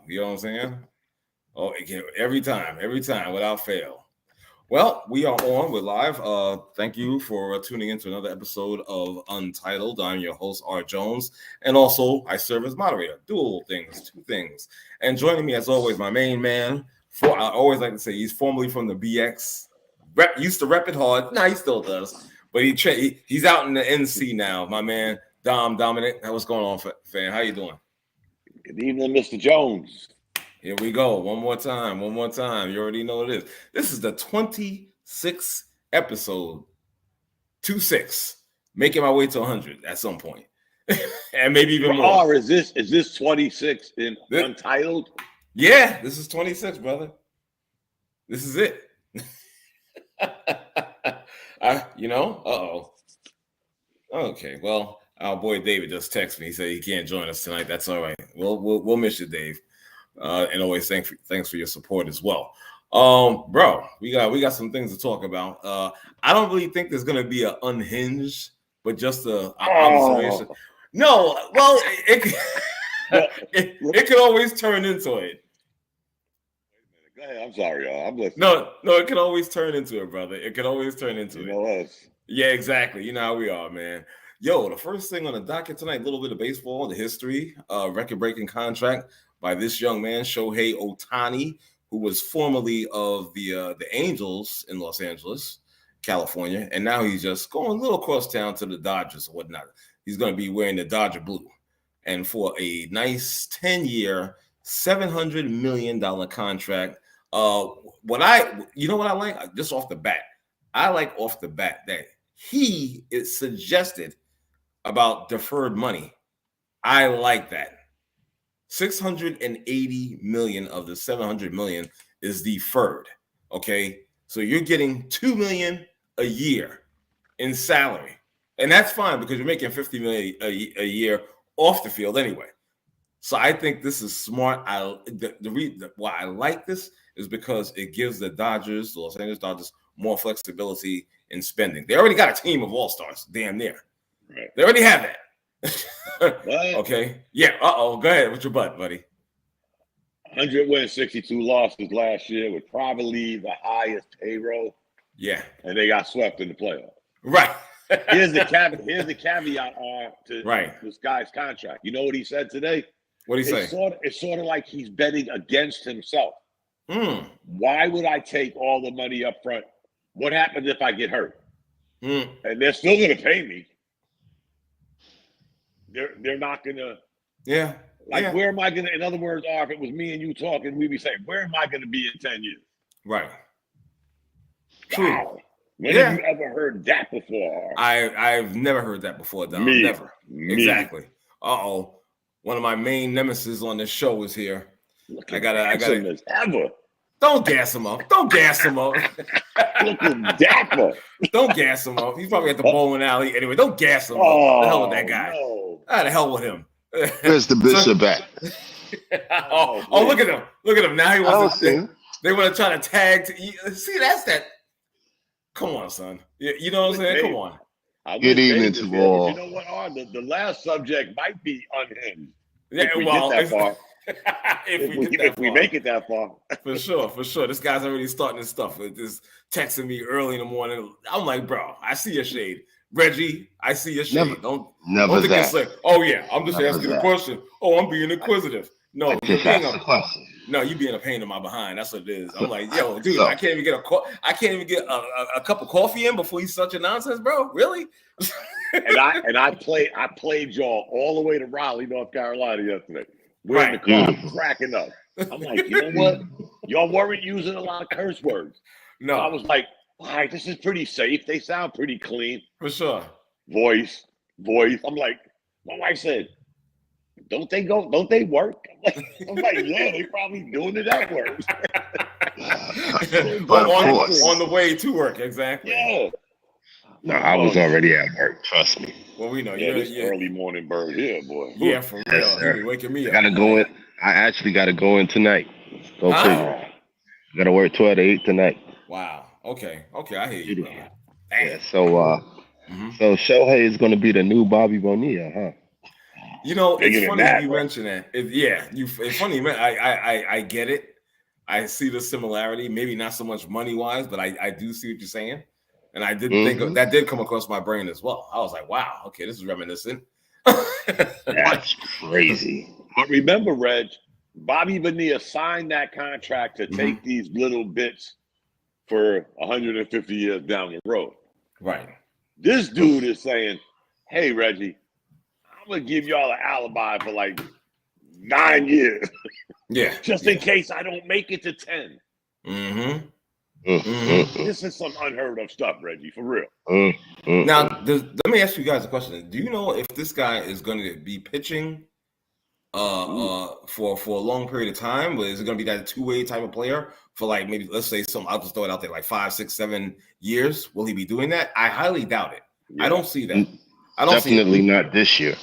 You know what I'm saying? Oh, every time, without fail. Well, we are on. We're live. Thank you for tuning in to another episode of Untitled. I'm your host, R. Jones, and also I serve as moderator. Two things. And joining me, as always, my main man. I always like to say he's formerly from the BX. Used to rep it hard. Nah, he still does. But he's out in the NC now, my man, Dominic. What's going on, fan? How you doing? Good evening, Mr. Jones. Here we go. One more time. You already know what it is. This is the 26th episode. 26. Making my way to 100 at some point. And maybe even more. Or is this 26 in Untitled? Yeah, this is 26, brother. This is it. Okay, well, our boy David just texted me. He said he can't join us tonight. That's all right. We'll miss you, Dave. And always thanks for your support as well. Bro, we got some things to talk about. I don't really think there's gonna be an unhinged, but just a observation. No, well, it could always turn into it. Go ahead. I'm sorry, y'all. I'm listening. No, it can always turn into it, brother. It can always turn into it. You know us. Yeah, exactly. You know how we are, man. Yo, the first thing on the docket tonight, a little bit of baseball, the history, record-breaking contract by this young man, Shohei Ohtani, who was formerly of the Angels in Los Angeles, California, and now he's just going a little across town to the Dodgers or whatnot. He's going to be wearing the Dodger blue, and for a nice 10-year, $700 million contract. What I like just off the bat, that he is suggested about deferred money. I like that. $680 million of the $700 million is deferred. Okay, so you're getting $2 million a year in salary, and that's fine because you're making $50 million a year off the field anyway. So I think this is smart. The reason why I like this is because it gives the Los Angeles Dodgers, more flexibility in spending. They already got a team of all-stars, damn near. Right. They already have that. Okay. Yeah. Go ahead with your butt, buddy. 100 wins, 62 losses last year with probably the highest payroll. Yeah. And they got swept in the playoffs. Right. Here's the caveat to this guy's contract. You know what he said today? What did he say? It's sort of like he's betting against himself. Why would I take all the money up front? What happens if I get hurt? And they're still going to pay me. They're not going to. Yeah. Where am I going to? In other words, if it was me and you talking, we'd be saying, where am I going to be in 10 years? Right. Wow. When have you ever heard that before? I've never heard that before, Dom. Never. Exactly. One of my main nemesis on this show is here. I gotta. Ever. Don't gas him up. Looking dapper. Don't gas him up. He's probably at the bowling alley anyway. Don't gas him up. The hell with that guy. No. The hell with him. Where's the bishop at? Look at him. Look at him. Now he wants to. They want to try to tag. See, that's that. Come on, son. You know what I'm saying? Come on. Good evening to all. You know what? The last subject might be unhinged. Yeah, if we get that far. if we make it that far. For sure. This guy's already starting his stuff. Just texting me early in the morning. I'm like, bro, I see your shade. Reggie, I see your shade. Don't think it's like, oh yeah, I'm just asking a question. Oh, I'm being inquisitive. No, you're being a pain in my behind. That's what it is. I'm like, yo, dude, I can't even get a cup of coffee in before you start your nonsense, bro. Really? I played y'all all the way to Raleigh, North Carolina yesterday. We're in the car cracking up. I'm like, you know what? Y'all weren't using a lot of curse words. No, I was like, all right, this is pretty safe. They sound pretty clean. For sure. Voice. I'm like, my wife said, don't they work? I'm like, yeah, they probably doing it at work. on the way to work, exactly. Yeah. No, I was already at work. Trust me. Well, we know. Early morning bird here, boy. Yeah, for real. Yes, You're waking me up. Gotta go in. I actually got to go in tonight. Go figure. Got to work 12 to 8 tonight. Wow. Okay. I hear you, brother. Yeah. So Shohei is going to be the new Bobby Bonilla, huh? it's funny you mention that. It's funny. I get it. I see the similarity. Maybe not so much money wise, but I do see what you're saying. And I did think that did come across my brain as well. I was like, wow, okay, this is reminiscent. That's crazy. But remember, Reg, Bobby Bonilla signed that contract to take these little bits for 150 years down the road. Right. This dude is saying, hey, Reggie, I'm going to give y'all an alibi for like 9 years. Yeah. Just in case I don't make it to 10. This is some unheard of stuff, Reggie, for real. Now, let me ask you guys a question. Do you know if this guy is going to be pitching for a long period of time? Or is it going to be that two-way type of player for like maybe, let's say, I'll just throw it out there, like 5, 6, 7 years? Will he be doing that? I highly doubt it. Yeah. I don't see that. Definitely not this year.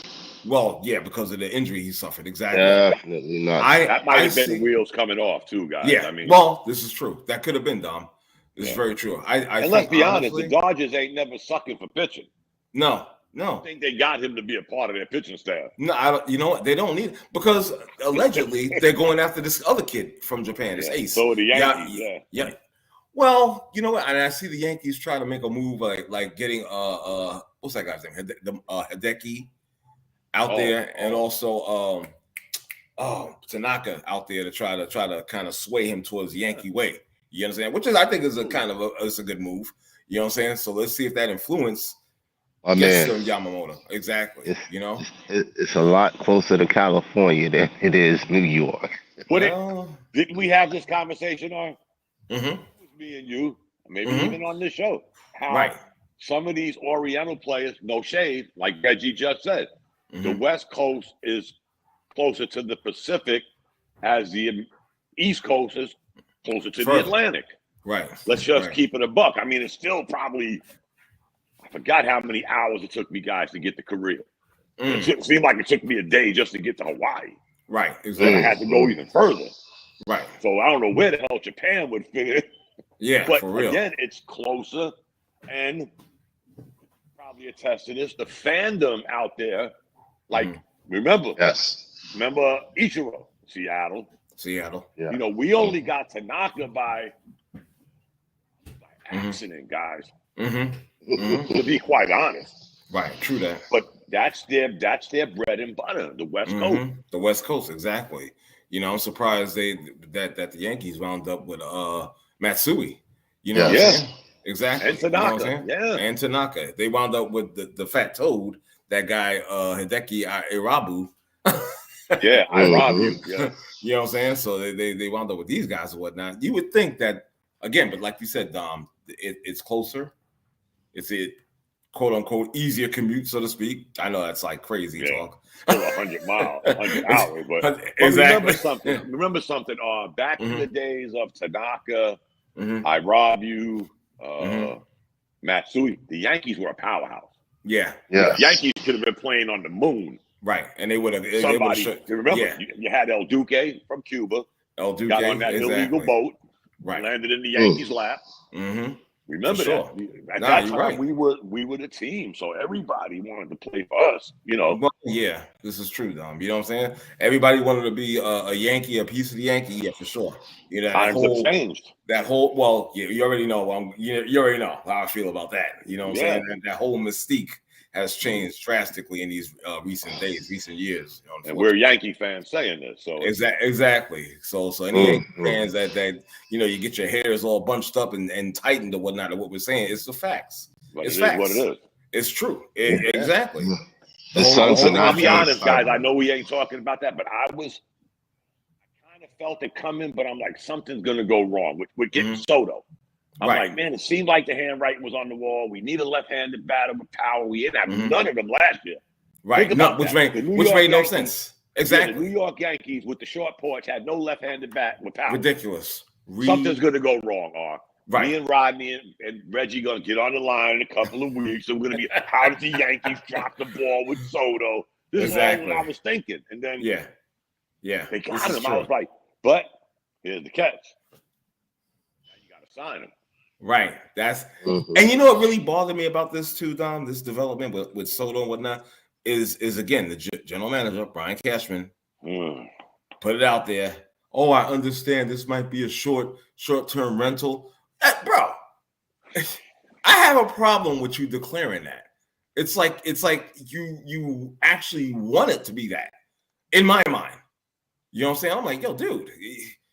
Well, yeah, because of the injury he suffered. Exactly. Definitely not. That might have been the wheels coming off too, guys. Yeah. Well, this is true. That could have been, Dom. This is very true. And let's be honest, the Dodgers ain't never sucking for pitching. No. I think they got him to be a part of their pitching staff. No, you know what? They don't need it because allegedly they're going after this other kid from Japan, this ace. So the Yankees, yeah. Well, you know what? And I see the Yankees try to make a move like getting what's that guy's name? Hideki out there, and also Tanaka out there to try to kind of sway him towards the Yankee way. You understand? Which is, I think, is a kind of it's a good move. You know what I'm saying? So let's see if that influence gets to Yamamoto. Exactly. It's a lot closer to California than it is New York. Didn't we have this conversation on? Me and you, maybe even on this show. How some of these Oriental players, no shade, like Reggie just said, the West Coast is closer to the Pacific as the East Coast is closer to the Atlantic. Right. Let's just keep it a buck. I mean, it's still probably, I forgot how many hours it took me guys to get to Korea. It seemed like it took me a day just to get to Hawaii. Right. Exactly. Then I had to go even further. Right. So I don't know where the hell Japan would fit in. Yeah, but for real. Again, it's closer, and probably attest to this. The fandom out there, like remember Ichiro, Seattle. Yeah. We only got Tanaka by accident, guys. To be quite honest. Right. True that. But that's their bread and butter. The West Coast. The West Coast, exactly. I'm surprised that the Yankees wound up with Matsui. You know what I'm saying? Exactly. And Tanaka. And Tanaka. They wound up with the fat toad, that guy Hideki Irabu. Irabu. Yeah. You know what I'm saying? So they wound up with these guys and whatnot. You would think that, again, but like you said, Dom, it's closer. It's a quote unquote easier commute, so to speak. I know that's like crazy talk. Still 100 miles, 100 hours. But exactly. Remember something. Back in the days of Tanaka, Irabu, Matsui, the Yankees were a powerhouse. Yeah. The Yankees could have been playing on the moon. Right. And they would have. Remember, you had El Duque from Cuba. El Duque got on that illegal boat. Right. Landed in the Yankees' lap. Remember that? At that time, we were the team, so everybody wanted to play for us. Well, yeah, this is true, Dom. You know what I'm saying? Everybody wanted to be a Yankee, a piece of the Yankee. Yeah, for sure. Times have changed. You already know. You already know how I feel about that. You know what I'm saying? That whole mystique has changed drastically in these recent years. And we're Yankee fans saying this. So exactly. So any Yankee fans that you get your hairs all bunched up and tightened or whatnot of what we're saying, it's the facts. But it's facts. What it is. It's true. Exactly. I'll be honest, guys. I know we ain't talking about that, but I kind of felt it coming, but I'm like, something's gonna go wrong with getting Soto. I'm like, man, it seemed like the handwriting was on the wall. We need a left-handed batter with power. We didn't have none of them last year. Right. No, which made no sense. Exactly. The New York Yankees with the short porch had no left-handed bat with power. Ridiculous. Something's going to go wrong, Right. Me and Rodney and Reggie going to get on the line in a couple of weeks. And we're going to be, how did the Yankees drop the ball with Soto? This is all what I was thinking. And then they got him. I was like, but here's the catch. Now you got to sign him. Right. That's and you know what really bothered me about this too, Dom, this development with Soto and whatnot. is again the general manager, Brian Cashman, put it out there. Oh, I understand this might be a short-term rental. Bro, I have a problem with you declaring that. It's like you actually want it to be that, in my mind. You know what I'm saying? I'm like, yo, dude,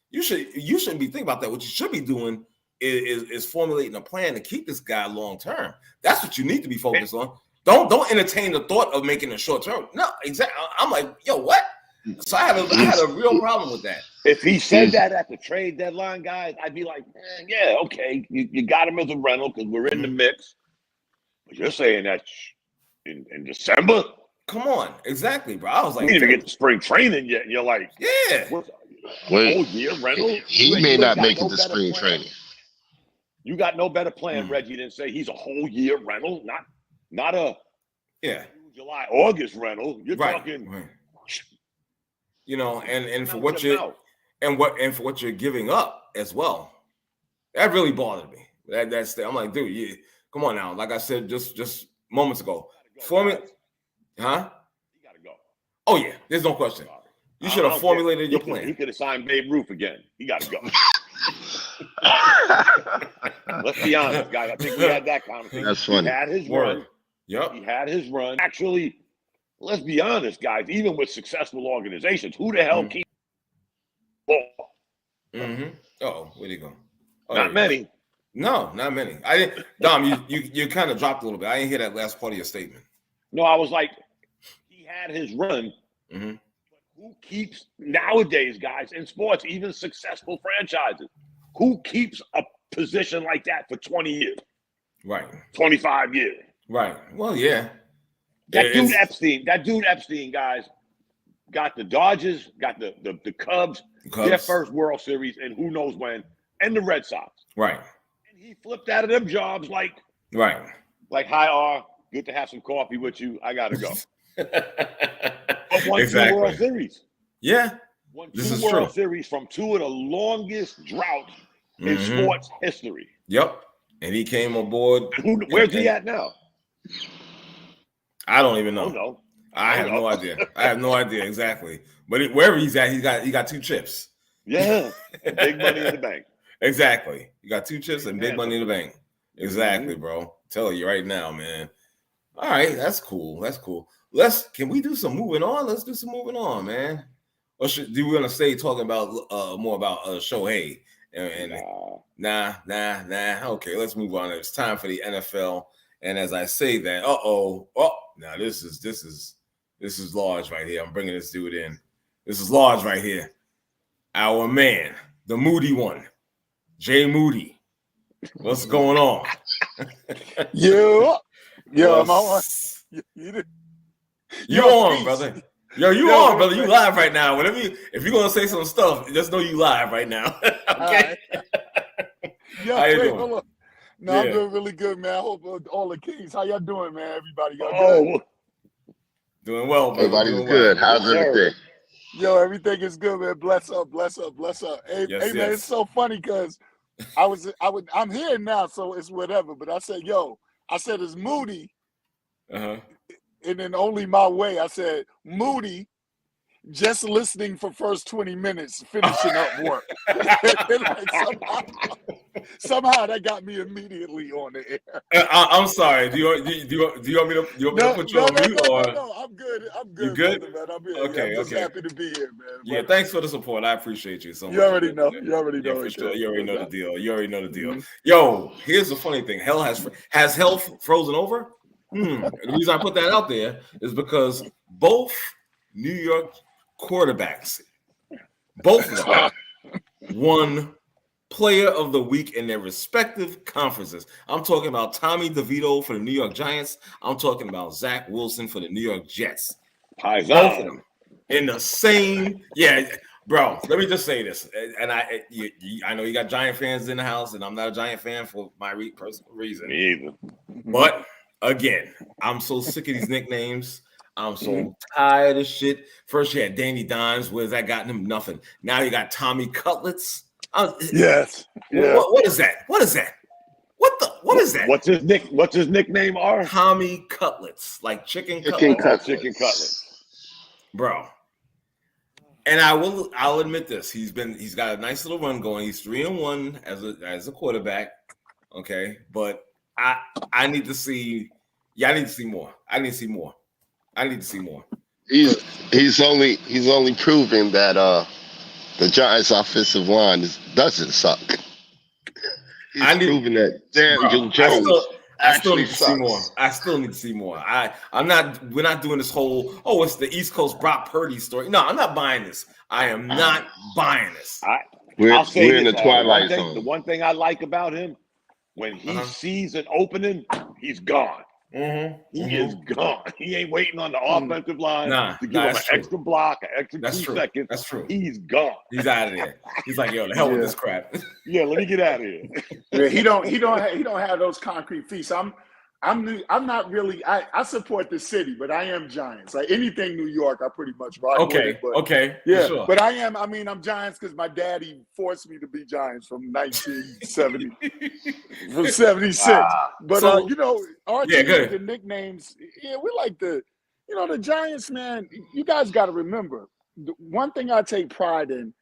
you shouldn't be thinking about that. What you should be doing is formulating a plan to keep this guy long term. That's what you need to be focused on. Don't entertain the thought of making a short term. No, exactly. I'm like, yo, what? So I had a real problem with that. If he said that at the trade deadline, guys, I'd be like, yeah, okay, you got him as a rental because we're in the mix. But you're saying that in December? Come on, exactly, bro. I was like, we didn't even get to spring training yet, and you're like, yeah, whole year rental. He may not make it to spring training. You got no better plan, Reggie, than say he's a whole year rental, not a July, August rental. You're talking. Right. You know, and for what you're giving up as well, that really bothered me. I'm like, dude, come on now. Like I said just moments ago, huh? You gotta go. Oh yeah, there's no question. You should have formulated your plan. He could have signed Babe Ruth again. He gotta go. Let's be honest, guys. I think we had that conversation. That's funny. He had his run. Yep. He had his run. Actually, let's be honest, guys. Even with successful organizations, who the hell keeps ball? Oh, where'd he go? Oh, not many. No, not many. I didn't. Dom, you kind of dropped a little bit. I didn't hear that last part of your statement. No, I was like, he had his run. But who keeps nowadays, guys, in sports, even successful franchises? Who keeps a position like that for 20 years? Right. 25 years. Right. Well, yeah. That dude Epstein, guys, got the Dodgers, got the Cubs, their first World Series, and who knows when, and the Red Sox. Right. And he flipped out of them jobs like, hi, R, good to have some coffee with you. I got to go. But won 2 World Series. Yeah. Won 2 World Series from 2 of the longest droughts in sports history. Yep. And he came aboard. Where's he at now? I don't even know. I have no idea. I have no idea exactly. But wherever he's at, he got 2 chips. Yeah. Big money in the bank. Exactly. You got 2 chips and big money in the bank. Exactly, bro. Tell you right now, man. All right, that's cool. That's cool. Can we do some moving on? Let's do some moving on, man. Or do we want to stay talking about more about Shohei? Nah. Okay, let's move on. It's time for the NFL. And as I say that, now this is large right here. I'm bringing this dude in. This is large right here. Our man, the moody one, Jay Moody. What's going on? Yeah, I'm on. You on, brother? Yo, you on, brother? You live right now. If you're gonna say some stuff, just know you live right now. Okay. How you doing? No, I'm doing really good, man. I hope all the Kings. How y'all doing, man? Everybody, y'all good? Doing well, brother. Everybody's good. How's everything? Yo, everything is good, man. Bless up. Hey, man, it's so funny because I'm here now, so it's whatever. But I said, it's Moody. And then only my way. I said, Moody, just listening for first 20 minutes, finishing up work. Somehow that got me immediately on the air. I'm sorry. Do you want me to put you on mute? No, I'm good. You good? Brother, man. I'm here. Okay, I'm just happy to be here, man. Yeah, thanks for the support. I appreciate you so much. You already know. For sure. You already know the deal. Yo, here's the funny thing. Has hell frozen over? The reason I put that out there is because both New York quarterbacks, both of them, won Player of the Week in their respective conferences. I'm talking about Tommy DeVito for the New York Giants. I'm talking about Zach Wilson for the New York Jets. Both of them in the same. Yeah, bro. Let me just say this, and I know you got Giant fans in the house, and I'm not a Giant fan for my personal reason. Me either. But again, I'm so sick of these nicknames. I'm so tired of shit. First you had Danny Dimes. Where's that gotten him? Nothing. Now you got Tommy Cutlets. Yes. What is that? What is that? What is that? What's his nickname? Tommy Cutlets, like chicken cutlets, bro. And I'll admit this. He's got a nice little run going. He's 3-1 as a quarterback. Okay, but I need to see. Yeah, I need to see more. I need to see more. He's only proving that the Giants' offensive line doesn't suck. He's proving that Daniel Jones. I still need to see more. I still need to see more. We're not doing this whole, it's the East Coast Brock Purdy story. No, I'm not buying this. I am not buying this. We're in the twilight zone. The one thing I like about him, when he sees an opening, he's gone. He is gone. He ain't waiting on the offensive line to give him an extra block, an extra 2 seconds. That's true. He's gone. He's out of there. He's like, yo, the hell with this crap. Yeah, let me get out of here. Yeah, he don't have those concrete feats. I'm not really. I support the city, but I am Giants. Like anything New York, I pretty much rock with it. But, okay, yeah. Sure. But I'm Giants because my daddy forced me to be Giants from 1970, from 76. But the nicknames. Yeah, we like the Giants, man. You guys got to remember the one thing I take pride in.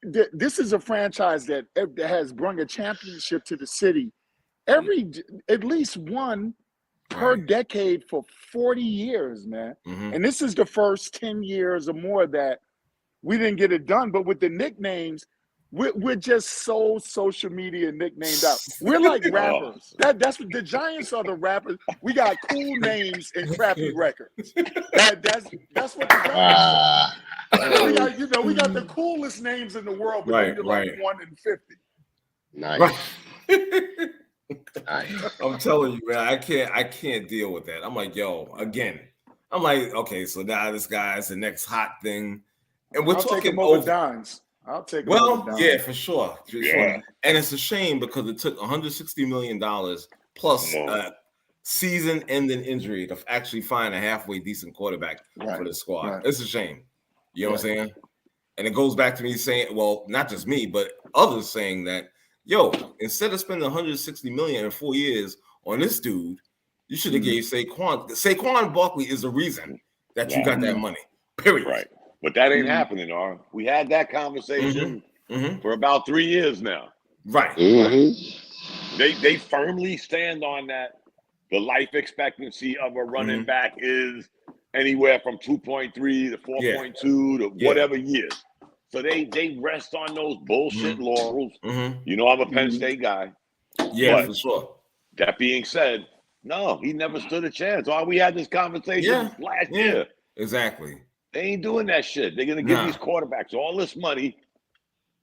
This is a franchise that has brought a championship to the city. At least one per decade for 40 years, man. And this is the first 10 years or more that we didn't get it done. But with the nicknames, we're just so social media nicknamed out. We're like rappers. That's what the Giants are. The rappers. We got cool names and crappy records. That's what the Giants are. We got the coolest names in the world, but you're like 1 in 50. Nice. I'm telling you, man, I can't deal with that. I'm like, again. I'm like, okay, so now this guy's the next hot thing, and we're talking take him over Dons. I'll take him over Dons. Yeah, for sure. And it's a shame because it took $160 million plus season-ending injury to actually find a halfway decent quarterback for the squad. Right. It's a shame. You know what I'm saying? And it goes back to me saying, well, not just me, but others saying that, instead of spending $160 million in 4 years on this dude, you should have gave Saquon. Saquon Barkley is the reason that you got that money. Period. Right. But that ain't happening, We had that conversation for about 3 years now. Right. They firmly stand on that. The life expectancy of a running back is anywhere from 2.3 to 4.2 to whatever years. So they rest on those bullshit laurels. You know, I'm a Penn State guy. Yeah, but for sure. That being said, no, he never stood a chance. We had this conversation last year. Exactly. They ain't doing that shit. They're going to give these quarterbacks all this money.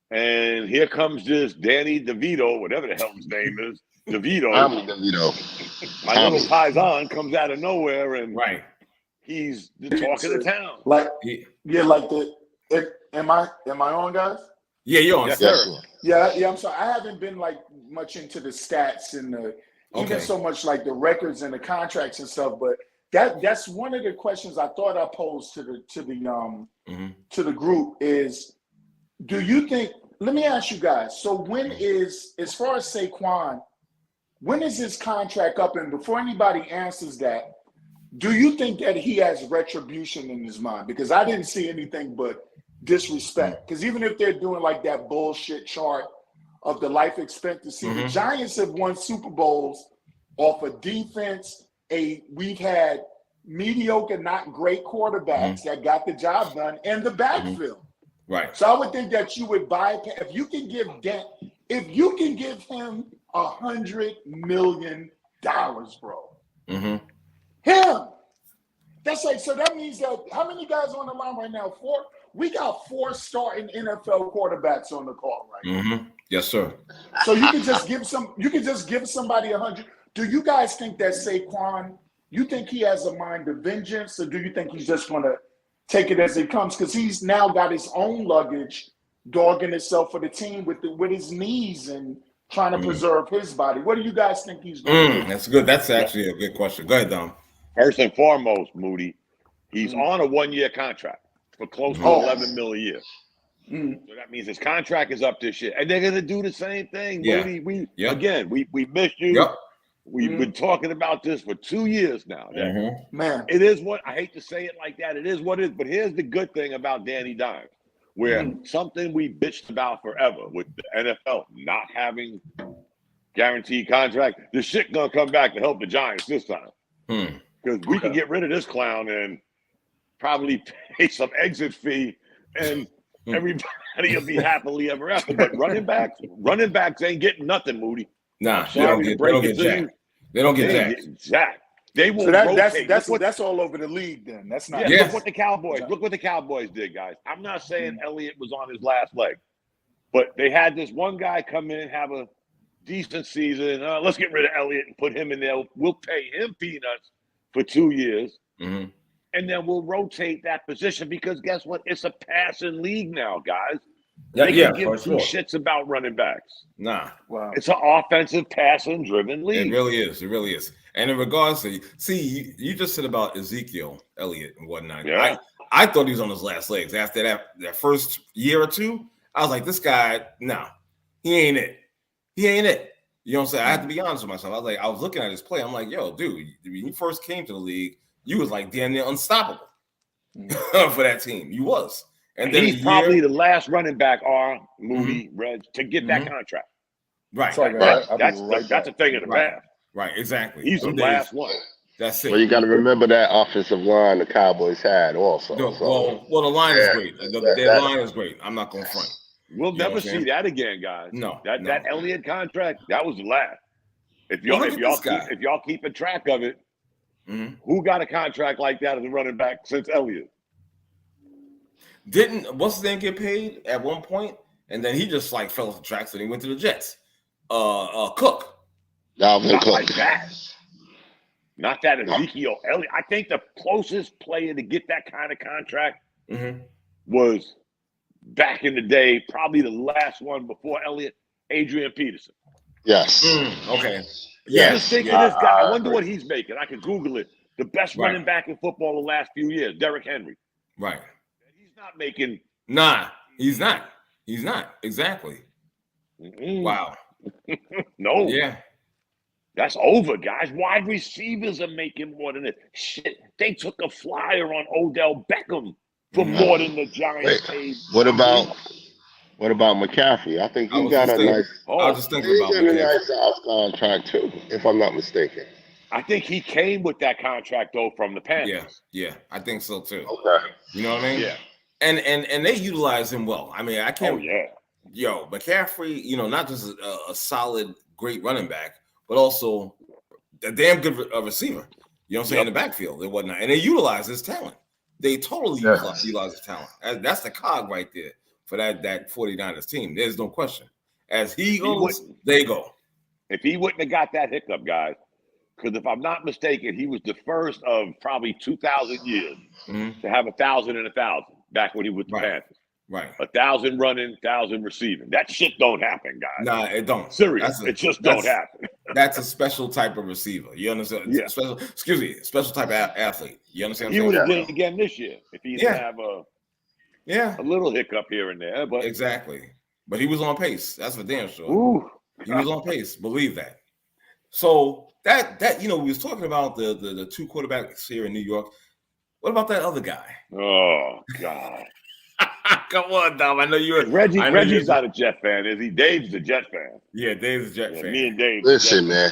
And here comes this Danny DeVito, whatever the hell his name is. DeVito. DeVito. My little paisan comes out of nowhere and he's the talk of the town. Am I on, guys? Yeah, you're on. Yes, sir. Yeah, I'm sorry. I haven't been much into the stats and even so much like the records and the contracts and stuff, but that's one of the questions I thought I posed to the group is, do you think, let me ask you guys, so as far as Saquon, when is his contract up? And before anybody answers that, do you think that he has retribution in his mind? Because I didn't see anything but disrespect. Because even if they're doing like that bullshit chart of the life expectancy, the Giants have won Super Bowls off of defense. We've had mediocre, not great quarterbacks that got the job done in the backfield. Right. So I would think that you would bypass if you can give him $100 million, bro. Him. That's so that means that how many guys on the line right now? 4. We got 4 starting NFL quarterbacks on the call right now. Yes, sir. So you can just give somebody 100. Do you guys think that Saquon, you think he has a mind of vengeance, or do you think he's just going to take it as it comes? Because he's now got his own luggage, dogging himself for the team with his knees and trying to preserve his body. What do you guys think he's going to do? That's good. That's actually a good question. Go ahead, Dom. First and foremost, Moody, he's on a 1-year contract for close to $11 million a year. So that means his contract is up this year, and they're gonna do the same thing. Yeah. Moody, we missed you. Yep. We've been talking about this for 2 years now. Man, it is what I hate to say it like that. It is what it is. But here's the good thing about Danny Dimes, where something we bitched about forever with the NFL not having guaranteed contract, the shit gonna come back to help the Giants this time. Because we can get rid of this clown and probably pay some exit fee, and everybody will be happily ever after. But running backs ain't getting nothing, Moody. Nah, they don't get jack. They don't get jack. They will so rotate. that's all over the league. Then that's not. Look what the Cowboys did, guys. I'm not saying Elliott was on his last leg, but they had this one guy come in, have a decent season. Let's get rid of Elliott and put him in there. We'll pay him peanuts for 2 years, and then we'll rotate that position because guess what? It's a passing league now, guys. They can give two shits about running backs. Nah. Wow. It's an offensive, passing-driven league. It really is. It really is. And in regards to, you just said about Ezekiel Elliott and whatnot. Yeah. I thought he was on his last legs. After that first year or two, I was like, this guy, no, he ain't it. He ain't it. You know what I'm saying? I have to be honest with myself. I was looking at his play. I'm like, yo, dude, when you first came to the league, you was like damn near unstoppable for that team. You was. And then he's probably the last running back, Moody, Reg, to get that contract. Right. That's a thing in the past. Right, exactly. He's the last one. That's it. Well, you got to remember that offensive line the Cowboys had also. Well, the line is great. Their line is great. I'm not going to front. We'll never see that again, guys. No. That Elliott contract, that was the last. If y'all keeping track of it, who got a contract like that as a running back since Elliott? Didn't what's his name get paid at one point, and then he just like fell off the tracks and he went to the Jets. Cook. Not like that. Not that Ezekiel Elliott. I think the closest player to get that kind of contract was back in the day, probably the last one before Elliott, Adrian Peterson. Yes. Okay. Yeah. Just thinking this guy. I wonder what he's making. I can Google it. The best running back in football the last few years, Derrick Henry. Right. He's not making. Nah, he's not. He's not. Exactly. Wow. No. Yeah. That's over, guys. Wide receivers are making more than this. Shit, they took a flyer on Odell Beckham for more than the Giants paid. What about McCaffrey? I think he got a nice. I was just thinking about a nice contract too, if I'm not mistaken. I think he came with that contract though from the Panthers. Yeah, I think so too. Okay. You know what I mean? Yeah. And they utilize him well. I mean, I can't. Oh yeah. Yo, McCaffrey, not just a solid, great running back, but also a damn good receiver. You know what I'm saying? In the backfield and whatnot. And they utilize his talent. They totally utilize his talent. That's the cog right there for that 49ers team. There's no question. As he goes, they go. If he wouldn't have got that hiccup, guys, because if I'm not mistaken, he was the first of probably 2,000 years to have 1,000 and 1,000 back when he was with the Panthers. Right. 1,000 running, 1,000 receiving. That shit don't happen, guys. Nah, it don't. Serious. It just don't happen. That's a special type of receiver. You understand? Yeah. Special type of athlete. You understand? He would have did it again this year if he didn't have a little hiccup here and there. But exactly. But he was on pace. That's for damn sure. Ooh. He was on pace. Believe that. So that we was talking about the two quarterbacks here in New York. What about that other guy? Oh God. Come on, Dom. I know you're Reggie's not a Jet fan, is he? Dave's a Jet fan. Yeah, Dave's a Jet fan. Me and Dave. Listen, man.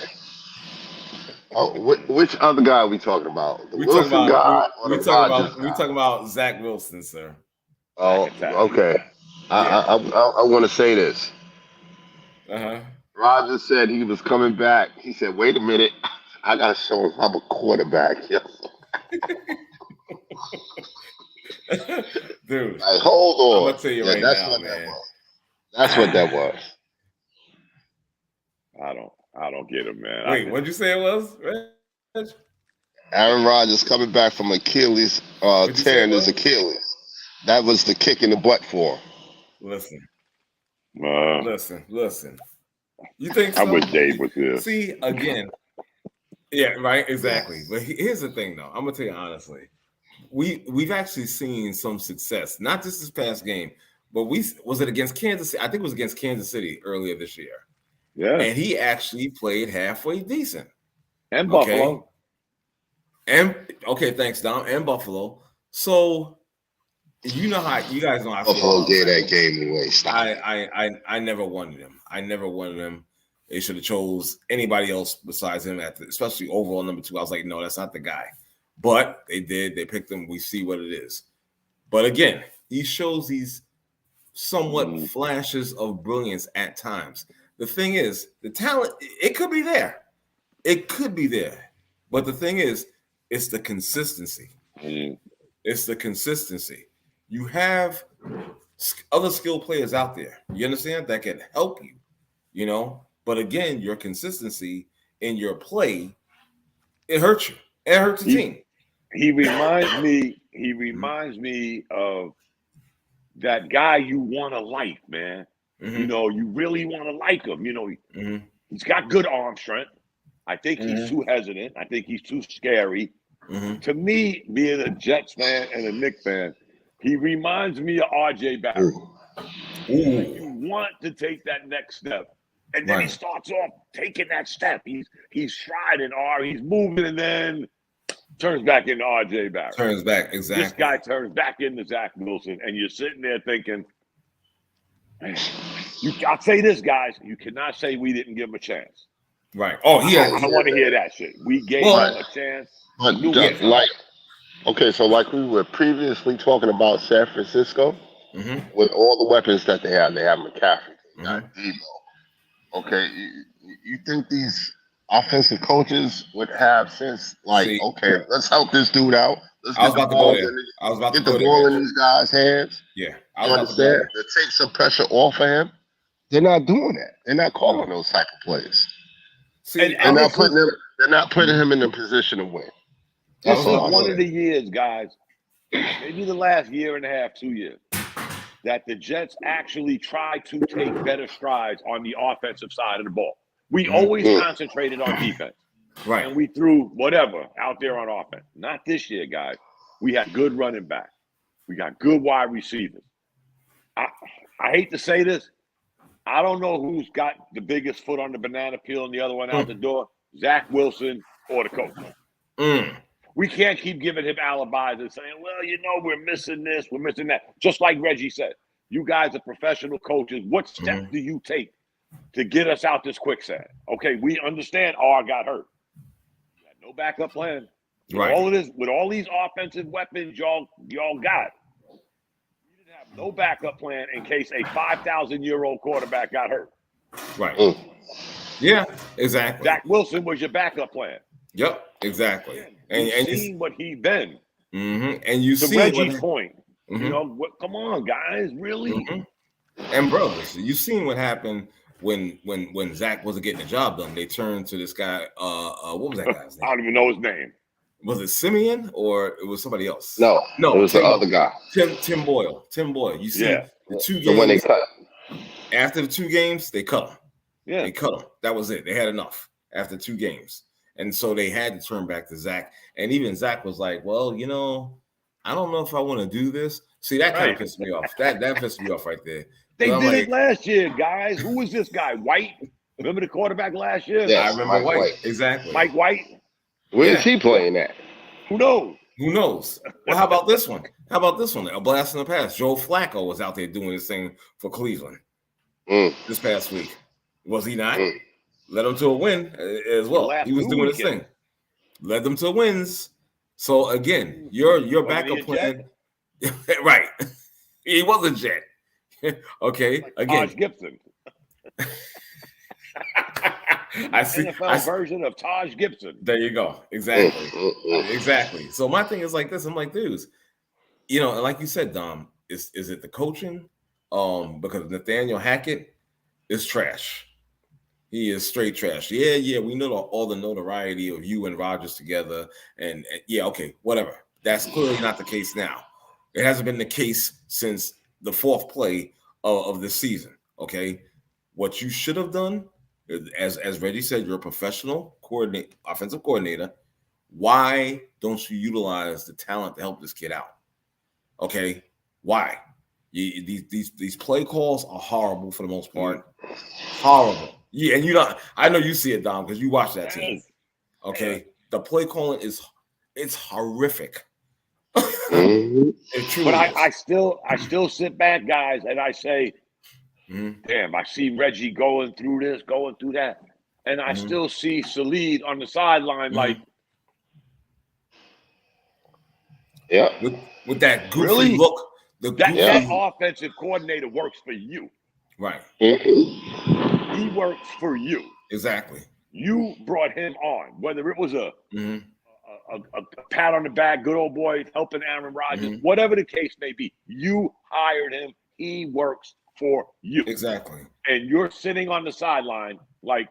Oh, which other guy are we talking about? The Wilson guy or the Rodgers guy? We're talking about Zach Wilson, sir. Oh, okay. I want to say this. Rodgers said he was coming back. He said, "Wait a minute, I gotta show him I'm a quarterback." Dude, like, hold on. I'm gonna tell you right now, man. That's what that was. I don't get him, man. Wait, what'd you say it was? Aaron Rodgers coming back from Achilles, tearing his Achilles. That was the kick in the butt for him. Listen. Listen. You think so? I wish Dave was here. See, again. Yeah, right, exactly. But here's the thing, though. I'm gonna tell you honestly. We've actually seen some success, not just this past game, but was it against Kansas City? I think it was against Kansas City earlier this year. Yeah. And he actually played halfway decent. And Buffalo. And thanks, Dom. And Buffalo. So you know how you guys know how Buffalo gave that game away. I never wanted him. I never wanted him. They should have chose anybody else besides him especially overall number 2. I was like, no, that's not the guy. But they did. They picked him. We see what it is. But again, he shows these somewhat flashes of brilliance at times. The thing is, the talent, it could be there. It could be there. But the thing is, it's the consistency. It's the consistency. You have other skilled players out there, you understand, that can help you, you know. But again, your consistency in your play, it hurts you. It hurts the team. He reminds me of that guy you want to like, man. You know, you really want to like him. You know, he's got good arm strength. I think he's too hesitant. I think he's too scary. To me, being a Jets fan and a Knicks fan, he reminds me of RJ Barrett. You want to take that next step. And then he starts off taking that step. He's striding, he's moving, and then turns back into RJ Barrett. Turns back, exactly. This guy turns back into Zach Wilson, and you're sitting there thinking, I'll say this, guys, you cannot say we didn't give him a chance. Right. Oh, yeah. I don't want to hear that shit. We gave him a chance. But like we were previously talking about San Francisco, with all the weapons that they have McCaffrey, they got DeVito. Okay, you think these offensive coaches would have since okay, let's help this dude out. Let's get the ball in these guys' hands. Yeah, I understand. To take some pressure off of him. They're not doing that. They're not calling those type of plays. See, they're not putting him in a position to win. This is one of the years, guys, maybe the last year and a half, 2 years, that the Jets actually tried to take better strides on the offensive side of the ball. We always concentrated on defense. Right. And we threw whatever out there on offense. Not this year, guys. We had good running back. We got good wide receivers. I hate to say this. I don't know who's got the biggest foot on the banana peel and the other one out the door, Zach Wilson or the coach. We can't keep giving him alibis and saying, well, you know, we're missing this, we're missing that. Just like Reggie said, you guys are professional coaches. What steps do you take to get us out this quicksand? Okay, we understand R got hurt. You had no backup plan. Right. All of this, with all these offensive weapons y'all got, you didn't have no backup plan in case a 5,000-year-old quarterback got hurt. Right. Yeah, exactly. Zach Wilson was your backup plan. Yep, exactly. And you've seen what he's been. And you see Reggie's point. You know, come on, guys, really? And brothers, you've seen what happened when Zach wasn't getting the job done. They turned to this guy. What was that guy's name? I don't even know his name. Was it Simeon or it was somebody else? No, it was the other guy. Tim Boyle. You see the 2 games. The one they cut. After the 2 games, they cut him. Yeah. They cut him. That was it. They had enough after 2 games. And so they had to turn back to Zach. And even Zach was like, well, you know, I don't know if I want to do this. See, that kind of pissed me off. That pissed me off right there. They did it last year, guys. Who was this guy? White? Remember the quarterback last year? Yes, I remember White. Exactly. Mike White? Where's he playing at? Who knows? Well, how about this one? A blast in the past. Joe Flacco was out there doing this thing for Cleveland this past week. Was he not? Led them to a win as well. He was doing his thing. Led them to wins. So again, your backup plan, right? He was a Jet. Okay, like again, Taj Gibson. I see. NFL version of Taj Gibson. There you go. Exactly. So my thing is like this. I'm like, dudes, you know, like you said, Dom, is it the coaching? Because Nathaniel Hackett is trash. He is straight trash. Yeah. We know all the notoriety of you and Rodgers together. And yeah, okay, whatever. That's clearly not the case now. It hasn't been the case since the 4th play of this season. Okay. What you should have done, as Reggie said, you're a professional offensive coordinator. Why don't you utilize the talent to help this kid out? Okay. Why? These play calls are horrible for the most part. Horrible. Yeah, and I know you see it, Dom, because you watch that team. Okay, the play calling it's horrific. It truly but is. I still sit back, guys, and I say, damn, I see Reggie going through this, going through that, and I still see Salid on the sideline like. Yeah. With that goofy look. That offensive coordinator works for you. Right. He works for you. Exactly. You brought him on, whether it was a pat on the back, good old boy helping Aaron Rodgers, whatever the case may be. You hired him. He works for you. Exactly. And you're sitting on the sideline like,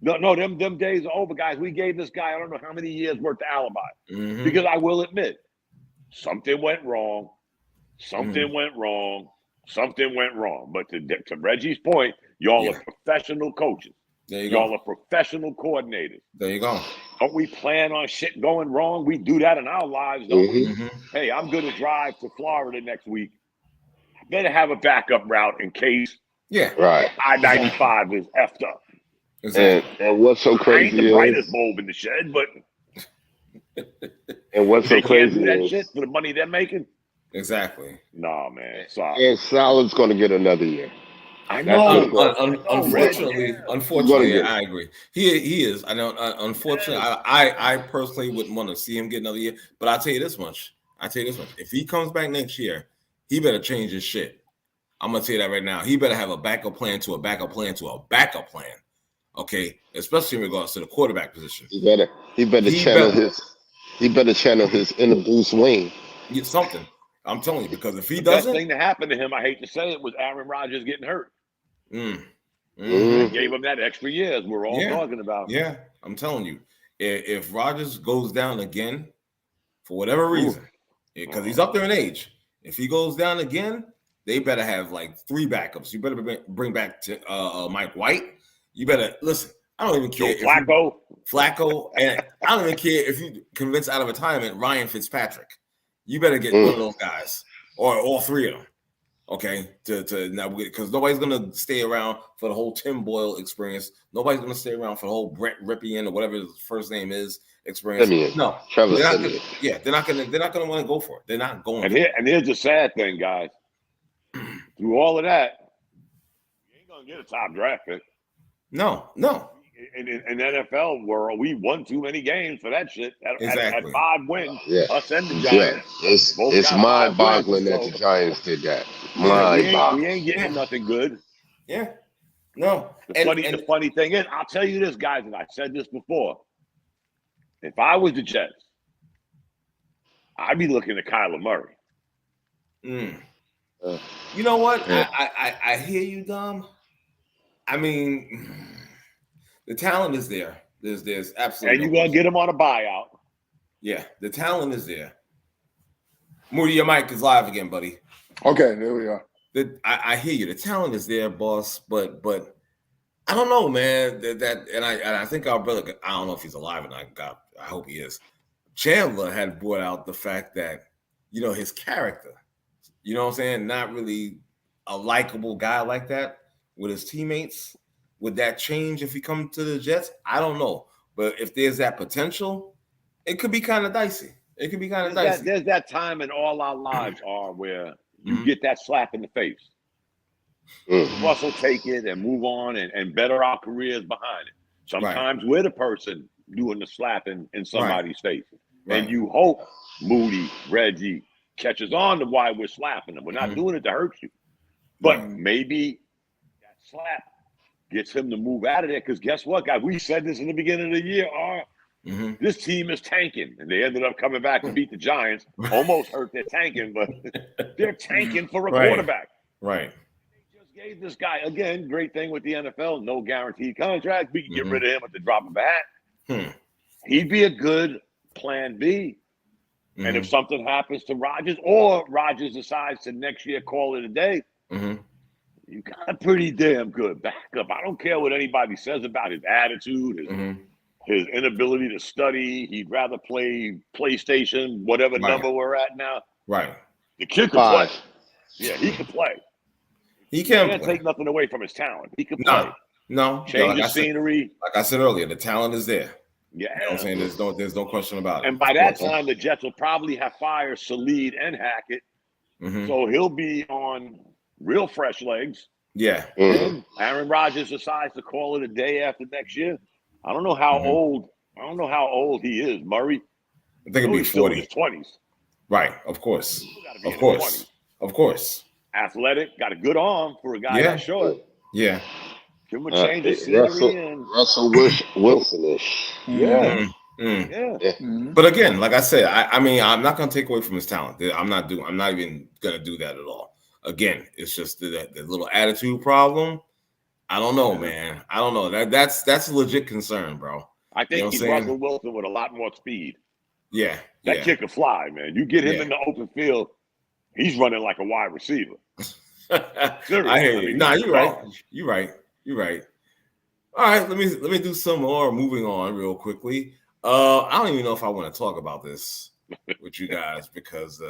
no, them days are over, guys. We gave this guy, I don't know how many years worth of alibi. Because I will admit, something went wrong. Something went wrong. But to Reggie's point, y'all are professional coaches. Y'all are professional coordinators. There you go. Don't we plan on shit going wrong? We do that in our lives, don't we? Hey, I'm going to drive to Florida next week. I better have a backup route in case I-95 is effed up. Exactly. And what's so crazy I ain't the brightest bulb in the shed, but and what's so crazy do that is shit for the money they're making. Exactly. Nah, man. Sorry. And Salad's going to get another year. I know. Unfortunately, I agree. He is. I know. Unfortunately, I personally wouldn't want to see him get another year. But I'll tell you this much. If he comes back next year, he better change his shit. I'm gonna tell you that right now. He better have a backup plan to a backup plan to a backup plan. Okay, especially in regards to the quarterback position. He better channel his inner Bruce Wayne. Get something. I'm telling you, because if he the doesn't, best thing that happened to him, I hate to say it, was Aaron Rodgers getting hurt. Gave him that extra year, as we're all talking about. Yeah, I'm telling you, if Rodgers goes down again, for whatever reason, because he's up there in age, if he goes down again, they better have like 3 backups. You better bring back to Mike White. You better listen. I don't even care. Flacco, and I don't even care if you convince out of retirement Ryan Fitzpatrick. You better get one of those guys, or all 3 of them. Okay, to now, because nobody's gonna stay around for the whole Tim Boyle experience. Nobody's gonna stay around for the whole Brett Ripien or whatever his first name is experience. No, Trevor. They're not gonna want to go for it. They're not going. And here's the sad thing, guys. Through all of that, you ain't gonna get a top draft pick. No. In NFL world, we won too many games for that shit. At 5 wins, us and the Giants. It's mind-boggling that the Giants did that. We ain't getting nothing good. Yeah. No. The funny thing is, I'll tell you this, guys, and I said this before. If I was the Jets, I'd be looking at Kyler Murray. You know what? I hear you, Dom. I mean, the talent is there. There's absolutely. And you're gonna get him on a buyout. Yeah, the talent is there. Moody, your mic is live again, buddy. Okay, there we are. I hear you. The talent is there, boss. But I don't know, man. And I think our brother. I don't know if he's alive or not. I hope he is. Chandler had brought out the fact that his character. You know what I'm saying? Not really a likable guy like that with his teammates. Would that change if he comes to the Jets? I don't know. But if there's that potential, it could be kind of dicey. There's that time in all our lives where you get that slap in the face. Russell take it and move on and better our careers behind it. Sometimes we're the person doing the slapping in somebody's face. And you hope Moody, Reggie catches on to why we're slapping them. We're not doing it to hurt you. But maybe that slap gets him to move out of there. Because guess what, guys? We said this in the beginning of the year. This team is tanking. And they ended up coming back to beat the Giants. Almost hurt their tanking, but they're tanking for a quarterback. Right. They just gave this guy, again, great thing with the NFL, no guaranteed contract. We can get rid of him at the drop of a hat. He'd be a good plan B. And if something happens to Rodgers, or Rodgers decides to next year call it a day, you got a pretty damn good backup. I don't care what anybody says about his attitude, his inability to study. He'd rather play PlayStation, whatever number we're at now. Right. The kid could play. Yeah, he can play. He can't take nothing away from his talent. He can play. No. Change the scenery. Like I said earlier, the talent is there. Yeah. You know what I'm saying? There's no question about it. And by that time, the Jets will probably have fired Salid and Hackett. Mm-hmm. So he'll be on real fresh legs. Yeah. And Aaron Rodgers decides to call it a day after next year. I don't know how old. I don't know how old he is, Murray. I think it'll be 40. In his 20s. Right. Of course. Of course. Athletic, got a good arm for a guy that short. Yeah. Give him a change of scenery. Russell Wilson-ish. Yeah. But again, like I said, I mean, I'm not going to take away from his talent. I'm not even going to do that at all. Again, it's just the little attitude problem. I don't know, man. I don't know. That's a legit concern, bro. I think he's Russell Wilson with a lot more speed. Yeah. That kid can fly, man. You get him in the open field, he's running like a wide receiver. I hear you. Nah, you're right. All right, let me do some more. Moving on real quickly. I don't even know if I want to talk about this with you guys because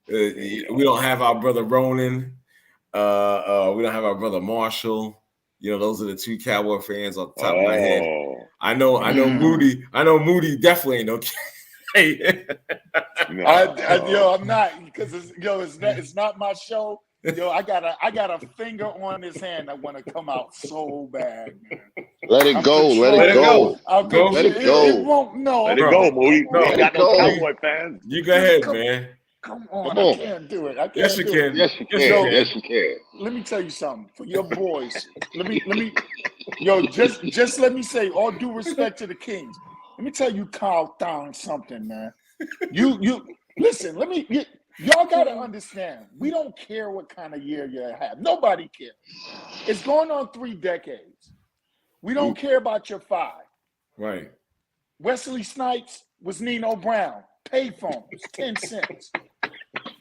we don't have our brother Ronan. We don't have our brother Marshall. You know, those are the two Cowboy fans on the top of my head. I know Moody. I know Moody definitely ain't okay. I'm not because it's not my show. Yo, I got a finger on his hand that want to come out so bad, man. Let it go. Let it go. Let it go. It won't. No. Let it go, Moody. We ain't got no Cowboy fans. You go ahead, man. Come on. I can't do it. Yes, you can. Yes, you can. Let me tell you something for your boys. let me. Just let me say, all due respect to the Kings. Let me tell you, Kyle Down something, man. You listen. Y'all gotta understand. We don't care what kind of year you have. Nobody cares. It's going on 3 decades. We don't care about your 5. Right. Wesley Snipes was Nino Brown. Payphones, 10 cents.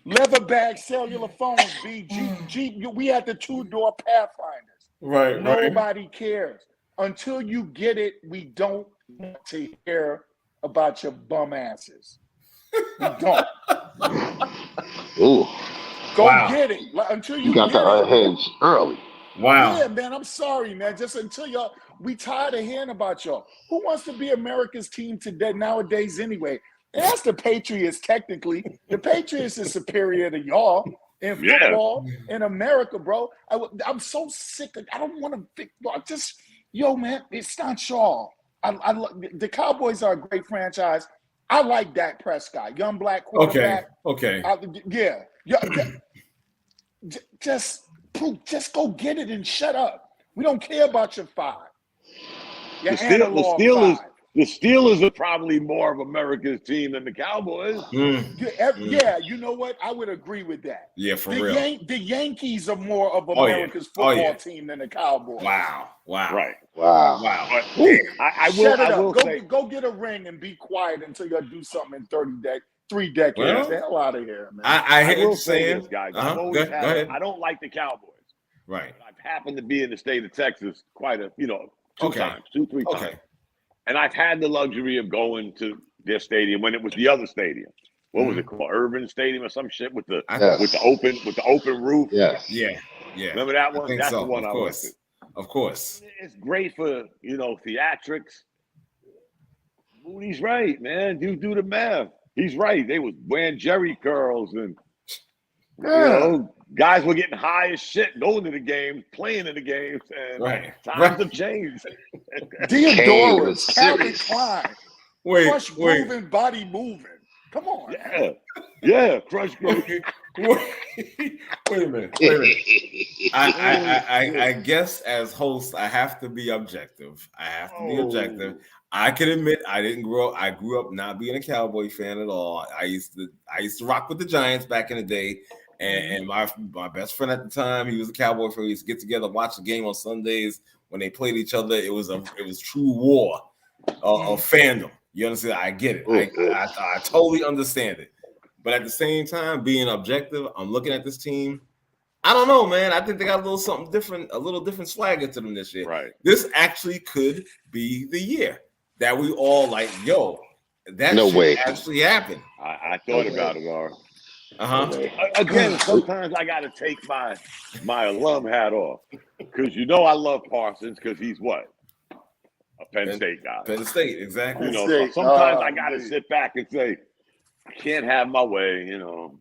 Leather bag cellular phones, BG. We had the 2-door Pathfinders. Right. Nobody cares. Until you get it, we don't want to hear about your bum asses. We don't. Ooh. Go get it. Until you got get that it. unhinged early. Wow. Yeah, man, I'm sorry, man. Just until we tired of hearing about y'all. Who wants to be America's team today nowadays anyway? And that's the Patriots, technically. The Patriots is superior to y'all in football in America, bro. I'm so sick of I don't want to just man, it's not y'all. The Cowboys are a great franchise. I like Dak Prescott, young black quarterback. Okay. Just go get it and shut up. We don't care about your 5. The Steelers are probably more of America's team than the Cowboys. Yeah, you know what? I would agree with that. Yeah, for real. The Yankees are more of America's football team than the Cowboys. Wow. Right. Wow. But I will say, go get a ring and be quiet until you do something in 3 decades. Well, the hell out of here, man. I hear what you're saying. This, guys. Go ahead. I don't like the Cowboys. Right. But I've happened to be in the state of Texas quite a, 2 times, 2-3 times. And I've had the luxury of going to their stadium when it was the other stadium. What was it called? Urban Stadium or some shit with the open roof. Yes. Yeah. Remember that one? That's the one I went to. Of course. It's great for, theatrics. Moody's right, man. You do the math. He's right. They was wearing jerry curls and guys were getting high as shit, going to the games, playing in the games, and times have changed. Theodorus, Calvin Klein, crush moving, body moving. Come on. Yeah, crush growth. Wait a minute. I guess as host, I have to be objective. I can admit I didn't grow up. I grew up not being a Cowboy fan at all. I used to rock with the Giants back in the day. And my best friend at the time, he was a Cowboy fan. We used to get together, watch the game on Sundays when they played each other. It was true war of fandom. You understand? I get it. I totally understand it. But at the same time, being objective, I'm looking at this team. I don't know, man. I think they got a little something different, a little different swagger to them this year. Right. This actually could be the year that we all like, that no way actually happened. I thought about it, all right. Again, sometimes I got to take my alum hat off because I love Parsons because he's what? A Penn State guy. Penn State, exactly. So sometimes I got to sit back and say, I can't have my way,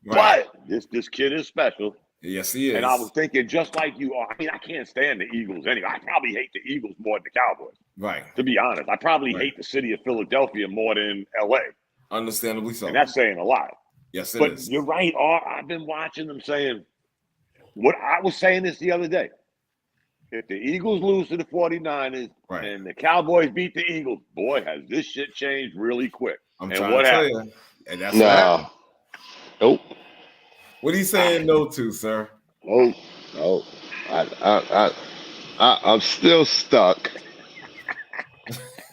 Right. But this kid is special. Yes, he is. And I was thinking, just like you are, I can't stand the Eagles anyway. I probably hate the Eagles more than the Cowboys. Right. To be honest, I probably hate the city of Philadelphia more than LA. Understandably so. And that's saying a lot. Yes, it is. But you're right, I've been watching them saying, what I was saying this the other day. If the Eagles lose to the 49ers and the Cowboys beat the Eagles, boy, has this shit changed really quick. I'm trying to tell you. And that's Nope. What are you saying no to, sir? No. I'm still stuck.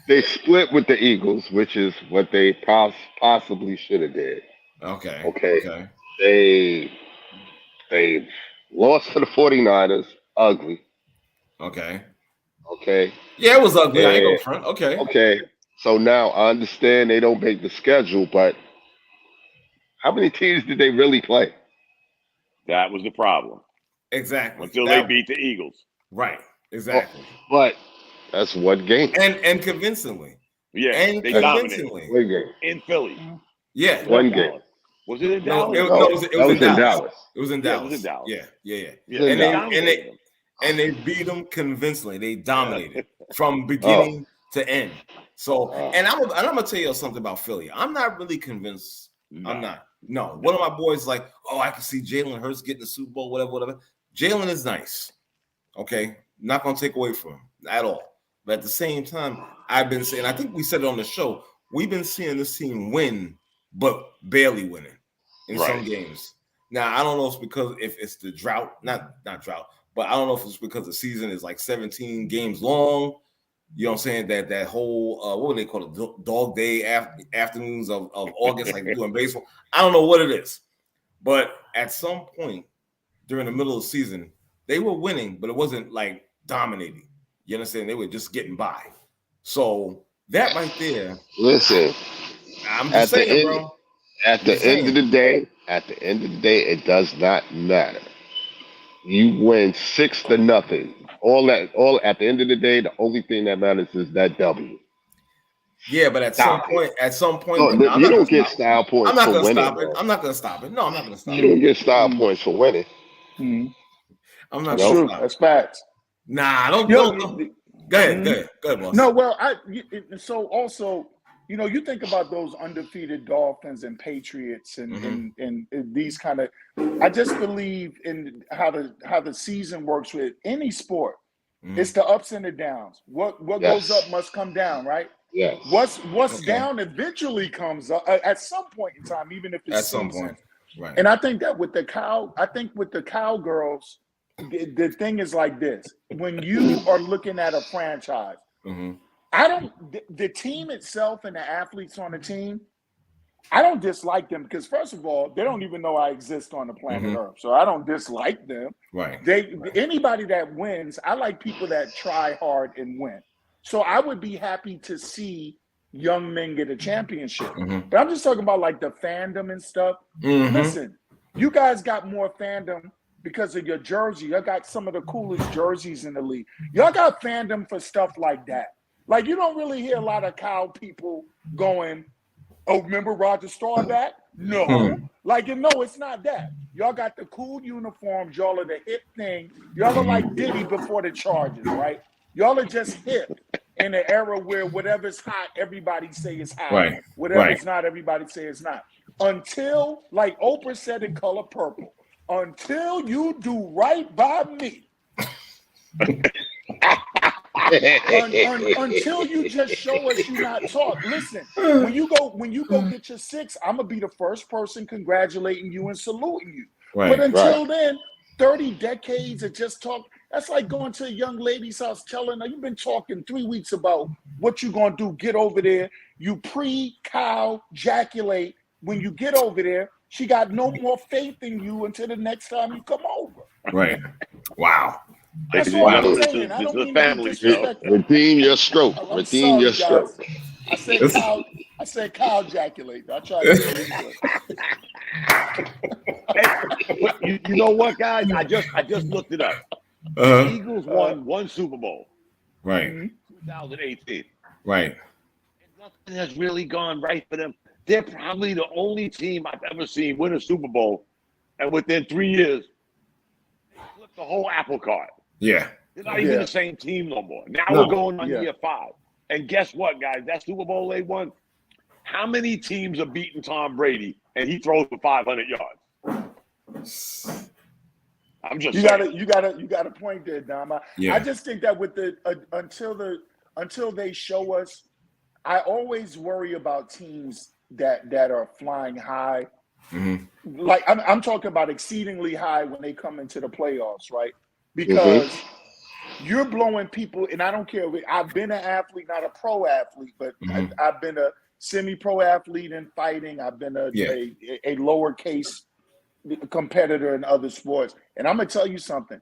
They split with the Eagles, which is what they possibly should have did. Okay. They lost to the 49ers. Ugly. Okay. Yeah, it was ugly. I ain't go front. Okay. So now I understand they don't make the schedule, but how many teams did they really play? That was the problem. Exactly. Until they beat the Eagles. Right. Exactly. But that's one game. And convincingly. Yeah. And convincingly. One game. In Philly. Yeah. One game. Was it in Dallas? It was in Dallas. It was in Yeah, Dallas. it was in Dallas. Yeah. And they beat them convincingly. They dominated from beginning to end. So, and I'm gonna tell you something about Philly. I'm not really convinced. No. I'm not. No. One of my boys like, I can see Jalen Hurts getting the Super Bowl, whatever. Jalen is nice. Okay. Not gonna take away from him at all. But at the same time, I've been saying, I think we said it on the show, we've been seeing this team win, but barely winning in some games. Now, I don't know if it's the drought, not drought, but I don't know if it's because the season is like 17 games long. You know what I'm saying? That whole, what would they call it? Dog day afternoons of August, like we do in baseball. I don't know what it is. But at some point during the middle of the season, they were winning, but it wasn't like dominating. You understand? They were just getting by. So that right there. Listen, I'm just saying, bro. At the end of the day, it does not matter. You win 6-0. All at the end of the day, the only thing that matters is that W. Yeah, but at some point, no, you don't get style points. I'm not going to stop it. I'm not going to stop it. No, I'm not going to stop it. You don't get style points for winning. I'm not sure. That's facts. Nah, don't. Go ahead, boss. No, well, so also, you think about those undefeated Dolphins and Patriots and these kind of. I just believe in how the season works with any sport. It's the ups and the downs. What goes up must come down, right? Yeah. What's down eventually comes up at some point in time, even if it's at some point. Right. And I think that with the Cowgirls, the thing is like this: when you are looking at a franchise, the team itself and the athletes on the team, I don't dislike them because first of all, they don't even know I exist on the planet Earth, so I don't dislike them. Right. Anybody that wins, I like people that try hard and win. So I would be happy to see young men get a championship. But I'm just talking about like the fandom and stuff. Listen, you guys got more fandom because of your jersey. Y'all got some of the coolest jerseys in the league. Y'all got fandom for stuff like that. Like you don't really hear a lot of Cow people going, "Oh, remember Roger Staubach?" No. It's not that. Y'all got the cool uniforms. Y'all are the hip thing. Y'all are like Diddy before the Chargers, right? Y'all are just hip in an era where whatever's hot, everybody say it's hot. Right. Whatever's not, everybody say it's not. Until, like Oprah said in Color Purple, until you do right by me. Until you just show us you not talk. Listen, when you go get your 6, I'm gonna be the first person congratulating you and saluting you. Right, but until then, 30 decades of just talk. That's like going to a young lady's house telling her, you've been talking 3 weeks about what you're going to do. Get over there. You pre-cow ejaculate. When you get over there, she got no more faith in you until the next time you come over. Right. Wow. That's what I'm saying. I don't mean family show. Redeem your stroke. Redeem your stroke. I said cow ejaculate. I tried to You know what, guys? I just looked it up. The Eagles won one Super Bowl. Right. 2018. Right. And nothing has really gone right for them. They're probably the only team I've ever seen win a Super Bowl, and within 3 years, they flipped the whole apple cart. Yeah. They're not even the same team no more. Now we're going on year 5. And guess what, guys? That Super Bowl they won. How many teams are beating Tom Brady and he throws for 500 yards? I'm just you got a point there, Dom. Yeah. I just think that with the until they show us, I always worry about teams that are flying high. Mm-hmm. Like I'm talking about exceedingly high when they come into the playoffs, right? Because you're blowing people, and I don't care. I've been an athlete, not a pro athlete, but I've been a semi-pro athlete in fighting. I've been a lowercase competitor in other sports. And I'm going to tell you something.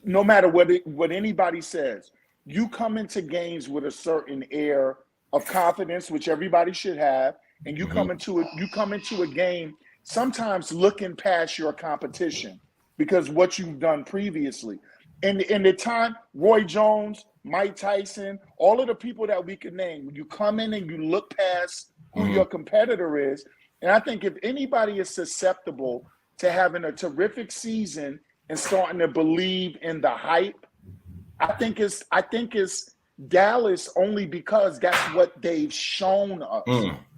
No matter what anybody says, you come into games with a certain air of confidence, which everybody should have, and you come into a game sometimes looking past your competition because what you've done previously. In the time, Roy Jones, Mike Tyson, all of the people that we could name, you come in and you look past who your competitor is. And I think if anybody is susceptible to having a terrific season and starting to believe in the hype, I think it's Dallas, only because that's what they've shown us.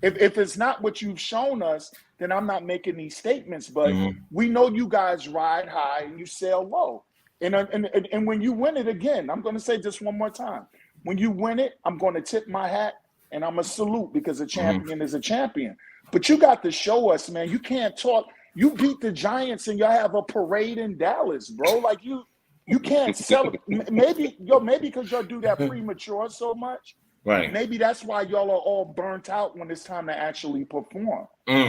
If it's not what you've shown us, then I'm not making these statements. But we know you guys ride high and you sail low. And when you win it again, I'm going to say this one more time. When you win it, I'm going to tip my hat and I'm going to salute, because a champion is a champion. But you got to show us, man. You can't talk. You beat the Giants and y'all have a parade in Dallas, bro. Like you can't sell it. Maybe because y'all do that premature so much. Right. Maybe that's why y'all are all burnt out when it's time to actually perform.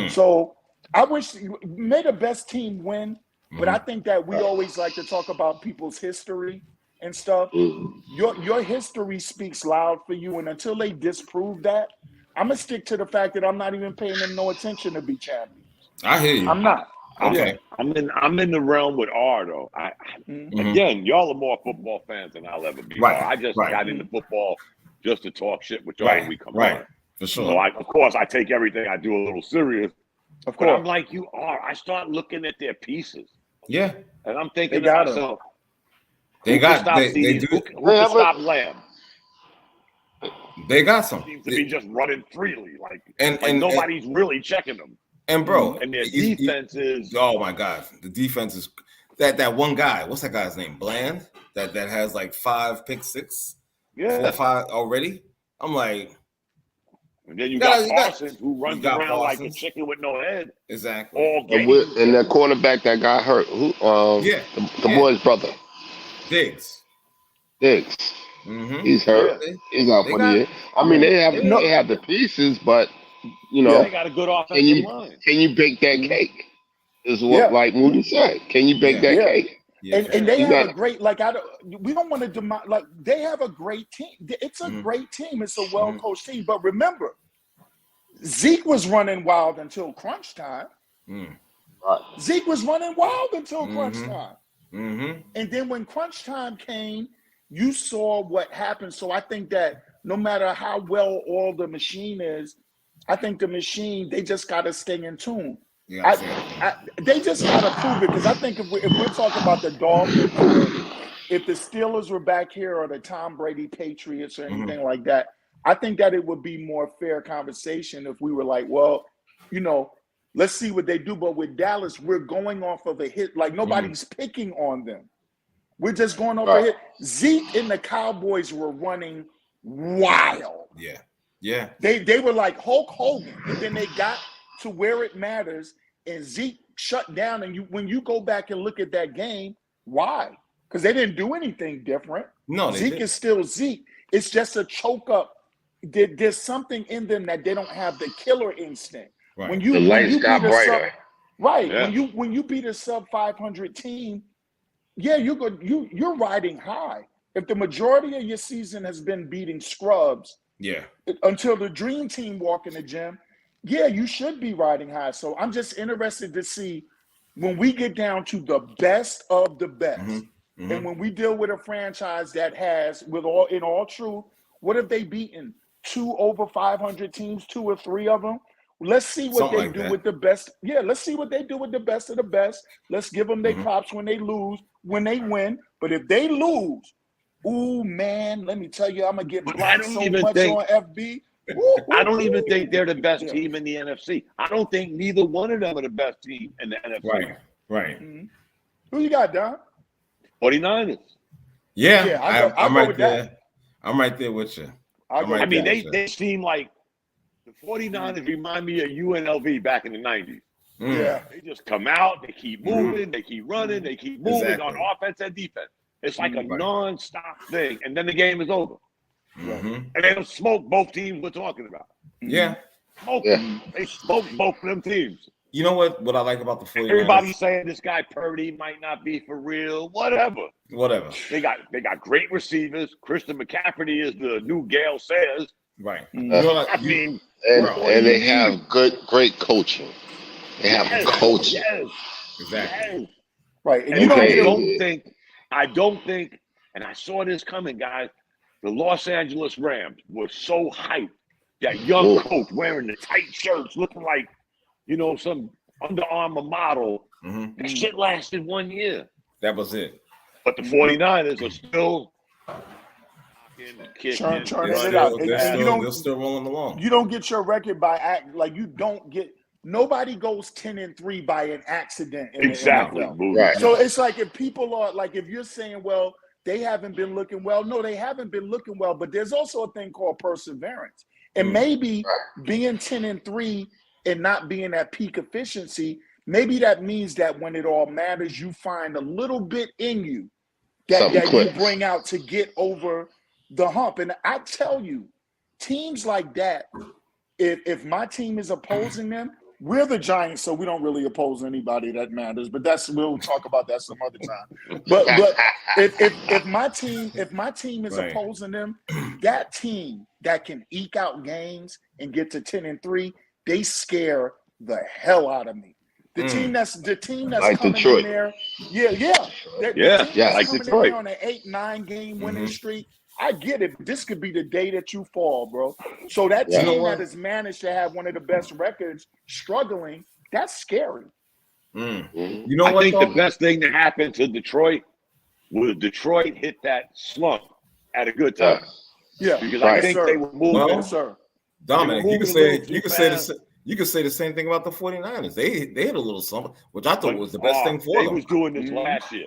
So I wish may the best team win. But I think that we always like to talk about people's history and stuff. Your history speaks loud for you, and until they disprove that, I'm gonna stick to the fact that I'm not even paying them no attention to be champions. I hear you. I'm not. Okay. I'm in the realm with R though. Again, y'all are more football fans than I'll ever be. Right. I just got into football just to talk shit with y'all when we come on. For sure. So of course I take everything I do a little serious. Of course. But I'm like you are. I start looking at their pieces. Yeah. And I'm thinking to myself, they can stop Lamb? They got some. Seems to be just running freely, and nobody's really checking them. And bro, and their defense is, oh my God, the defense is that one guy. What's that guy's name? Bland. That has like 5 pick six. 4 or 5 already. I'm like. And then you got Parsons, who runs around like a chicken with no head. Exactly. And that cornerback that got hurt, the boy's brother, Diggs. He's hurt. He's out for the year. I mean, they have the pieces, but they got a good offensive line. Can you bake that cake? Is what like Moody said. Can you bake that cake? Yeah. And they have a great, we don't want to they have a great team. It's a great team. It's a well-coached team. But remember, Zeke was running wild until crunch time. Right. Zeke was running wild until crunch time. And then when crunch time came, you saw what happened. So I think that no matter how well all the machine is, I think the machine, they just got to stay in tune. They just got to prove it, because I think if we're talking about the Dolphins, if the Steelers were back here, or the Tom Brady Patriots or anything like that, I think that it would be more fair conversation if we were like, well, let's see what they do. But with Dallas, we're going off of a hit. Like nobody's picking on them. We're just going off a hit. Zeke and the Cowboys were running wild. Yeah. They were like Hulk Hogan, and then they got to where it matters, and Zeke shut down. And when you go back and look at that game, why? Because they didn't do anything different. No, Zeke is still Zeke. It's just a choke up. There's something in them that they don't have the killer instinct. Right. The lights got brighter. When you beat a sub 500 team, you're riding high. If the majority of your season has been beating scrubs, until the dream team walk in the gym, you should be riding high. So I'm just interested to see when we get down to the best of the best, and when we deal with a franchise that has, in all truth, what have they beaten? 2 over 500 teams, 2 or 3 of them. Let's see what they do with the best. Yeah, let's see what they do with the best of the best. Let's give them their props when they lose, when they win. But if they lose, ooh, man, let me tell you, I'm going to get blocked so much on FB. I don't even think they're the best team in the NFC. I don't think neither one of them are the best team in the NFC. Right. Who you got, Don? 49ers. Yeah, I'm right there. I'm right there with you. I mean, they seem like the 49ers remind me of UNLV back in the 90s. Yeah. They just come out, they keep moving, they keep running, they keep moving on offense and defense. It's like a non-stop thing, and then the game is over. And they don't smoke both teams we're talking about. Yeah. They smoke both of them teams. You know what I like about the 49ers? Everybody's saying this guy Purdy might not be for real. Whatever. They got great receivers. Christian McCaffrey is the new Gale Sayers. Right. And they have great coaching. They have coaching. Yes. Exactly. Yes. Right. And I don't think, and I saw this coming, guys. The Los Angeles Rams were so hyped. That young coach wearing the tight shirts, looking like, some Under Armour model. That shit lasted 1 year. That was it. But the 49ers are still churning it out. They're still rolling along. You don't get your record by act. Like, you don't get – nobody goes 10-3 by an accident in the NFL. Right. So it's like if people are – like if you're saying, well, they haven't been looking well. No, they haven't been looking well. But there's also a thing called perseverance. And maybe being 10-3 and not being at peak efficiency, maybe that means that when it all matters, you find a little bit in you that you bring out to get over the hump. And I tell you, teams like that, if my team is opposing them, we're the Giants, so we don't really oppose anybody that matters. But we'll talk about that some other time. But if my team is opposing them, that team that can eke out games and get to 10-3, they scare the hell out of me. The team that's like coming Detroit. in there, like Detroit on an 8-9 game winning streak. I get it. This could be the day that you fall, bro. So that team that has managed to have one of the best records struggling, that's scary. I think the best thing that happened to Detroit was Detroit hit that slump at a good time. Yeah, because I think they were moving. Dominic, you could say the same thing about the 49ers. They had a little slump, which I thought was the best thing for them. They was doing this last year.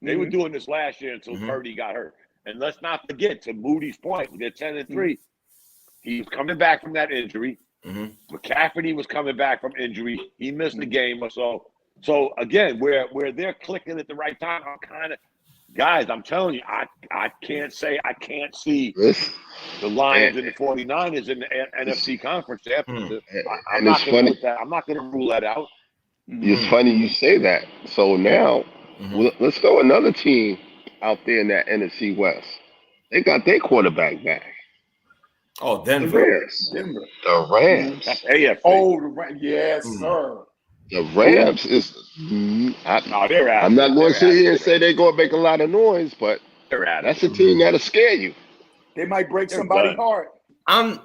They were doing this last year until Purdy got hurt. And let's not forget, to Moody's point, they're 10-3. He was coming back from that injury. McCaffrey was coming back from injury. He missed a game or so. So again, where they're clicking at the right time, I'm telling you, I can't see the Lions and the 49ers in the NFC conference. I'm not going to put that. I'm not going to rule that out. It's funny you say that. So now, let's go another team out there in that NFC West. They got their quarterback back. Oh, Denver. The Rams. AFC. Oh, the Rams. Yes, sir. The Rams is. I'm not going to sit here and say they're going to make a lot of noise, but that's a team that'll scare you. They might break somebody's heart.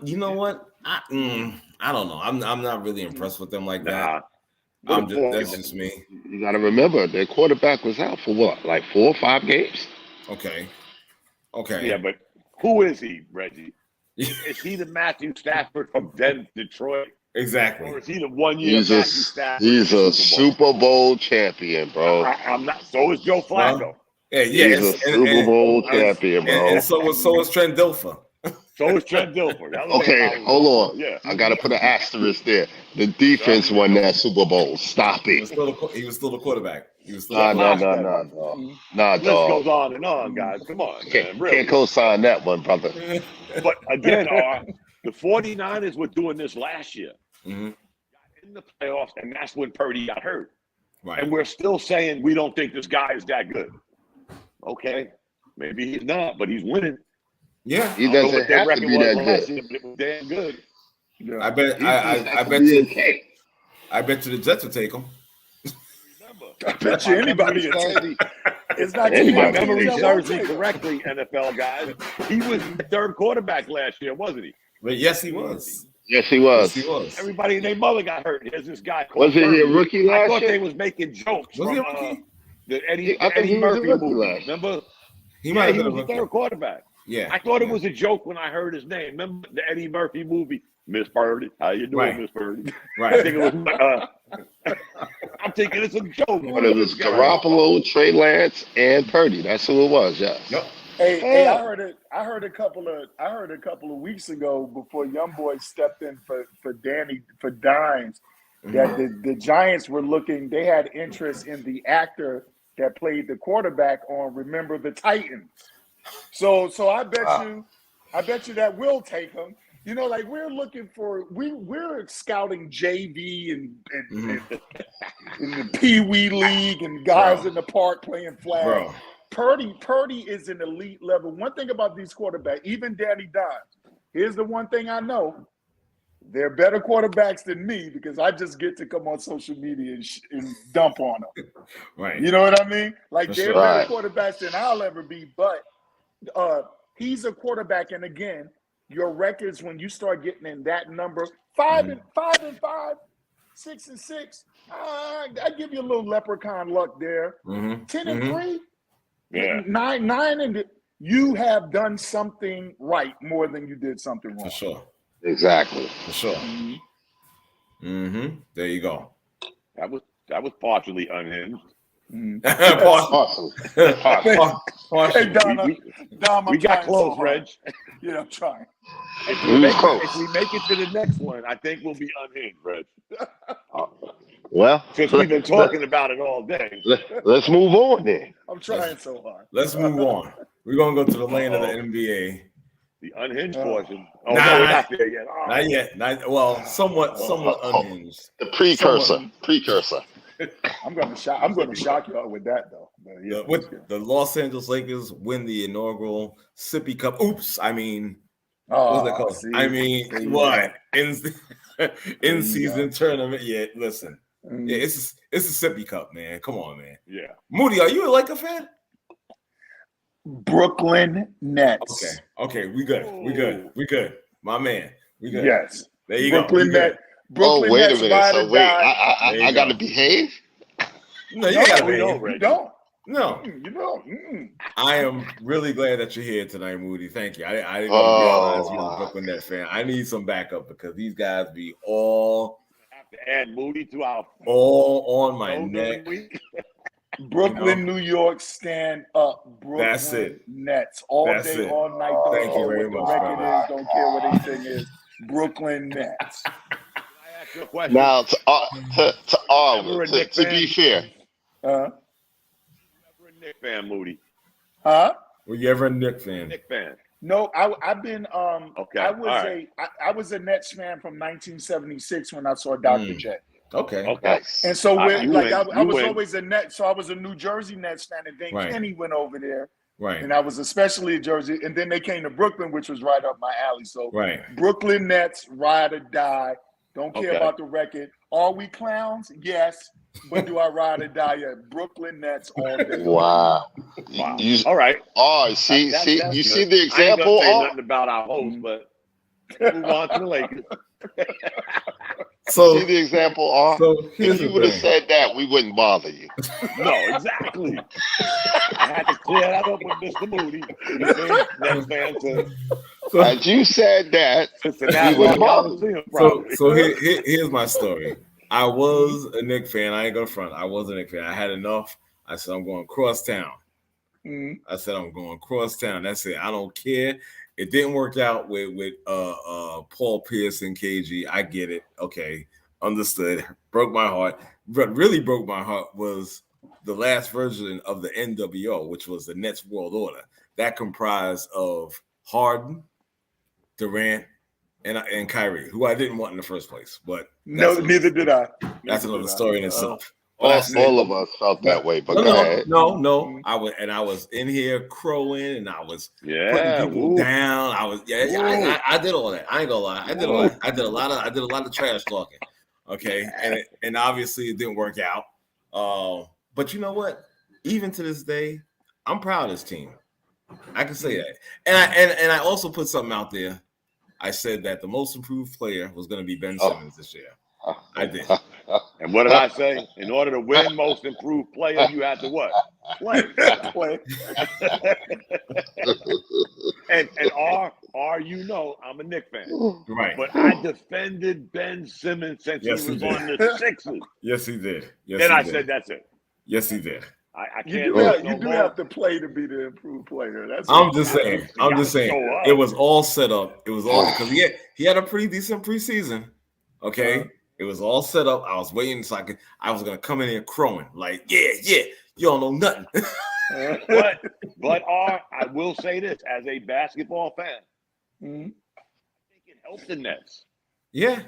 You know what? I don't know. I'm not really impressed with them like that. That's just me. You got to remember, their quarterback was out for what, like 4 or 5 games? Okay. Yeah, but who is he, Reggie? Is he the Matthew Stafford from Detroit? Exactly. Or is he the 1 year Matthew Stafford? He's a Super Bowl champion, bro. I'm not. So is Joe Flacco. He's a Super Bowl champion, bro. And so is Trent Dilfer. So is Trent Dilfer. Okay, hold on. Yeah. I got to put an asterisk there. The defense won that Super Bowl. Stop it. He was still the quarterback. No, dog. List goes on and on, guys. Come on, man. Really. Can't co-sign that one, brother. But again, the 49ers were doing this last year. Got in the playoffs, and that's when Purdy got hurt. Right. And we're still saying we don't think this guy is that good. Okay, maybe he's not, but he's winning. Yeah, he doesn't have to be that good. Year, but it was damn good. Yeah. I bet you the Jets will take him. I bet you anybody will take. It's not if my anybody memory that serves won't me take. correctly, NFL guys. He was the third quarterback last year, wasn't he? But yes, he was. Yes, he was. Yes, he was. Everybody and their mother got hurt. There's this guy. Was he a rookie last year? I thought they was making jokes Was from he a rookie? the I think he was a Murphy rookie movie. last year. Remember? He might have he been was a the rookie. third quarterback. Yeah. I thought it was a joke when I heard his name. Remember the Eddie Murphy movie? Miss Birdie, how you doing, Right. Miss Birdie? Right. I think it was. I'm thinking it's a joke. But it was Garoppolo, Trey Lance, and Purdy. That's who it was. Yes. Yep. Hey, I heard a couple of weeks ago before Young Boy stepped in for Dimes that the Giants were looking. They had interest in the actor that played the quarterback on Remember the Titans. So I bet you that will take him. You know, like we're looking for we're scouting JV and in the Pee Wee League and guys in the park playing flag. Bro. Purdy is an elite level. One thing about these quarterbacks, even Danny Dimes, here's the one thing I know. They're better quarterbacks than me because I just get to come on social media and dump on them. Right. You know what I mean? Like For they're sure. better quarterbacks than I'll ever be. But he's a quarterback, and again, your records when you start getting in that number 5 and 5, 6 and 6. I give you a little leprechaun luck there. 10 and 3. Yeah. 9 and you have done something right more than you did something wrong. For sure. Exactly. For sure. There you go. That was partially unhinged. Awesome. Hey, Dom, we got close, Reg. Yeah, I'm trying. If we make it to the next one, I think we'll be unhinged, Reg. Well, Since we've been talking about it all day. Let's move on then. I'm trying so hard. Let's move on. We're gonna go to the lane of the NBA. The unhinged portion. Oh, Nah, no, we're not there yet. Oh. Not yet. Well, somewhat unhinged. The precursor. I'm gonna shock y'all with that though. But yeah, With the Los Angeles Lakers win the inaugural Sippy Cup. Oops, I mean, what's that called? See, I mean, what in season tournament? Yeah, listen, yeah, it's a Sippy Cup, man. Come on, man. Yeah, Moody, are you a Laker fan? Brooklyn Nets. Okay, we good. My man, we good. Yes, there you Brooklyn go. Nets. Brooklyn wait Nets a minute. So wait, I got to go. behave? No, you gotta we be. don't, Reg. You don't. No, You don't. I am really glad that you're here tonight, Moody. Thank you. I didn't realize you were a Brooklyn Nets fan. I need some backup because these guys be all have to add Moody to our on my neck. Brooklyn, New York, stand up. Brooklyn That's it. Nets all That's day, it. all night. Don't Thank care you very what much, the record brother. is. Don't care what anything is. Brooklyn Nets. Can I ask you a question? Now, to be fair. Ever a Knicks fan, Moody? Huh? Were you ever a Knicks fan? Knicks fan. No, I've been Okay. I was a Nets fan from 1976 when I saw Dr. J. Okay. And so I was win. always a Nets, so I was a New Jersey Nets fan, and then Right. Kenny went over there, Right. and I was especially a Jersey, and then they came to Brooklyn, which was right up my alley. So Right. Brooklyn Nets, ride or die. Don't care Okay. about the record. Are we clowns? Yes. But do I ride or die yet? Brooklyn Nets all day. Wow. All right. Oh, see, That's you good. see the I ain't example? gonna say nothing about our host, but move on to the Lakers. So See the example? So here's If you the would have thing. said that, we wouldn't bother you. No, exactly. I had to clear that up with Mr. Moody. Nets fan to Had you said that, Cincinnati. we wouldn't bother you. So here's my story. I was a Knicks fan. I ain't gonna front. I was a Knicks fan. I had enough. I said I'm going cross town. I said I'm going cross town. That's it. I don't care. It didn't work out with Paul Pierce and KG. I get it. Okay, understood. Broke my heart. What really broke my heart was the last version of the NWO, which was the Nets World Order. That comprised of Harden, Durant, and Kyrie, who I didn't want in the first place. But neither did I. That's another story in itself. All of us felt that way, but go ahead. No. I was in here crowing, and I was putting people down. I was I did all that. I ain't gonna lie. I did a lot of trash talking. Okay, and obviously it didn't work out. But you know what? Even to this day, I'm proud of this team. I can say that. And I also put something out there. I said that the most improved player was going to be Ben Simmons this year. I did. And what did I say? In order to win most improved player, you had to what? Play. and you know I'm a Knicks fan. Right. But I defended Ben Simmons since he was on the Sixers. Yes, he did. Then I said that's it. Yes, he did. I can't. You do have to play to be the improved player. I'm just saying. It was all set up. It was all because he had a pretty decent preseason. Okay, it was all set up. I was waiting so I was gonna come in here crowing like, yeah, you don't know nothing. but I will say this as a basketball fan, I think it helped the Nets. Yeah,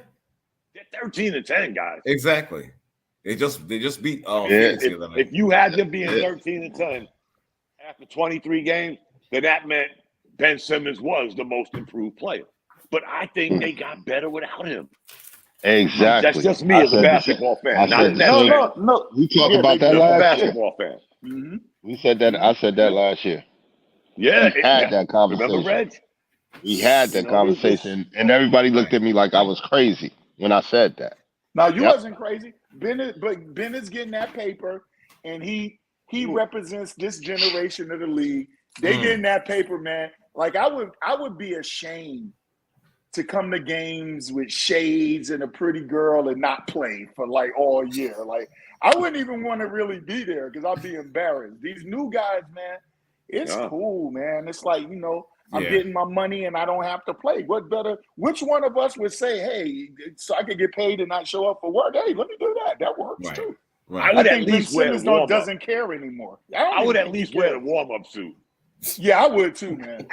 they're 13-10, guys. Exactly. They just beat. If you had them being 13-10 after 23 games, then that meant Ben Simmons was the most improved player. But I think they got better without him. Exactly. That's just me as a basketball fan. No. We talked about that last basketball fan. Mm-hmm. We said that. I said that last year. Yeah, we had that conversation. Remember, Reg? We had that conversation, and everybody looked at me like I was crazy when I said that. No, you wasn't crazy. Bennett's getting that paper, and he represents this generation of the league. They getting that paper, man. Like I would be ashamed to come to games with shades and a pretty girl and not play for like all year. Like I wouldn't even want to really be there because I'd be embarrassed. These new guys, man, it's cool, man. It's like, I'm getting my money and I don't have to play. What better? Which one of us would say, hey, so I could get paid and not show up for work? Hey, let me do that. That works too. Right. I would at least wear the warm-up. Doesn't care anymore. I would at least wear the warm-up suit. Yeah, I would too, man.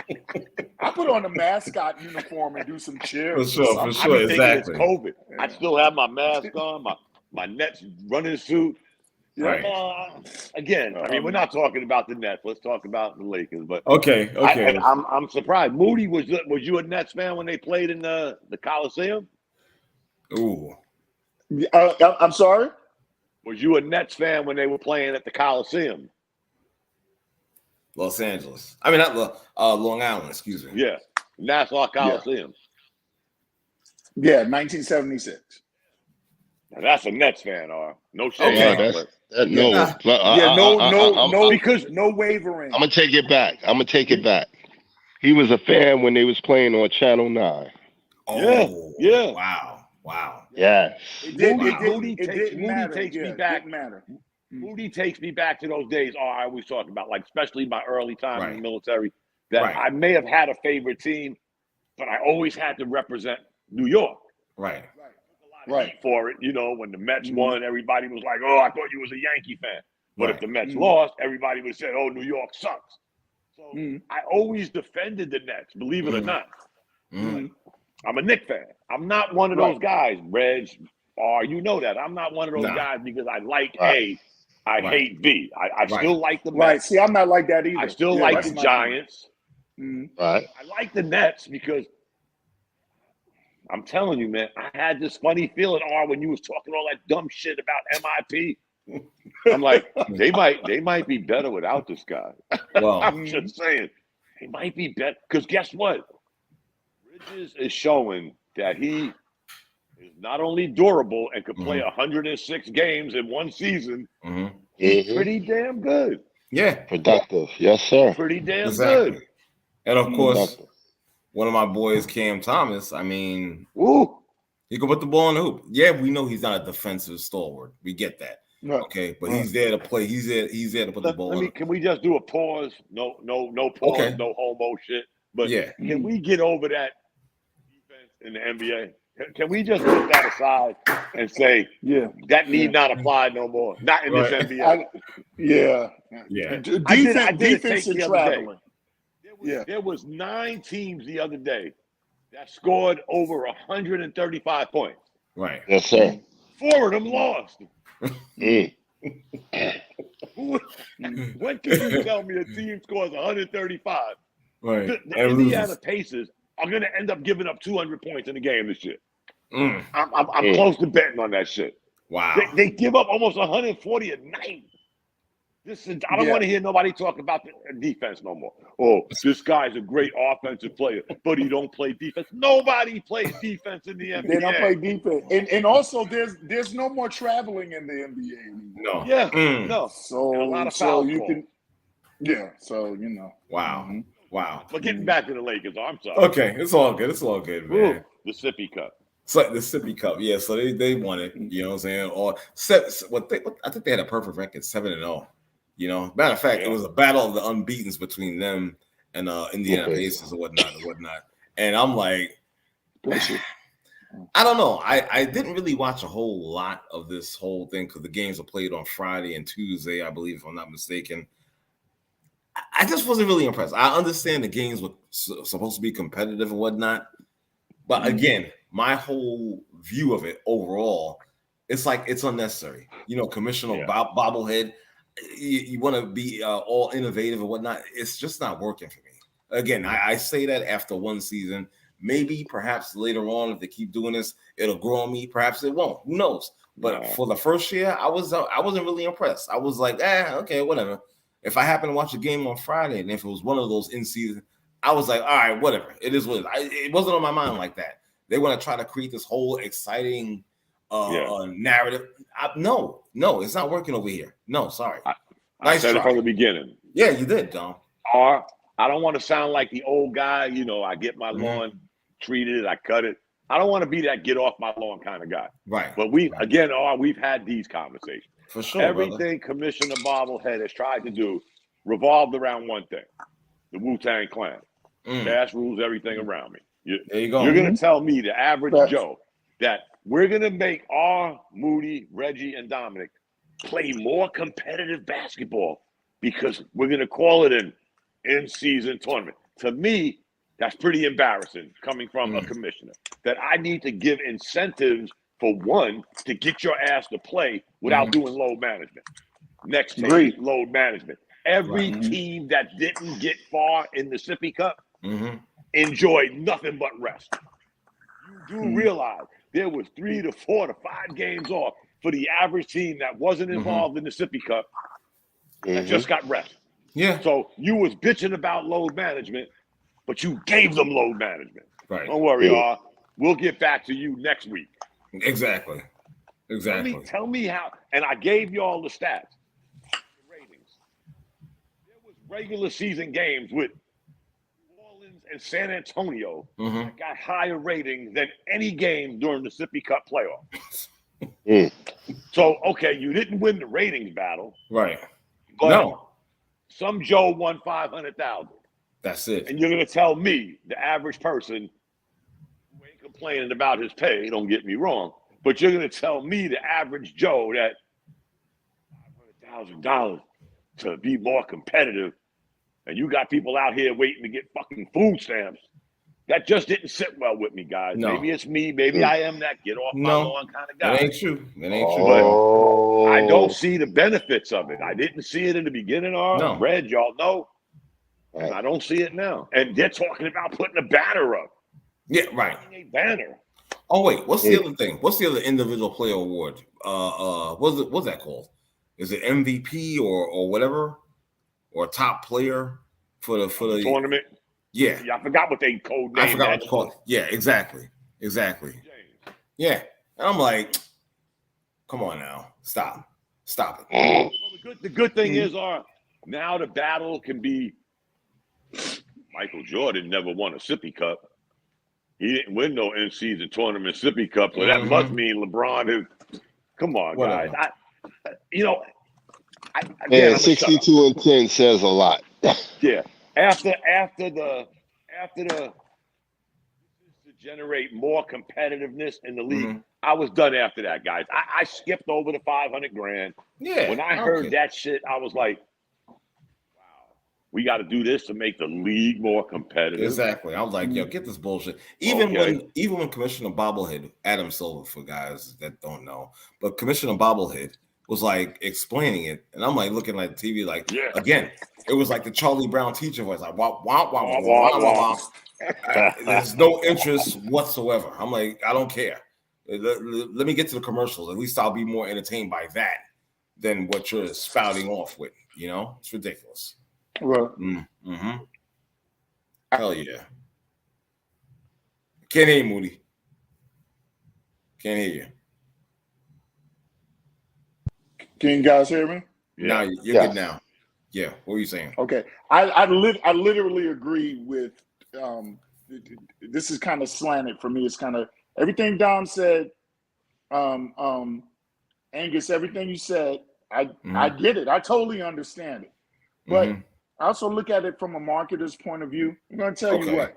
I put on a mascot uniform and do some cheers. For sure, exactly. It's COVID. I still have my mask on, my Nets running suit. Right. Again, I mean, we're not talking about the Nets. Let's talk about the Lakers. But okay. I'm surprised. Moody, was you a Nets fan when they played in the Coliseum? Ooh. I'm sorry? Was you a Nets fan when they were playing at the Coliseum? Los Angeles. I mean, not Long Island, excuse me. Yeah. Nassau Coliseum. Yeah, 1976. Now that's a Nets fan, no shade. Okay. Because no wavering. I'm gonna take it back. He was a fan when they was playing on Channel 9. Oh, yeah. Wow. Yes. Moody takes me back. Moody takes me back to those days. I always talk about, like, especially my early time in the military, that I may have had a favorite team, but I always had to represent New York. Right. For it, when the Mets won, everybody was like, "Oh, I thought you was a Yankee fan." But if the Mets lost, everybody would say, "Oh, New York sucks." So I always defended the Nets, believe it or not. I'm a Knicks fan. I'm not one of those guys, Reg, you know that. I'm not one of those guys because I like A, I hate B. I still like the Mets. Right. See, I'm not like that either. I still like the Giants. Right. I like the Nets because I'm telling you, man, I had this funny feeling, when you was talking all that dumb shit about MIP. I'm like, they might be better without this guy. Well, I'm just saying, they might be better. Because guess what? Bridges is showing that he is not only durable and could play 106 games in one season, he's pretty damn good. Yeah. Productive. Yes, sir. Pretty damn good. And of course, one of my boys, Cam Thomas, I mean, he can put the ball in the hoop. Yeah, we know he's not a defensive stalwart. We get that. Okay, but he's there to play. He's there to put the ball in. Can we just do a pause? No pause, no homo shit. But can we get over that defense in the NBA? Can we just put that aside and say, that need not apply no more? Not in this NBA. Defense is traveling. There was 9 teams the other day that scored over 135 points. Right. Yes, sir. 4 of them lost. When can you tell me a team scores 135? Right. The Indiana Pacers are going to end up giving up 200 points in the game this year. I'm close to betting on that shit. Wow. They give up almost 140 a night. I don't want to hear nobody talk about the defense no more. Oh, this guy's a great offensive player, but he don't play defense. Nobody plays defense in the NBA. They don't play defense, and also there's no more traveling in the NBA anymore. No. Yeah, no. So a lot of fouls. So you know. Wow. Mm-hmm. Wow. But getting back to the Lakers, I'm sorry. Okay, it's all good. It's all good, man. Ooh, the Sippy Cup. So the Sippy Cup, yeah. So they won it. You know what I'm saying? Or I think they had a perfect record, 7-0. You know, matter of fact, it was a battle of the unbeatens between them and Indiana Pacers and whatnot. And I'm like, I don't know. I didn't really watch a whole lot of this whole thing because the games were played on Friday and Tuesday, I believe, if I'm not mistaken. I just wasn't really impressed. I understand the games were supposed to be competitive and whatnot, but again, my whole view of it overall, it's like it's unnecessary. You know, Commissioner Bobblehead, you want to be all innovative and whatnot. It's just not working for me. Again, I say that after one season. Maybe, perhaps later on, if they keep doing this, it'll grow on me. Perhaps it won't. Who knows? But for the first year, I wasn't really impressed. I was like, okay, whatever. If I happen to watch a game on Friday, and if it was one of those in season, I was like, all right, whatever. It is what it is. It wasn't on my mind like that. They want to try to create this whole exciting narrative. No, it's not working over here. No, sorry. I said it from the beginning. Yeah, you did, Dom. Or I don't want to sound like the old guy. You know, I get my lawn treated, I cut it. I don't want to be that get off my lawn kind of guy. Right. But we've had these conversations. For sure. Everything Commissioner Bobblehead has tried to do revolved around one thing: the Wu-Tang Clan. Cash rules everything around me. There you go. You're going to tell me, the average Joe, that we're going to make our Moody, Reggie, and Dominic play more competitive basketball because we're going to call it an in-season tournament. To me, that's pretty embarrassing coming from a commissioner. That I need to give incentives for one to get your ass to play without doing load management. Next thing, load management. Every team that didn't get far in the Sippy Cup enjoyed nothing but rest. You do realize there was 3 to 4 to 5 games off for the average team that wasn't involved in the Sippy Cup that just got rest. Yeah. So you was bitching about load management, but you gave them load management. Right. Don't worry, we'll get back to you next week. Exactly. Tell me how. And I gave you all the stats. The ratings. There was regular season games with New Orleans and San Antonio that got higher ratings than any game during the Sippy Cup playoff. So, okay, you didn't win the ratings battle. Right. But some Joe won 500,000. That's it. And you're going to tell me, the average person who ain't complaining about his pay, don't get me wrong, but you're going to tell me, the average Joe, that $500,000 to be more competitive, and you got people out here waiting to get fucking food stamps. That just didn't sit well with me, guys. No. Maybe it's me. Maybe I am that get off my lawn kind of guy. That ain't true. But I don't see the benefits of it. I didn't see it in the beginning. Red, y'all know. And I don't see it now. And they're talking about putting a banner up. Yeah, right. A banner. Oh, wait. What's the other thing? What's the other individual player award? What's that called? Is it MVP or whatever? Or top player for the tournament? Yeah. I forgot what they code named. I forgot what they called. Yeah, exactly. Yeah. And I'm like, come on now. Stop it. Well, the good thing is, now the battle can be, Michael Jordan never won a Sippy Cup. He didn't win no in-season tournament Sippy Cup, so that must mean LeBron is. Come on, guys. Again, 62-10 says a lot. Yeah. After the to generate more competitivenwe in the league, I was done after that, guys. I skipped over the $500,000. Yeah. When I heard that shit, I was like, wow, we got to do this to make the league more competitive. Exactly. I was like, yo, get this bullshit. Even when Commissioner Bobblehead, Adam Silver, for guys that don't know, but Commissioner Bobblehead was like explaining it, and I'm like looking at the TV, like, again, it was like the Charlie Brown teacher voice, like, wah, wah, wah, wah, wah, wah, wah. There's no interest whatsoever. I'm like, I don't care. Let me get to the commercials. At least I'll be more entertained by that than what you're spouting off with. You know, it's ridiculous. Well, Hell yeah. Can't hear you, Moody. Can't hear you. Can you guys hear me? Now you're good now. Yeah. What were you saying? Okay. I literally agree with this is kind of slanted for me. It's kind of everything Dom said, Angus, everything you said, I get it. I totally understand it. But I also look at it from a marketer's point of view. I'm going to tell you what.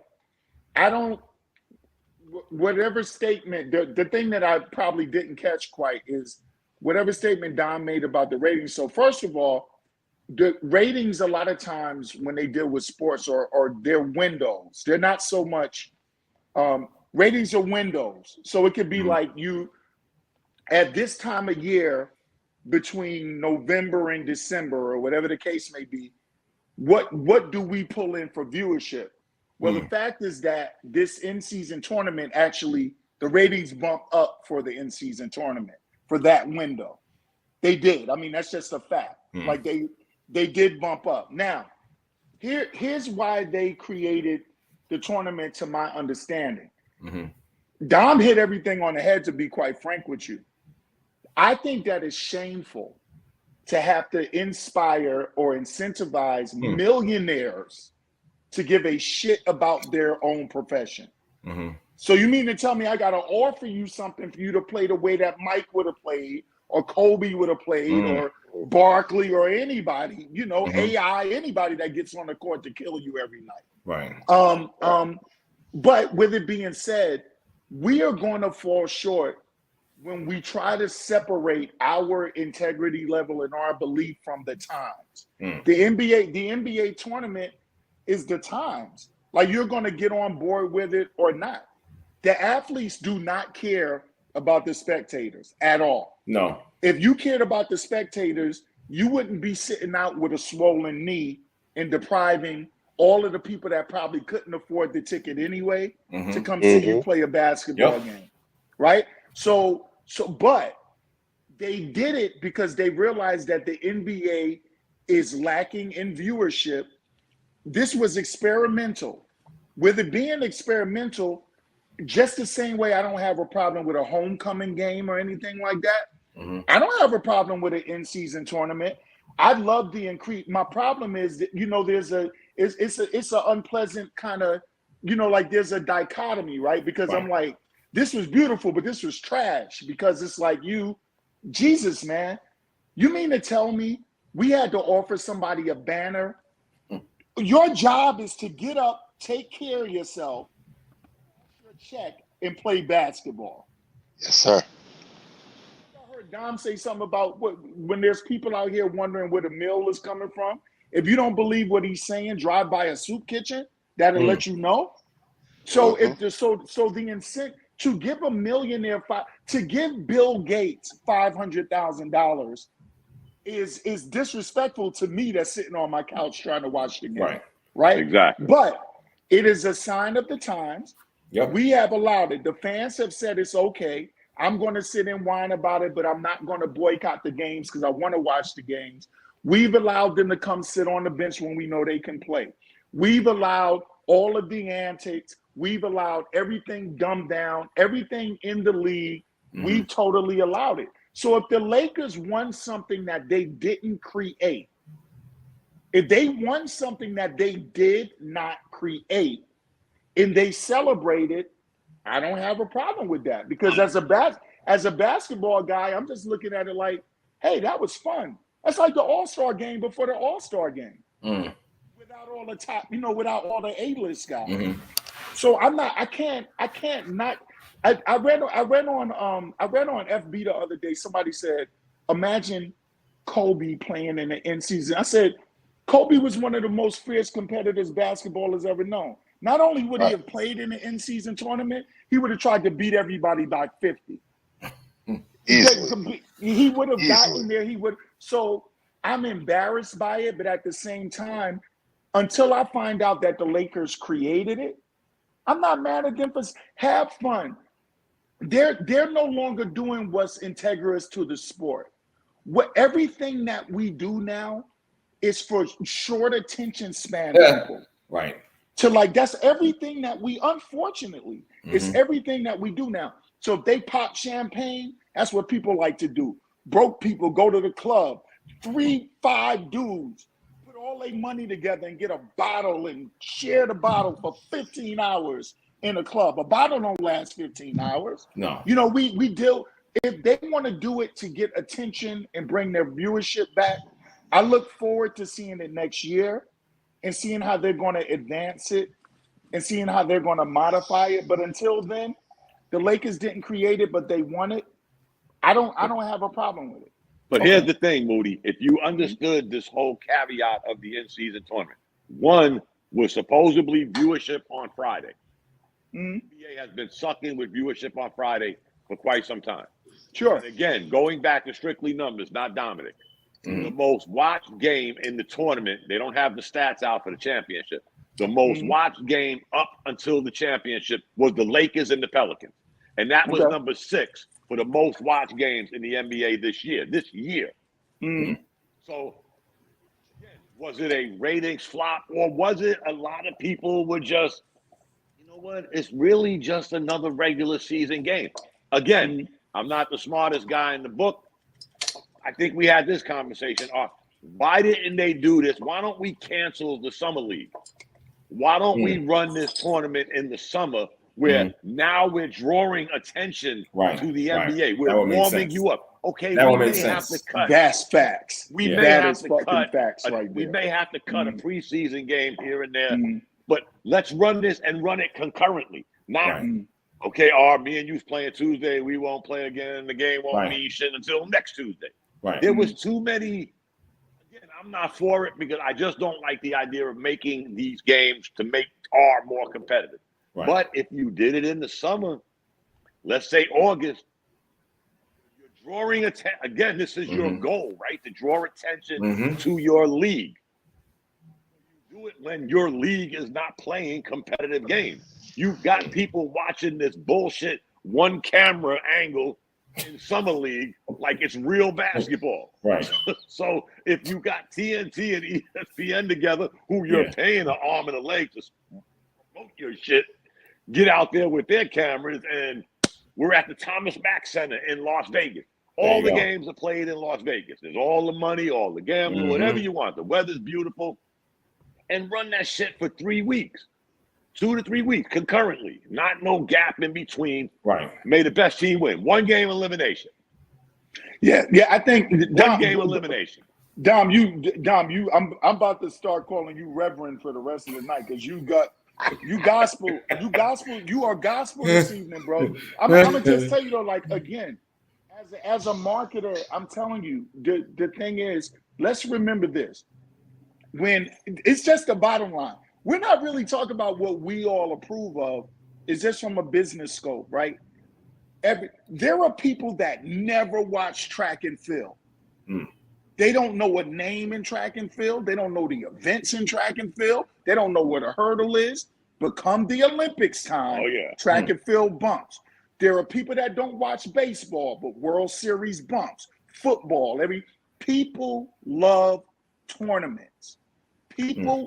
Whatever statement, the thing that I probably didn't catch quite is whatever statement Dom made about the ratings. So first of all, the ratings a lot of times when they deal with sports or their windows, they're not so much ratings are windows. So it could be like you at this time of year between November and December or whatever the case may be, what do we pull in for viewership? Well, the fact is that this in-season tournament actually, the ratings bump up for the in-season tournament for that window. They did. I mean, that's just a fact. Like they did bump up. Now, here's why they created the tournament to my understanding. Dom hit everything on the head, to be quite frank with you. I think that is shameful to have to inspire or incentivize millionaires to give a shit about their own profession. So you mean to tell me I got to offer you something for you to play the way that Mike would have played or Kobe would have played or Barkley or anybody, you know, AI, anybody that gets on the court to kill you every night. Right. But with it being said, we are going to fall short when we try to separate our integrity level and our belief from the times. The NBA tournament is the times. Like, you're going to get on board with it or not. The athletes do not care about the spectators at all. No. If you cared about the spectators, you wouldn't be sitting out with a swollen knee and depriving all of the people that probably couldn't afford the ticket anyway to come see you play a basketball game, right? But they did it because they realized that the NBA is lacking in viewership. This was experimental. With it being experimental, just the same way I don't have a problem with a homecoming game or anything like that, I don't have a problem with an in-season tournament. I'd love the increase. My problem is that, you know, it's an unpleasant kind of, you know, like there's a dichotomy, right? Because I'm like, this was beautiful, but this was trash, because it's like Jesus, man, you mean to tell me we had to offer somebody a banner? Your job is to get up, take care of yourself, your check, and play basketball. Yes, sir. I heard Dom say something about when there's people out here wondering where the meal is coming from. If you don't believe what he's saying, drive by a soup kitchen. That'll let you know. So the incentive to give a millionaire to give Bill Gates $500,000 is disrespectful to me that's sitting on my couch trying to watch the game. Right? Exactly. But it is a sign of the times. Yep. We have allowed it. The fans have said it's okay. I'm going to sit and whine about it, but I'm not going to boycott the games because I want to watch the games. We've allowed them to come sit on the bench when we know they can play. We've allowed all of the antics. We've allowed everything dumbed down, everything in the league. We've totally allowed it. So if the Lakers won something that they didn't create, if they won something that they did not create and they celebrated, I don't have a problem with that, because as a basketball guy, I'm just looking at it like, hey, that was fun. That's like the All-Star game before the All-Star game. Without all the top, without all the A-list guys. So I read on FB the other day, somebody said, imagine Kobe playing in the end season. I said, Kobe was one of the most fierce competitors basketball has ever known. Not only would he have played in the in-season tournament, he would have tried to beat everybody by 50. He would have gotten there. So I'm embarrassed by it, but at the same time, until I find out that the Lakers created it, I'm not mad at them for have fun. they're no longer doing what's integrous to the sport. Everything that we do now is for short attention span people. Right. To that's everything that we, unfortunately, it's everything that we do now. So if they pop champagne, that's what people like to do. Broke people go to the club. 3-5 dudes put all their money together and get a bottle and share the bottle for 15 hours in a club. A bottle don't last 15 hours. No. We deal, if they want to do it to get attention and bring their viewership back, I look forward to seeing it next year and seeing how they're going to advance it and seeing how they're going to modify it. But until then, the Lakers didn't create it, but they won it. I don't have a problem with it. But here's the thing, Moody. If you understood this whole caveat of the in-season tournament, one was supposedly viewership on Friday. NBA has been sucking with viewership on Friday for quite some time. Sure. And again, going back to strictly numbers, not Dominic. The most watched game in the tournament, they don't have the stats out for the championship. The most watched game up until the championship was the Lakers and the Pelicans. And that was number 6 for the most watched games in the NBA this year. So, again, was it a ratings flop, or was it a lot of people were just, you know what, it's really just another regular season game? Again, I'm not the smartest guy in the book. I think we had this conversation. Why didn't they do this? Why don't we cancel the summer league? Why don't we run this tournament in the summer where now we're drawing attention to the NBA? We're warming you up. Okay, we may have to cut. That's facts. We may have to cut facts right there. We may have to cut a preseason game here and there, but let's run this and run it concurrently. Not okay, me and you's playing Tuesday. We won't play again. The game won't mean shit until next Tuesday. Right. There was too many. Again, I'm not for it because I just don't like the idea of making these games to make R more competitive. Right. But if you did it in the summer, let's say August, you're drawing attention. Again, this is your goal, right? To draw attention to your league. You do it when your league is not playing competitive games. You've got people watching this bullshit one camera angle in summer league like it's real basketball. Right. So if you got TNT and ESPN together, who you're paying an arm and a leg to promote your shit, get out there with their cameras, and we're at the Thomas Mack Center in Las Vegas. All the games are played in Las Vegas. There's all the money, all the gambling, whatever you want. The weather's beautiful. And run that shit for 3 weeks. 2 to 3 weeks concurrently, not no gap in between. Right. May the best team win. 1 game elimination. Yeah. I think Dom, 1 game elimination. Dom, I'm about to start calling you Reverend for the rest of the night because you are gospel this evening, bro. I'm gonna just tell you though, again, as a marketer, I'm telling you, the thing is, let's remember this. When it's just the bottom line. We're not really talking about what we all approve of. It's just from a business scope, right? There are people that never watch track and field. They don't know a name in track and field. They don't know the events in track and field. They don't know what a hurdle is. But come the Olympics time, track and field bumps. There are people that don't watch baseball, but World Series bumps, football. People love tournaments.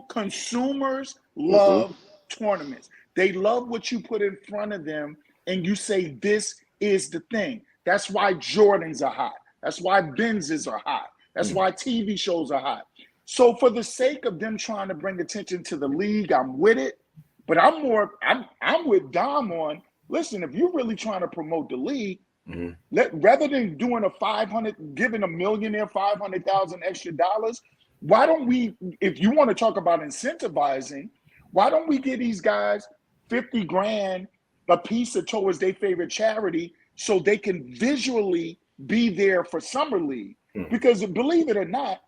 Consumers love tournaments. They love what you put in front of them and you say, this is the thing. That's why Jordans are hot. That's why Benzes are hot. That's why TV shows are hot. So for the sake of them trying to bring attention to the league, I'm with it. But I'm with Dom on, listen, if you're really trying to promote the league, rather than doing giving a millionaire $500,000 extra dollars, why don't we, if you want to talk about incentivizing, why don't we give these guys $50,000 a piece towards their favorite charity so they can visually be there for Summer League? Because believe it or not,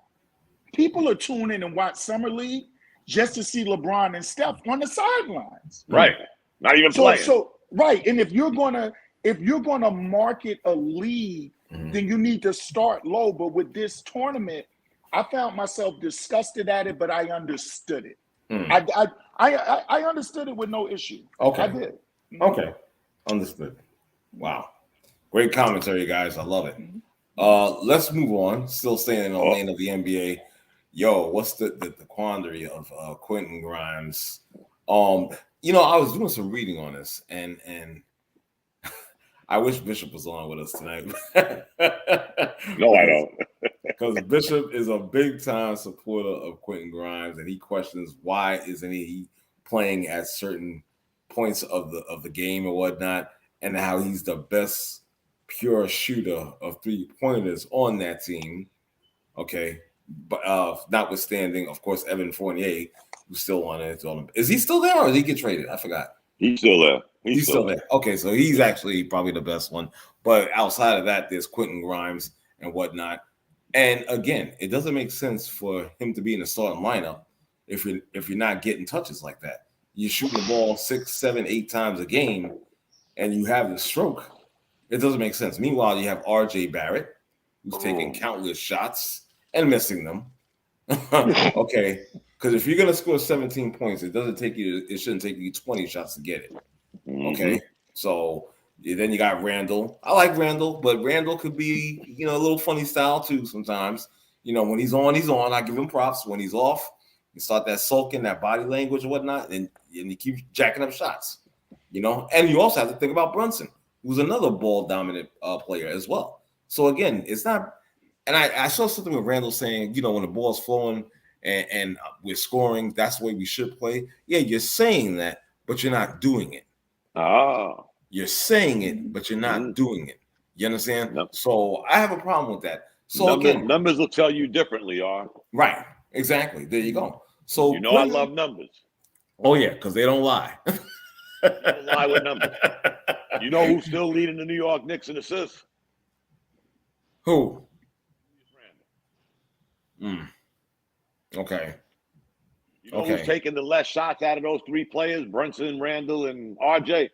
people are tuning in and watch Summer League just to see LeBron and Steph on the sidelines. Right. Not even playing. So right. And if you're gonna market a league, then you need to start low. But with this tournament, I found myself disgusted at it, but I understood it. I understood it with no issue. Okay. I did. Okay. Understood. Wow. Great commentary, guys. I love it. Let's move on. Still staying in the lane of the NBA. Yo, what's the quandary of Quentin Grimes? You know, I was doing some reading on this, and I wish Bishop was on with us tonight. No, I don't. Because Bishop is a big time supporter of Quentin Grimes, and he questions why isn't he playing at certain points of the game and whatnot, and how he's the best pure shooter of 3-pointers on that team. Okay, but notwithstanding, of course, Evan Fournier, who's still on it. Is he still there, or did he get traded? I forgot. He's still there. He's still there. Okay, so he's actually probably the best one. But outside of that, there's Quentin Grimes and whatnot. And again, it doesn't make sense for him to be in the starting lineup if you're not getting touches like that. You're shooting the ball 6, 7, 8 times a game, and you have the stroke. It doesn't make sense. Meanwhile, you have R.J. Barrett, who's taking countless shots and missing them. Okay, because if you're gonna score 17 points, it shouldn't take you 20 shots to get it. Okay, so then you got Randall. I like Randall, but Randall could be, you know, a little funny style too sometimes. You know, when he's on, he's on. I give him props. When he's off, you start that sulking, that body language and whatnot, and you keep jacking up shots. You know, and you also have to think about Brunson, who's another ball dominant player as well. So again, it's not. And I saw something with Randall saying, you know, when the ball's flowing and we're scoring, that's the way we should play. Yeah, you're saying that, but you're not doing it. You're saying it, but you're not doing it. You understand? Nope. So I have a problem with that. So numbers will tell you differently, Right. Exactly. There you go. So you know, I love numbers. Oh yeah, because they don't lie. They don't lie with numbers. You know who's still leading the New York Knicks in assists? Who? Okay. You know who's taking the less shots out of those 3 players? Brunson, Randall, and RJ.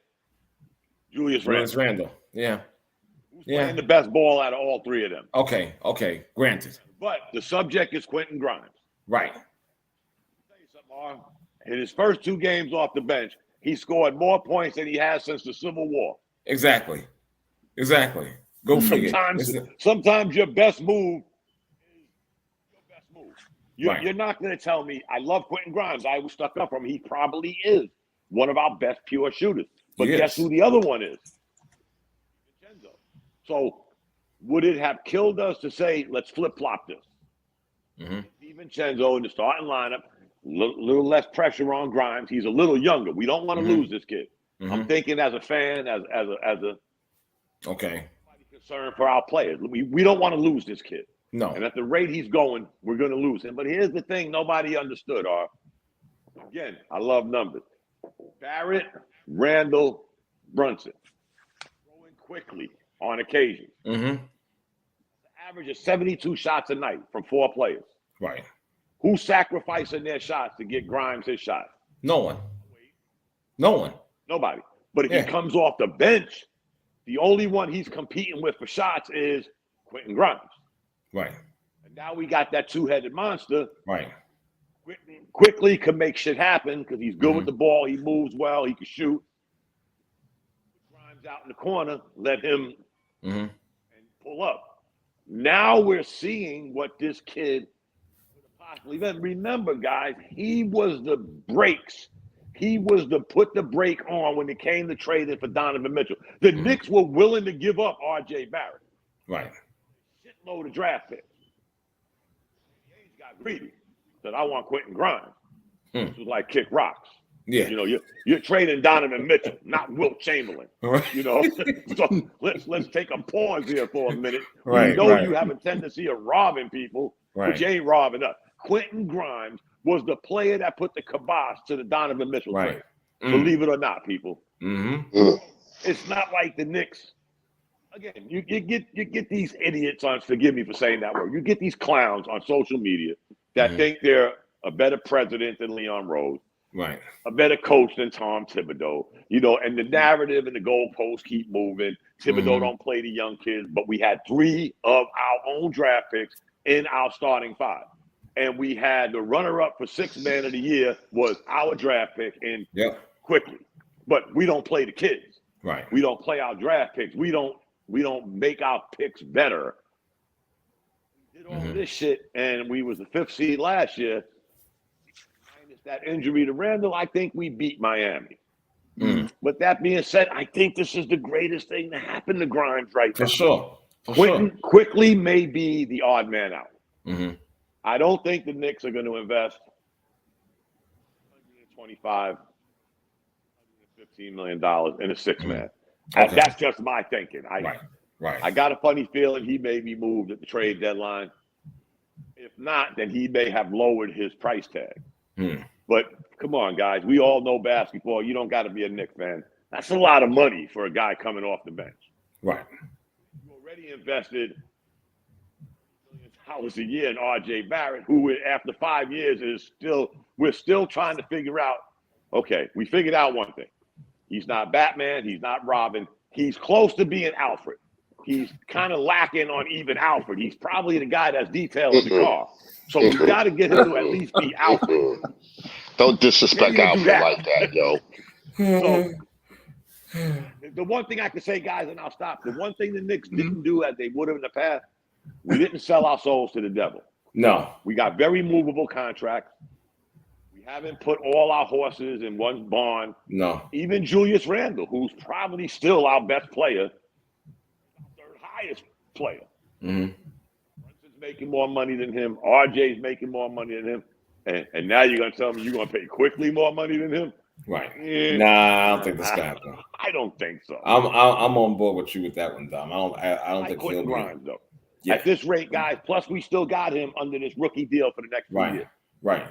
Julius Randall. Yeah. Who's playing the best ball out of all 3 of them? Okay. Granted. But the subject is Quentin Grimes. Right. I'll tell you something, in his first 2 games off the bench, he scored more points than he has since the Civil War. Exactly. Go figure. Sometimes your best move is your best move. You're not going to tell me, I love Quentin Grimes. I was stuck up from him. He probably is one of our best pure shooters. But guess who the other one is? Vincenzo. So would it have killed us to say, let's flip-flop this? DiVincenzo in the starting lineup, little less pressure on Grimes. He's a little younger. We don't want to lose this kid. I'm thinking as a fan, as a concern for our players. We don't want to lose this kid. No. And at the rate he's going, we're going to lose him. But here's the thing nobody understood, Again, I love numbers. Barrett, Randall, Brunson. Throwing quickly on occasion. The average is 72 shots a night from 4 players. Right. Who's sacrificing their shots to get Grimes his shot? No one. Nobody. But if he comes off the bench, the only one he's competing with for shots is Quentin Grimes. Right. And now we got that 2-headed monster. Right. Quickly can make shit happen because he's good with the ball. He moves well. He can shoot. Grimes out in the corner. Let him and pull up. Now we're seeing what this kid possibly done. Remember, guys, he was the brakes. He was the put the brake on when it came to trading for Donovan Mitchell. The Knicks were willing to give up R.J. Barrett. Right. Shitload of draft picks. He got greedy. Said, I want Quentin Grimes. This was like kick rocks. Yeah. You know, you're trading Donovan Mitchell, not Wilt Chamberlain. You know, so let's take a pause here for a minute. Right. We know you have a tendency of robbing people, but you ain't robbing us. Quentin Grimes was the player that put the kibosh to the Donovan Mitchell trade. Believe it or not, people. It's not like the Knicks. Again, you get these idiots on. Forgive me for saying that word. You get these clowns on social media that think they're a better president than Leon Rose, right? A better coach than Tom Thibodeau. You know, and the narrative and the goalposts keep moving. Thibodeau don't play the young kids, but we had 3 of our own draft picks in our starting 5. And we had the runner-up for 6th man of the year was our draft pick in Quickly. But we don't play the kids. Right. We don't play our draft picks. We don't make our picks better. We did all this shit, and we was the 5th seed last year. Minus that injury to Randall, I think we beat Miami. But that being said, I think this is the greatest thing to happen to Grimes right now. For sure. Quentin quickly may be the odd man out. I don't think the Knicks are going to invest $125, $115 million in a 6-man. Okay. That's just my thinking. Right. I got a funny feeling he may be moved at the trade deadline. If not, then he may have lowered his price tag. But come on, guys. We all know basketball. You don't got to be a Knicks fan. That's a lot of money for a guy coming off the bench. Right. You already invested $1 million a year in R.J. Barrett, who after 5 years we're still trying to figure out, okay, we figured out one thing. He's not Batman. He's not Robin. He's close to being Alfred. He's kind of lacking on even Alfred. He's probably the guy that's detailing the car. So we got to get him to at least be Alfred. Don't disrespect Alfred like that, yo. So, the one thing I can say, guys, and I'll stop. The one thing the Knicks didn't do as they would have in the past, we didn't sell our souls to the devil. No. We got very movable contracts. We haven't put all our horses in one barn. No. Even Julius Randle, who's probably still our best player, third highest player. Brunson's making more money than him. RJ's making more money than him. And now you're going to tell me you're going to pay quickly more money than him? Right. Nah, I don't think this guy happen. I don't think so. I'm on board with you with that one, Dom. I don't think Quentin Grimes, though. Yeah. At this rate, guys, plus we still got him under this rookie deal for the next 2 years. Right.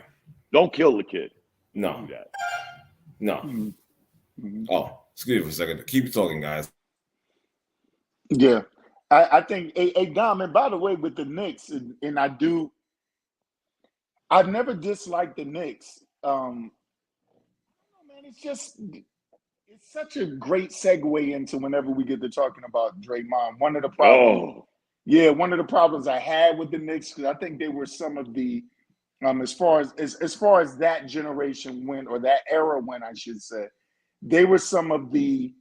Don't kill the kid. No. Don't do that. No. Oh, excuse me for a second. Keep talking, guys. Yeah. I think, hey, Dom, and by the way, with the Knicks, and I've never disliked the Knicks. Man, it's such a great segue into whenever we get to talking about Draymond. One of the problems I had with the Knicks, because I think they were some of the, as far as that generation went, or that era went, I should say, they were some of the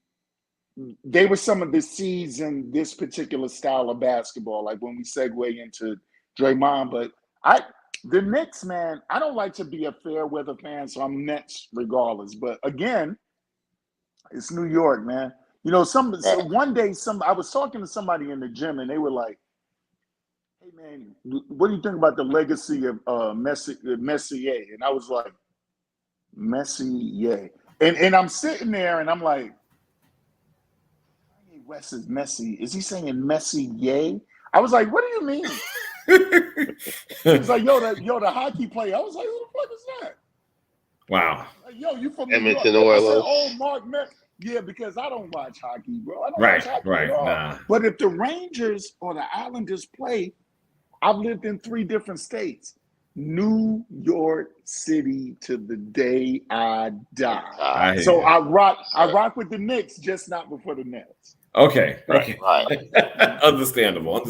seeds in this particular style of basketball, like when we segue into Draymond. But the Knicks, man, I don't like to be a fair weather fan, so I'm Nets regardless. But again, it's New York, man. You know, so one day I was talking to somebody in the gym, and they were like, "Hey, man, what do you think about the legacy of Messier?" And I was like, "Messier," and I'm sitting there, and I'm like, West is messy. Is he saying Messier? I was like, what do you mean? He was like, yo, the hockey player. I was like, who the fuck is that? Wow. Like, yo, you from Edmonton New York? Oilers. I said, oh, Mark Met. Yeah, because I don't watch hockey, bro. I don't watch hockey at all. Nah. But if the Rangers or the Islanders play, I've lived in 3 different states. New York City to the day I die. So I rock with the Knicks, just not before the Nets. Okay. Right. Understandable,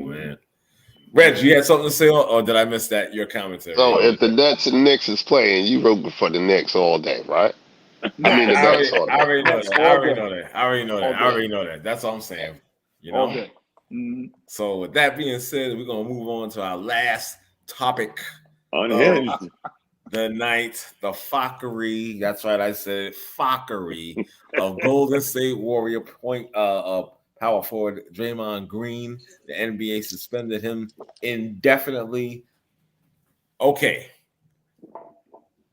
man. Reg, you had something to say, or did I miss that? Your commentary. So if the Nets and Knicks is playing, you root for the Knicks all day, right? I mean, the Nets all day. I already know that. That's all I'm saying. You know. So with that being said, we're gonna move on to our last topic. Unhinged. The night, the Fockery. That's right, I said Fockery of Golden State Warrior power forward Draymond Green. The NBA suspended him indefinitely. Okay.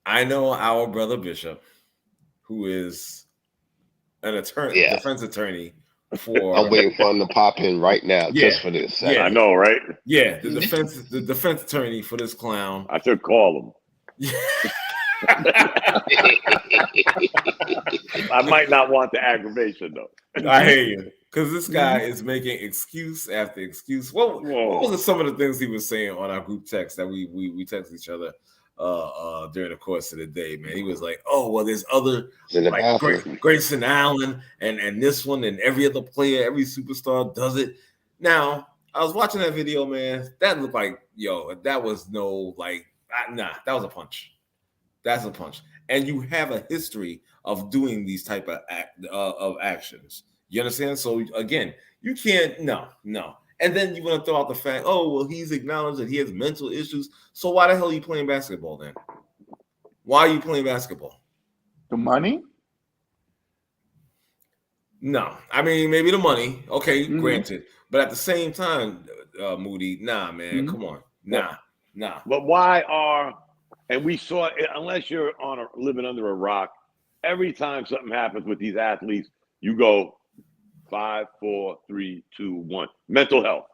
I know our brother Bishop, who is an attorney, defense attorney for. I'm waiting for him to pop in right now just for this. Yeah, I know, right? Yeah, the defense attorney for this clown. I should call him. I might not want the aggravation though. I hear you, because this guy is making excuse after excuse. What was some of the things he was saying on our group text that we text each other during the course of the day? Man, he was like, "Oh, well, there's other like Grayson Allen and this one and every other player, every superstar does it." Now, I was watching that video, man. That looked like that was that was a punch. That's a punch. And you have a history of doing these type of actions. You understand? So again, you can't. No. And then you want to throw out the fact, oh, well, he's acknowledged that he has mental issues. So why the hell are you playing basketball then? Why are you playing basketball? The money? No. I mean, maybe the money. Okay, granted. But at the same time, Moody, nah, man, come on. Nah. But and we saw it, unless you're living under a rock, every time something happens with these athletes, you go 5, 4, 3, 2, 1. Mental health,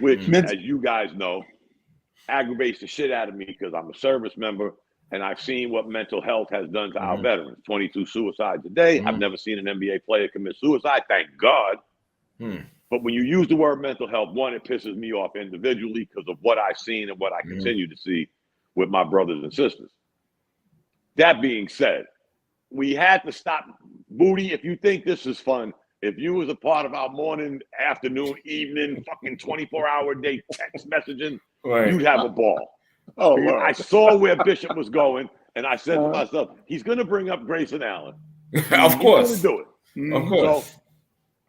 which, as you guys know, aggravates the shit out of me because I'm a service member and I've seen what mental health has done to our veterans. 22 suicides a day. I've never seen an NBA player commit suicide, thank God. But when you use the word mental health, one, it pisses me off individually because of what I've seen and what I continue to see with my brothers and sisters. That being said, we had to stop. Booty, if you think this is fun, if you was a part of our morning, afternoon, evening, fucking 24-hour day text messaging, you'd have a ball. Oh, wow. I saw where Bishop was going, and I said to myself, he's going to bring up Grayson Allen. Of course. He's going to do it. Of course. So,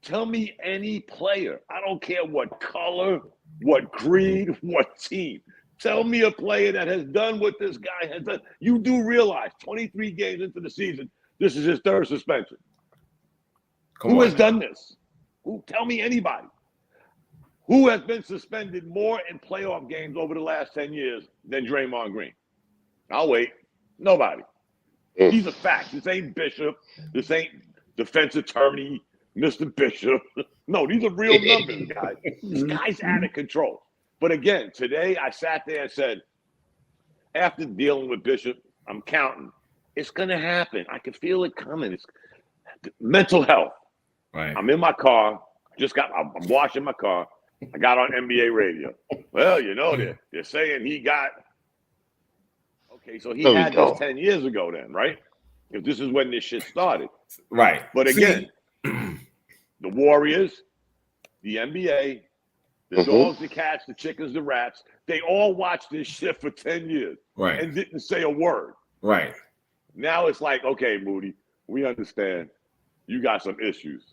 tell me any player. I don't care what color, what creed, what team. Tell me a player that has done what this guy has done. You do realize 23 games into the season, this is his third suspension. Who has done this? Tell me anybody. Who has been suspended more in playoff games over the last 10 years than Draymond Green? I'll wait. Nobody. These are facts. This ain't Bishop. This ain't defense attorney, Mr. Bishop. No, these are real numbers, guys. This guy's out of control. But again, today I sat there and said, after dealing with Bishop, I'm counting. It's going to happen. I can feel it coming. It's mental health. Right. I'm in my car. I'm washing my car. I got on NBA radio. Well, you know, they're saying he got. Okay, so he had this 10 years ago then, right? Because this is when this shit started. Right. But again, the Warriors, the NBA, the dogs, the cats, the chickens, the rats, they all watched this shit for 10 years. Right. And didn't say a word. Right. Now it's like, okay, Moody, we understand you got some issues.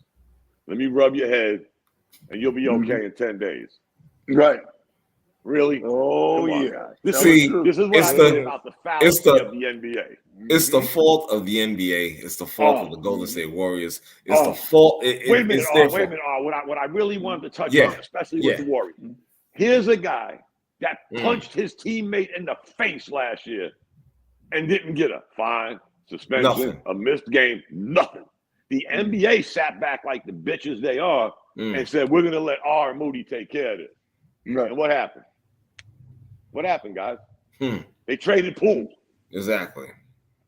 Let me rub your head and you'll be okay in 10 days. Right. Really? Oh, on, yeah. guys. This is what I say about the fallacy of the NBA. It's the fault of the NBA. It's the fault of the Golden State Warriors. It's the fault. Wait a minute. What I really wanted to touch on, especially with the Warriors. Here's a guy that punched his teammate in the face last year and didn't get a fine, suspension, a missed game, nothing. The NBA sat back like the bitches they are and said, we're going to let R and Moody take care of this. Right. And what happened? What happened, guys? They traded Poole. Exactly.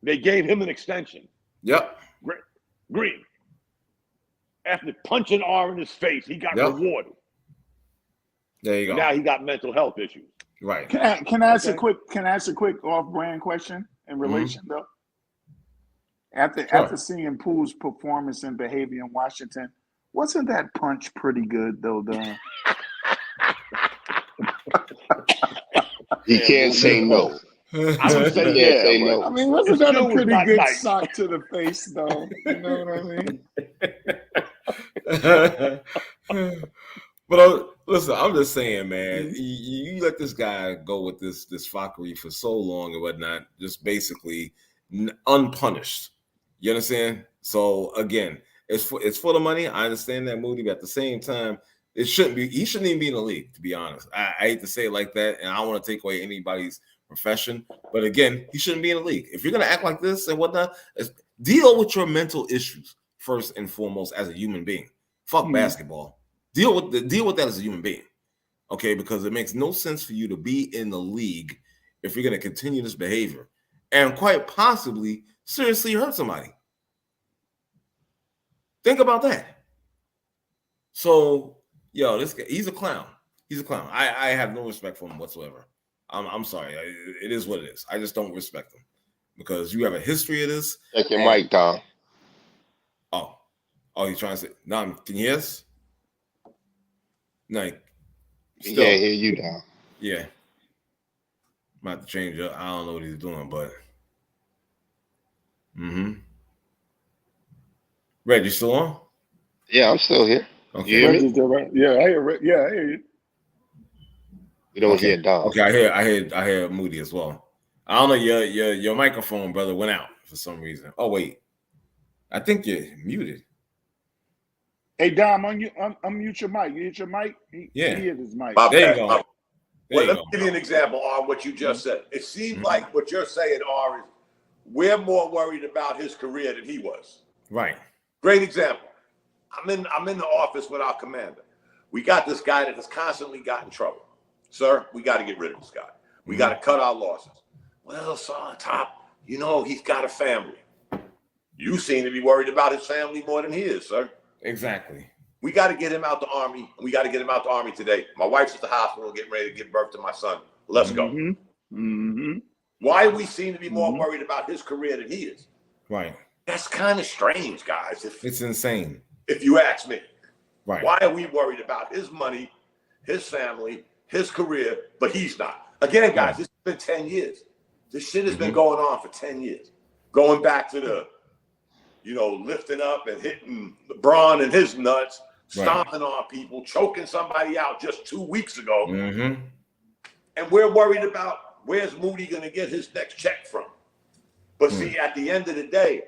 They gave him an extension. Yep. Green. After punching R in his face, he got rewarded. There you go. Now he got mental health issues. Right. Can I ask a quick off-brand question in relation though? After seeing Poole's performance and behavior in Washington, wasn't that punch pretty good though? He can't say no. I would say no. I mean, wasn't that a pretty good sock to the face though? You know what I mean? But listen, I'm just saying, man, you let this guy go with this Fockery for so long and whatnot, just basically unpunished. You understand? So again, it's for the money. I understand that, Moody, but at the same time, he shouldn't even be in the league, to be honest. I hate to say it like that, and I don't want to take away anybody's profession. But again, he shouldn't be in the league. If you're gonna act like this and whatnot, deal with your mental issues first and foremost as a human being. Fuck basketball. Deal with that as a human being. Okay, because it makes no sense for you to be in the league if you're gonna continue this behavior and quite possibly seriously hurt somebody. Think about that. So, this guy, he's a clown. He's a clown. I have no respect for him whatsoever. I'm sorry. It is what it is. I just don't respect him because you have a history of this. Take your mic down. Oh, he's trying to say, no, can you hear us? No, still. Yeah, hear you down. Yeah. Might have to change up. I don't know what he's doing, but Red, you still on? Yeah, I'm still here. Okay. You hear me? Still right? Yeah, I hear you. We don't hear Dom. Okay, I hear Moody as well. I don't know, your microphone, brother, went out for some reason. Oh wait, I think you're muted. Hey Dom, unmute your mic. You hit your mic? He hit his mic. There you go. Let me give you an example on what you just said. It seems like what you're saying, R, is we're more worried about his career than he was. Right. Great example. I'm in the office with our commander. We got this guy that has constantly got in trouble. Sir, we got to get rid of this guy. We got to cut our losses. Well, sir, Top, he's got a family. You seem to be worried about his family more than he is, sir. Exactly. We got to get him out the Army. We got to get him out the Army today. My wife's at the hospital getting ready to give birth to my son. Let's go. Why we seem to be more worried about his career than he is? Right. That's kind of strange, guys. It's insane. If you ask me. Right. Why are we worried about his money, his family, his career, but he's not? Again, guys, this has been 10 years. This shit has been going on for 10 years. Going back to the, lifting up and hitting LeBron and his nuts, stomping on people, choking somebody out just 2 weeks ago. And we're worried about where's Moody going to get his next check from. But see, at the end of the day,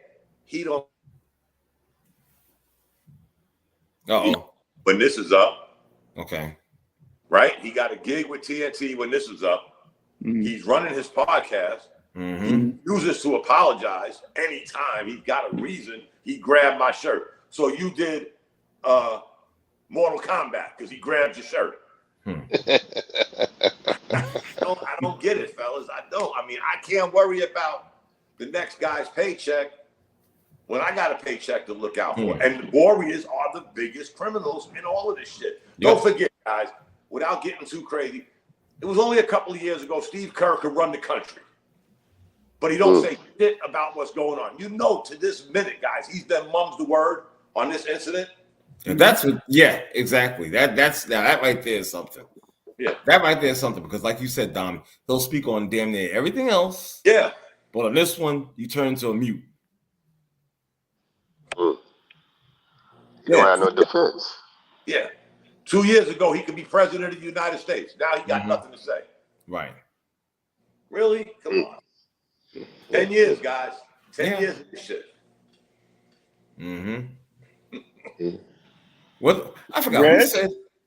he don't. When this is up. Okay. Right? He got a gig with TNT when this is up. He's running his podcast. He uses to apologize anytime he's got a reason. He grabbed my shirt. So you did Mortal Kombat because he grabbed your shirt. I don't get it, fellas. I don't. I mean, I can't worry about the next guy's paycheck when I got a paycheck to look out for. And the Warriors are the biggest criminals in all of this shit. Don't forget, guys, without getting too crazy, it was only a couple of years ago Steve Kerr could run the country. But he don't say shit about what's going on. To this minute, guys, he's done mums the word on this incident. Exactly. That right there is something. Yeah. That right there is something because like you said, Dom, he'll speak on damn near everything else. Yeah. But on this one, you turn into a mute. You don't have no defense. Yeah. 2 years ago, he could be president of the United States. Now he got nothing to say. Right. Really? Come on. 10 years, guys. 10 years of this shit. What? I forgot.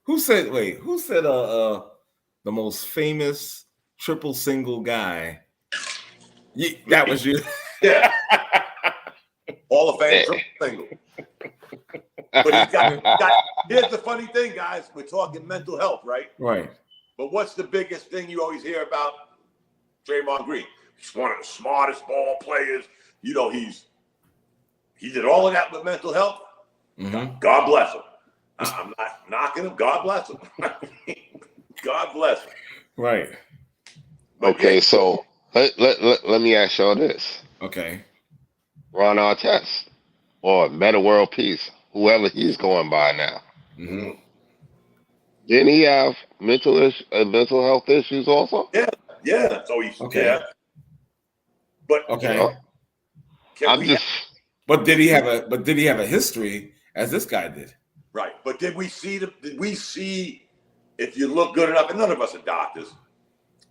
Who said the most famous triple single guy? That was you. Yeah. Hall of Fame triple single. But he's got, here's the funny thing, guys. We're talking mental health, right? Right. But what's the biggest thing you always hear about Draymond Green? He's one of the smartest ball players. He did all of that with mental health. God bless him. I'm not knocking him. God bless him. God bless him. Right. Okay, so let me ask y'all this. Okay. Ron Artest or Meta World Peace, whoever he's going by now. Didn't he have mental health issues also? Yeah. So he's But But did he have a history as this guy did? Right. But did we see if you look good enough, and none of us are doctors,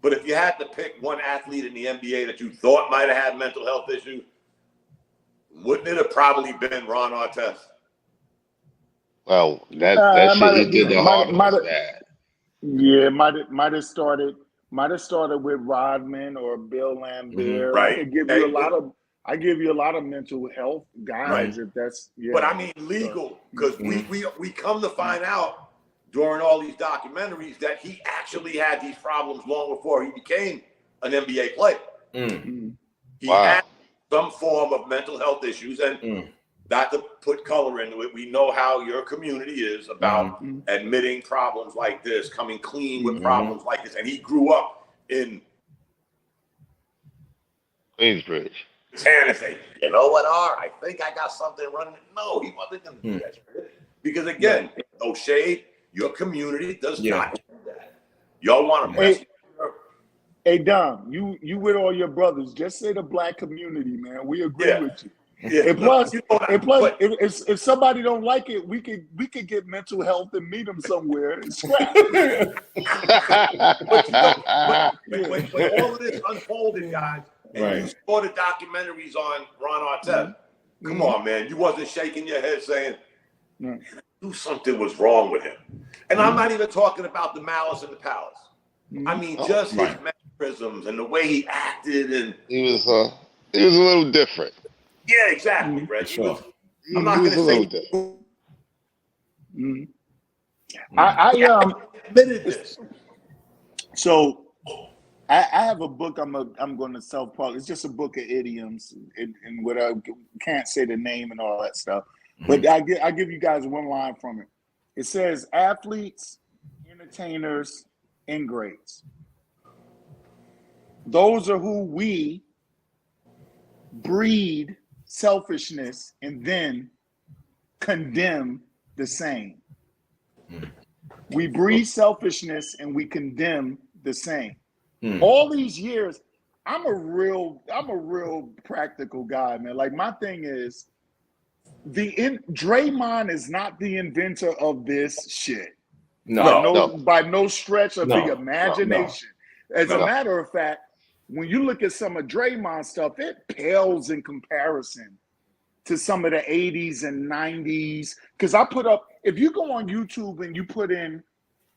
but if you had to pick one athlete in the NBA that you thought might have had mental health issues, wouldn't it have probably been Ron Artest? Well, that shit he did the hard was bad. Yeah, might have started with Rodman or Bill Lambert. Right. I give you a lot of mental health guys if that's But I mean legal, because we come to find out during all these documentaries that he actually had these problems long before he became an NBA player. He had some form of mental health issues, and not to put color into it, we know how your community is about admitting problems like this, coming clean with problems like this, and he grew up in Queensbridge. Tennessee. You know what, I think I got something running. No, he wasn't going to do that. Because again, no shade, your community does not do that. Y'all want to Hey Dom, you with all your brothers, just say the black community, man. We agree with you. Yeah, And plus, you know, if somebody don't like it, we could get mental health and meet them somewhere and scrap. but when all of this unfolded, guys, and you saw the documentaries on Ron Artest, come on, man, you wasn't shaking your head saying, "Do something was wrong with him." And I'm not even talking about the malice in the palace. I mean, just his mannerisms and the way he acted, and he was a little different. Yeah, exactly, Brett. Sure. I'm not going to say. I admitted this. So I have a book I'm going to self-publish. It's just a book of idioms and what I can't say the name and all that stuff. But I give you guys one line from it. It says athletes, entertainers, ingrates. Those are who we breed selfishness and then condemn the same. We breed selfishness and we condemn the same. All these years, I'm a real practical guy, man. Like my thing is, Draymond is not the inventor of this shit. By no stretch of the imagination. As a matter of fact, when you look at some of Draymond stuff, it pales in comparison to some of the 80s and 90s. Because I put up, if you go on YouTube and you put in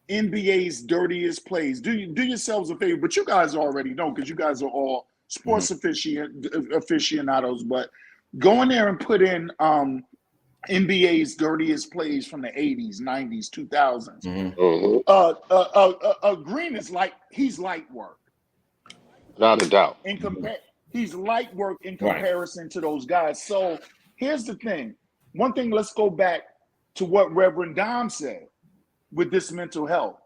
NBA's dirtiest plays, do yourselves a favor, but you guys already know because you guys are all sports aficionados, but go in there and put in NBA's dirtiest plays from the 80s, 90s, 2000s. Green is he's light work. Not a doubt. He's light work in comparison to those guys. So here's the thing. One thing, let's go back to what Reverend Dom said with this mental health.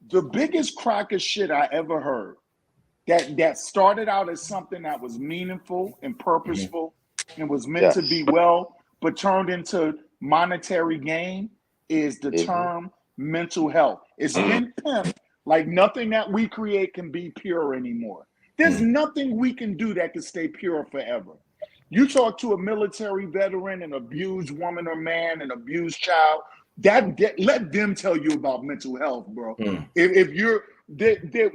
The biggest crock of shit I ever heard that started out as something that was meaningful and purposeful and was meant to be well, but turned into monetary gain is the term mental health. It's been pimped like nothing that we create can be pure anymore. There's nothing we can do that can stay pure forever. You talk to a military veteran, an abused woman or man, an abused child, let them tell you about mental health, bro. If you're,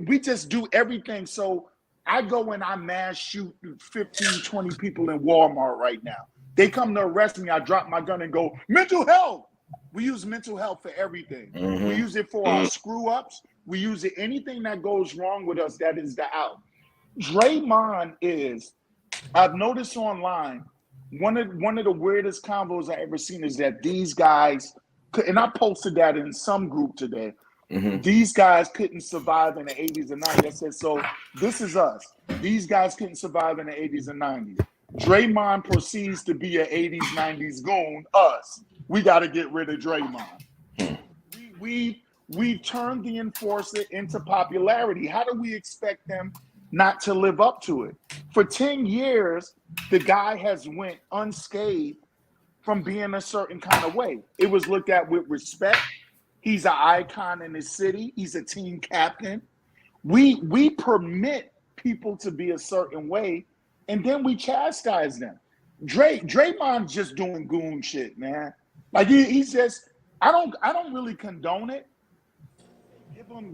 we just do everything. So I go and I mass shoot 15, 20 people in Walmart right now. They come to arrest me. I drop my gun and go, mental health. We use mental health for everything. We use it for our screw ups. We use it, anything that goes wrong with us, that is the out. Draymond is, I've noticed online, one of the weirdest combos I ever seen is that these guys, and I posted that in some group today, these guys couldn't survive in the 80s and 90s. I said, so this is us. These guys couldn't survive in the 80s and 90s. Draymond proceeds to be an 80s, 90s goon, us. We got to get rid of Draymond. We turned the enforcer into popularity. How do we expect them not to live up to it? For 10 years, the guy has went unscathed from being a certain kind of way. It was looked at with respect. He's an icon in his city. He's a team captain. We permit people to be a certain way, and then we chastise them. Draymond's just doing goon shit, man. Like he's just, I don't really condone it.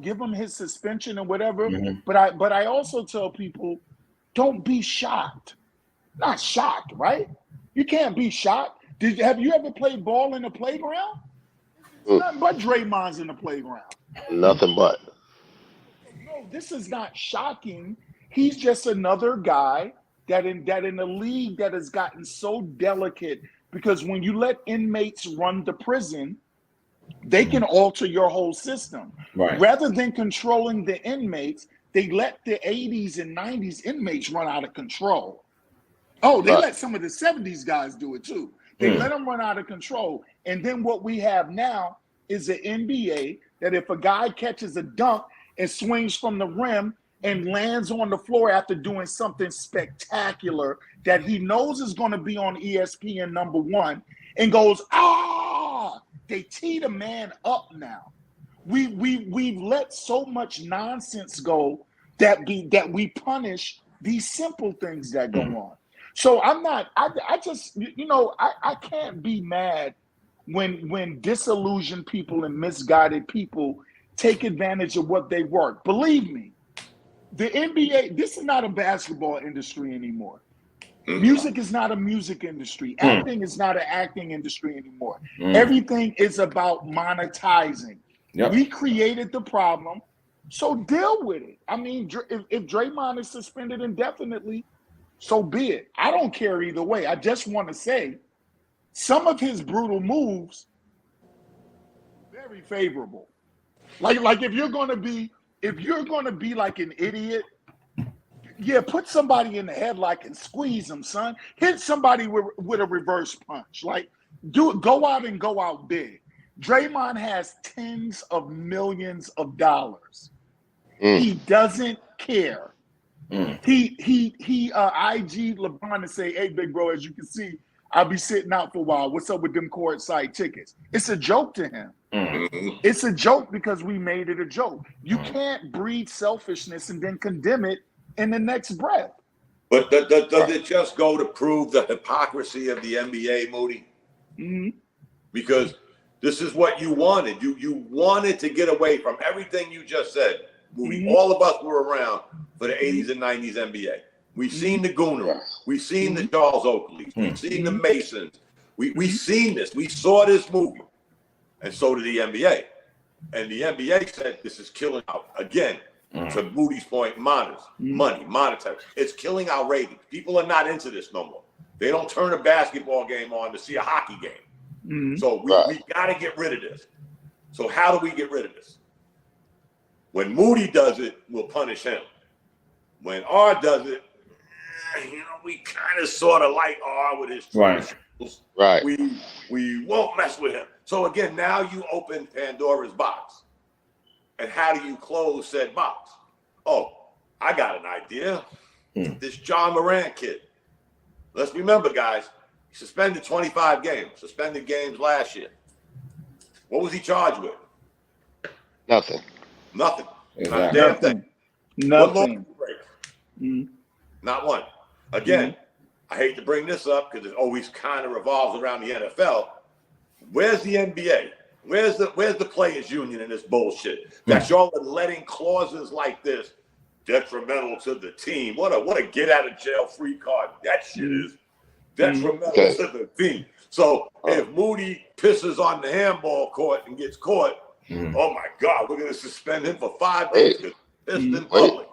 Give him his suspension and whatever. But I also tell people, don't be shocked. Not shocked, right? You can't be shocked. Have you ever played ball in the playground? Nothing but Draymond's in the playground. Nothing but. No, this is not shocking. He's just another guy that in the league that has gotten so delicate, because when you let inmates run the prison, they can alter your whole system. Right. Rather than controlling the inmates, they let the 80s and 90s inmates run out of control. Oh, they let some of the 70s guys do it too. They let them run out of control. And then what we have now is an NBA that if a guy catches a dunk and swings from the rim and lands on the floor after doing something spectacular that he knows is going to be on ESPN #1 and goes, they tee the man up now. We've let so much nonsense go that we punish these simple things that go on. So I'm not. I just I can't be mad when disillusioned people and misguided people take advantage of what they work. Believe me, the NBA. This is not a basketball industry anymore. Music is not a music industry. Acting is not an acting industry anymore. Everything is about monetizing. Yep. We created the problem, so deal with it. I mean, if Draymond is suspended indefinitely, so be it. I don't care either way. I just want to say some of his brutal moves, very favorable. Like if you're gonna be like an idiot, yeah, put somebody in the headlock and squeeze them, son. Hit somebody with a reverse punch. Like, go out big. Draymond has tens of millions of dollars. He doesn't care. He IG LeBron and say, "Hey, big bro, as you can see, I'll be sitting out for a while. What's up with them courtside tickets?" It's a joke to him. It's a joke because we made it a joke. You can't breed selfishness and then condemn it in the next breath. But does it just go to prove the hypocrisy of the NBA, Moody? Because this is what you wanted. You wanted to get away from everything you just said, Moody. All of us were around for the 80s and 90s NBA. We've seen the Goonery. We've seen the Charles Oakleys. We've seen the Masons. We've seen this. We saw this movie. And so did the NBA. And the NBA said this is killing out again. To Moody's point, money, monetary. It's killing our ratings. People are not into this no more. They don't turn a basketball game on to see a hockey game. So we got to get rid of this. So how do we get rid of this? When Moody does it, we'll punish him. When R does it, we kind of sort of like R with his truth. Right. We won't mess with him. So again, now you open Pandora's box. And how do you close said box? Oh, I got an idea. This John Morant kid. Let's remember, guys, he suspended 25 games, suspended games last year. What was he charged with? Nothing. Not a damn Nothing. thing. Nothing. Not one. Again, I hate to bring this up because it always kind of revolves around the NFL. Where's the NBA? Where's the players union in this bullshit? That y'all are letting clauses like this detrimental to the team. What a get out of jail free card that shit is. Detrimental to the team. So if Moody pisses on the handball court and gets caught, oh my God, we're gonna suspend him for 5 days because pissed in public.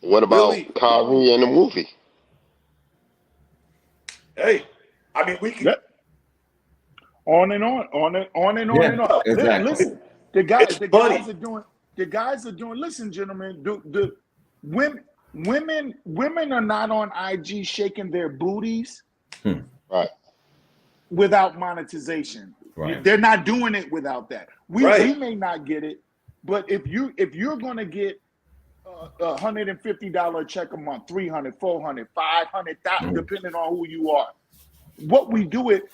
What about Kyrie in the movie? Hey, I mean we can. On and on. Exactly. Listen, the guys are doing. Listen, gentlemen, the women are not on IG shaking their booties, right? Without monetization, right? They're not doing it without that. We may not get it, but if you're gonna get $150 check a month, $300, $400, $500, depending on who you are, what we do it.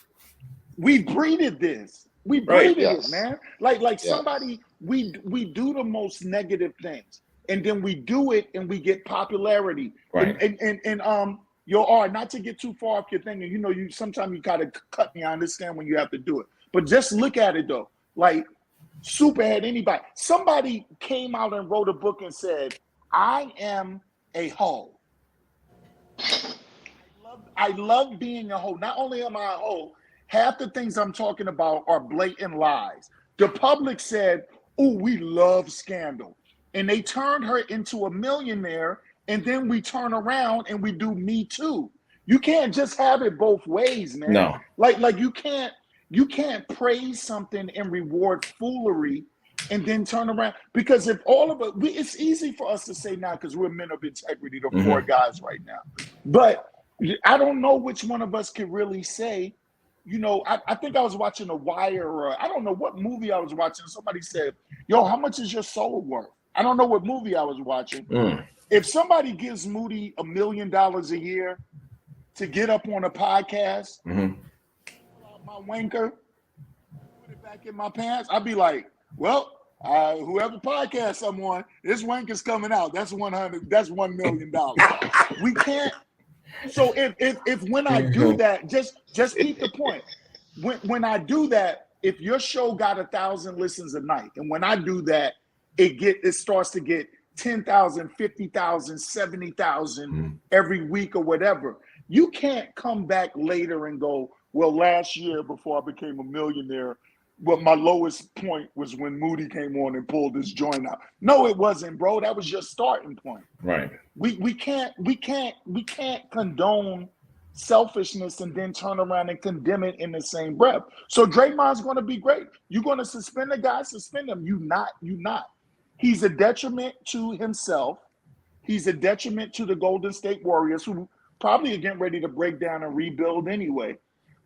We breeded this. We breeded it, man. Like somebody, we do the most negative things, and then we do it, and we get popularity. Right. And not to get too far off your thing, and you sometimes you gotta cut me. I understand when you have to do it, but just look at it though. Like Superhead, anybody, somebody came out and wrote a book and said, "I am a hoe." I love being a hoe. Not only am I a hoe. Half the things I'm talking about are blatant lies. The public said, "Oh, we love scandal." And they turned her into a millionaire, and then we turn around and we do Me Too. You can't just have it both ways, man. No. Like you can't praise something and reward foolery and then turn around. Because if all of us, it's easy for us to say now because we're men of integrity, the four guys right now. But I don't know which one of us can really say, I think I was watching The Wire, or I don't know what movie I was watching. Somebody said, "Yo, how much is your soul worth?" I don't know what movie I was watching. If somebody gives Moody $1 million a year to get up on a podcast, pull out my wanker, put it back in my pants, I'd be like, well, whoever podcast I'm on, this wanker's coming out. That's $100. That's $1 million. We can't. So if when I do that, just keep the point. When I do that, if your show got 1,000 listens a night, and when I do that, it starts to get 10,000, 50,000, 70,000 every week or whatever. You can't come back later and go, well, last year before I became a millionaire, well, my lowest point was when Moody came on and pulled this joint out. No, it wasn't, bro. That was your starting point. Right. We can't condone selfishness and then turn around and condemn it in the same breath. So Draymond's going to be great. You're going to suspend the guy, suspend him. You not. He's a detriment to himself. He's a detriment to the Golden State Warriors, who probably are getting ready to break down and rebuild anyway.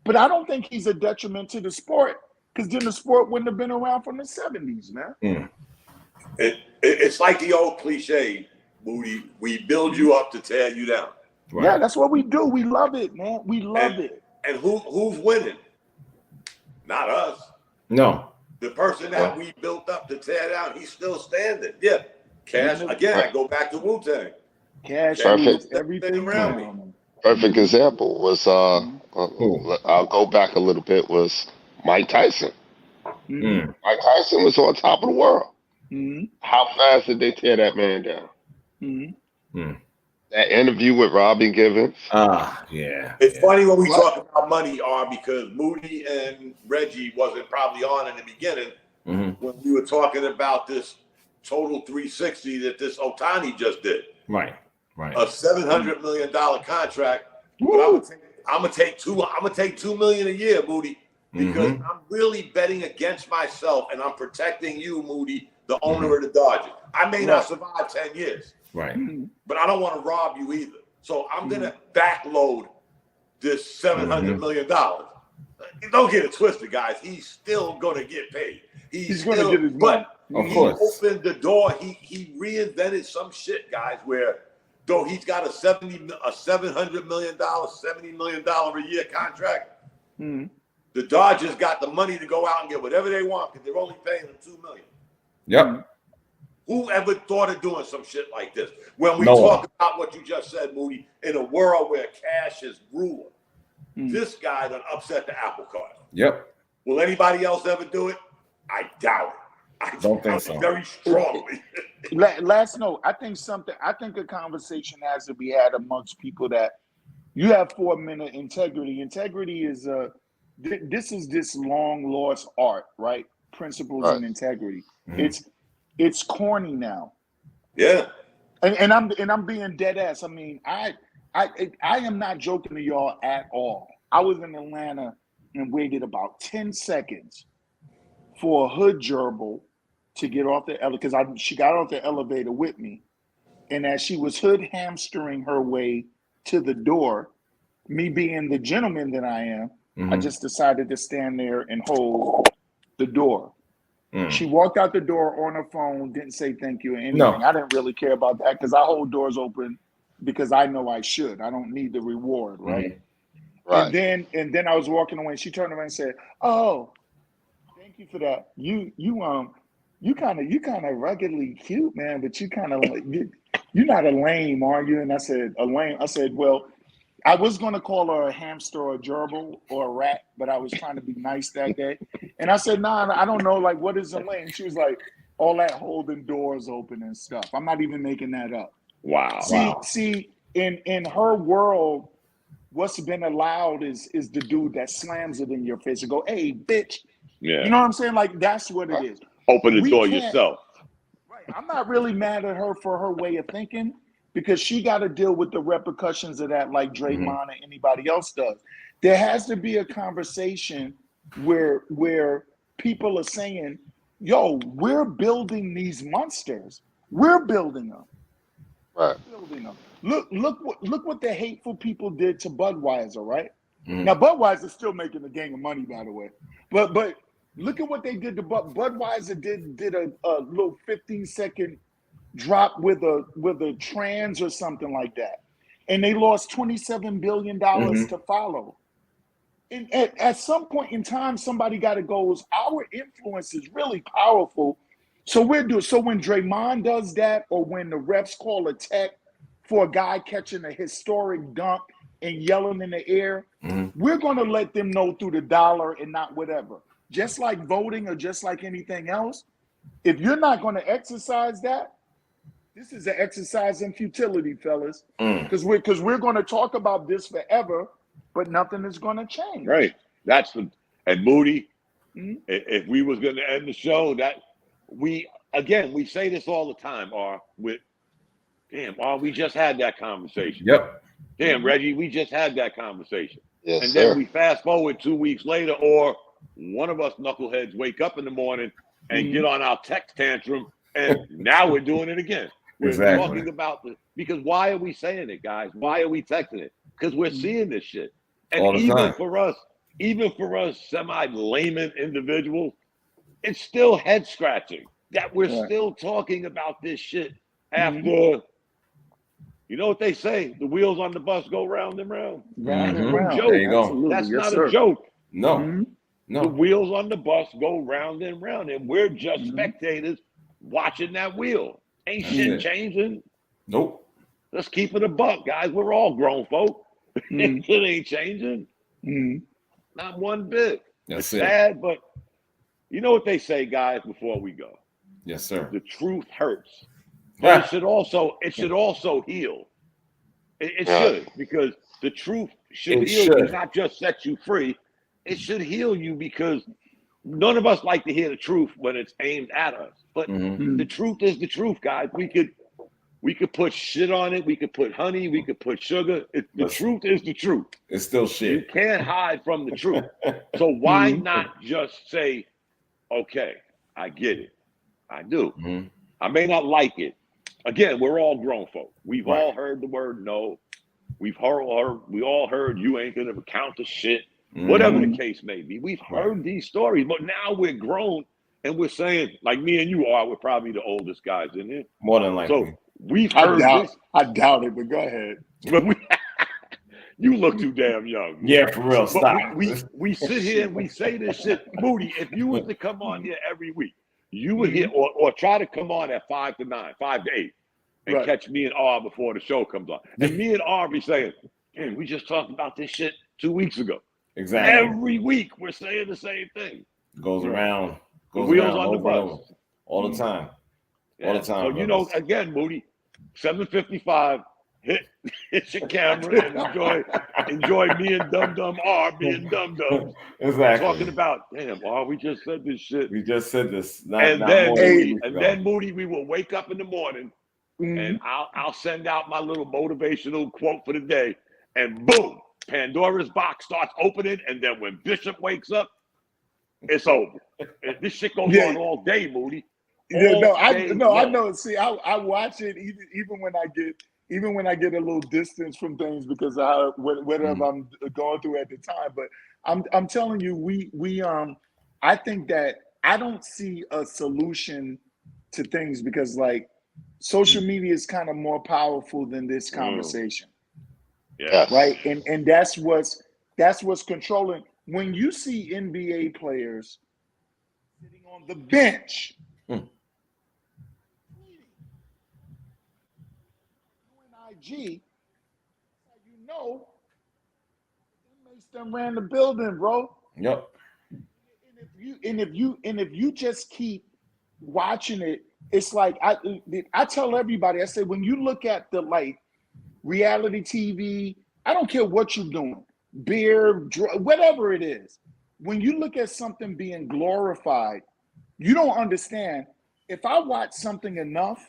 But I don't think he's a detriment to the sport, because then the sport wouldn't have been around from the 70s, man. It's like the old cliche, Moody, we build you up to tear you down. Right. Yeah, that's what we do. We love it, man. We love it. And who's winning? Not us. No. The person that we built up to tear down, he's still standing. Yeah. Cash, again, I go back to Wu-Tang. Cash everything around me. Perfect example was, I'll go back a little bit, was Mike Tyson. Mike Tyson was on top of the world. How fast did they tear that man down? That interview with Robin Givens. Yeah. It's funny when we talk about money, because Moody and Reggie wasn't probably on in the beginning when we were talking about this total 360 that this Ohtani just did. Right. A $700 million contract. But I'm gonna take $2 million a year, Moody, because I'm really betting against myself and I'm protecting you, Moody, the owner of the Dodgers. I may not survive 10 years. Right. But I don't want to rob you either. So I'm going to backload this $700 million. Don't get it twisted, guys. He's still going to get paid. He's going to get his money. Of course. He opened the door. He reinvented some shit, guys, where though he's got a $700 million, $70 million a year contract, the Dodgers got the money to go out and get whatever they want because they're only paying them $2 million. Yep. Who ever thought of doing some shit like this? When we talk about what you just said, Moody, in a world where cash is ruler, this guy done upset the apple cart. Yep. Will anybody else ever do it? I doubt it. I don't think so. Very strongly. Last note, I think a conversation has to be had amongst people that you have 4 minute integrity. Integrity is this long lost art, right? Principles and integrity. It's corny now. Yeah. And I'm being dead ass. I mean, I am not joking to y'all at all. I was in Atlanta and waited about 10 seconds for a hood gerbil to get off the elevator, because she got off the elevator with me. And as she was hood hamstering her way to the door, me being the gentleman that I am, I just decided to stand there and hold the door. She walked out the door on her phone, didn't say thank you or anything. No. I didn't really care about that because I hold doors open because I know I should. I don't need the reward, right? Right. And then I was walking away and she turned around and said, "Oh, thank you for that. You kind of ruggedly cute, man, but you kind of you're not a lame, are you?" And I said, "A lame." I said, "Well, I was going to call her a hamster or a gerbil or a rat, but I was trying to be nice that day." And I said, "Nah, I don't know. Like, what is a lame?" She was like, "All that holding doors open and stuff." I'm not even making that up. Wow. See, in her world, what's been allowed is the dude that slams it in your face and go, "Hey, bitch." Yeah. You know what I'm saying? Like, that's what it is. Open the door yourself. Right. I'm not really mad at her for her way of thinking, because she got to deal with the repercussions of that like Draymond or anybody else does. There has to be a conversation where people are saying, "Yo, we're building these monsters. We're building them. Right. We're building them. Look what the hateful people did to Budweiser, right? Now Budweiser's still making a gang of money, by the way. But look at what they did to Budweiser. Did a little 15-second drop with a trans or something like that, and they lost $27 billion to follow. And at some point in time, somebody got to go, our influence is really powerful. So when Draymond does that, or when the refs call a tech for a guy catching a historic dunk and yelling in the air, we're going to let them know through the dollar and not whatever. Just like voting or just like anything else, if you're not going to exercise that, this is an exercise in futility, fellas. Because we're going to talk about this forever, but nothing is going to change. Right. And Moody, if we was going to end the show, we say this all the time, we just had that conversation. Yep. Damn, Reggie, we just had that conversation. Yes, and sir. then we fast forward 2 weeks later, or one of us knuckleheads wake up in the morning and get on our text tantrum, and now we're doing it again. We're talking about because why are we saying it, guys? Why are we texting it? Because we're seeing this shit. And all the time. Even for us semi-layman individuals, it's still head scratching that we're still talking about this shit after. You know what they say? The wheels on the bus go round and round. Round and No round. joke. There you go. Absolutely. That's Yes, not sir. a joke. No. The wheels on the bus go round and round, and we're just spectators watching that wheel. Ain't shit changing. Nope. Let's keep it a buck, guys. We're all grown folk. It ain't changing. Not one bit. That's it's sad, but you know what they say, guys, before we go? Yes, sir. The truth hurts. But it should also heal. It should, because the truth should heal you, not just set you free. It should heal you, because none of us like to hear the truth when it's aimed at us. But the truth is the truth, guys. We could put shit on it. We could put honey. We could put sugar. The truth is the truth. It's still shit. You can't hide from the truth. So why not just say, okay, I get it. I do. I may not like it. Again, we're all grown folk. We've all heard the word no. We all heard you ain't gonna count the shit. Whatever the case may be. We've heard these stories, but now we're grown and we're saying, like me and you are, we're probably the oldest guys in here. More than likely. So we've heard this. I doubt it, but go ahead. But you look too damn young. Yeah, for real. Stop. We sit here and we say this shit. Moody, if you was to come on here every week, you would hear or try to come on at 5 to 9, 5 to 8, and catch me and R before the show comes on. And me and R be saying, "Hey, we just talked about this shit 2 weeks ago." Exactly. Every week we're saying the same thing. Goes around. The wheels on the bus. All the time. All the time. So you know, again, Moody, 7:55. Hit your camera and enjoy me and Dum Dum R being Dum Dum. Exactly. Talking about, damn, we just said this shit. We just said this. Then Moody, we will wake up in the morning and I'll send out my little motivational quote for the day, and boom, Pandora's box starts opening, and then when Bishop wakes up, it's over. And this shit goes on all day, Moody. I know. See, I watch it even when I get a little distance from things because of whatever I'm going through at the time. But I'm telling you, I think that I don't see a solution to things because like social media is kind of more powerful than this conversation. Right. And that's what's controlling. When you see NBA players sitting on the bench, IG, you know, inmates done ran the building, bro. Yep. And if you just keep watching it, it's like I tell everybody, I say when you look at the like reality TV, I don't care what you're doing, beer, whatever it is. When you look at something being glorified, you don't understand. If I watch something enough,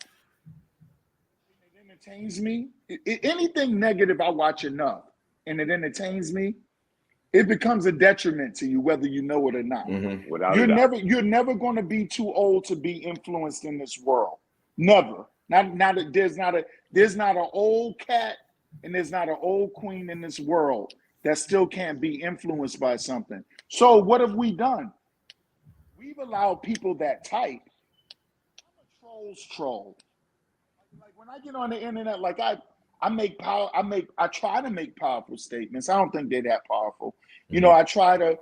it entertains me. Anything negative I watch enough and it entertains me, it becomes a detriment to you, whether you know it or not. You're never going to be too old to be influenced in this world. Never. Not there's not an old cat and there's not an old queen in this world that still can't be influenced by something. So what have we done? We've allowed people that type. I'm a troll's troll. Like when I get on the internet, like I try to make powerful statements. I don't think they're that powerful. You know, I try to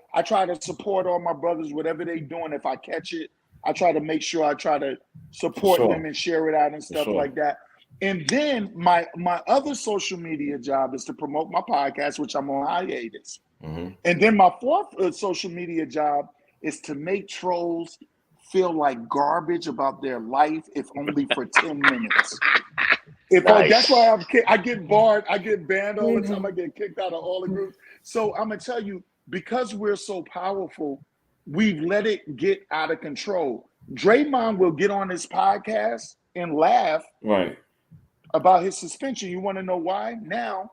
support all my brothers, whatever they doing. If I catch it, I try to make sure I try to support them and share it out and stuff like that. And then my other social media job is to promote my podcast, which I'm on hiatus. Mm-hmm. And then my fourth social media job is to make trolls feel like garbage about their life, if only for 10 minutes. That's why I get barred, I get banned all the time, I get kicked out of all the groups. So I'm gonna tell you, because we're so powerful, we've let it get out of control. Draymond will get on his podcast and laugh about his suspension. You want to know why? Now,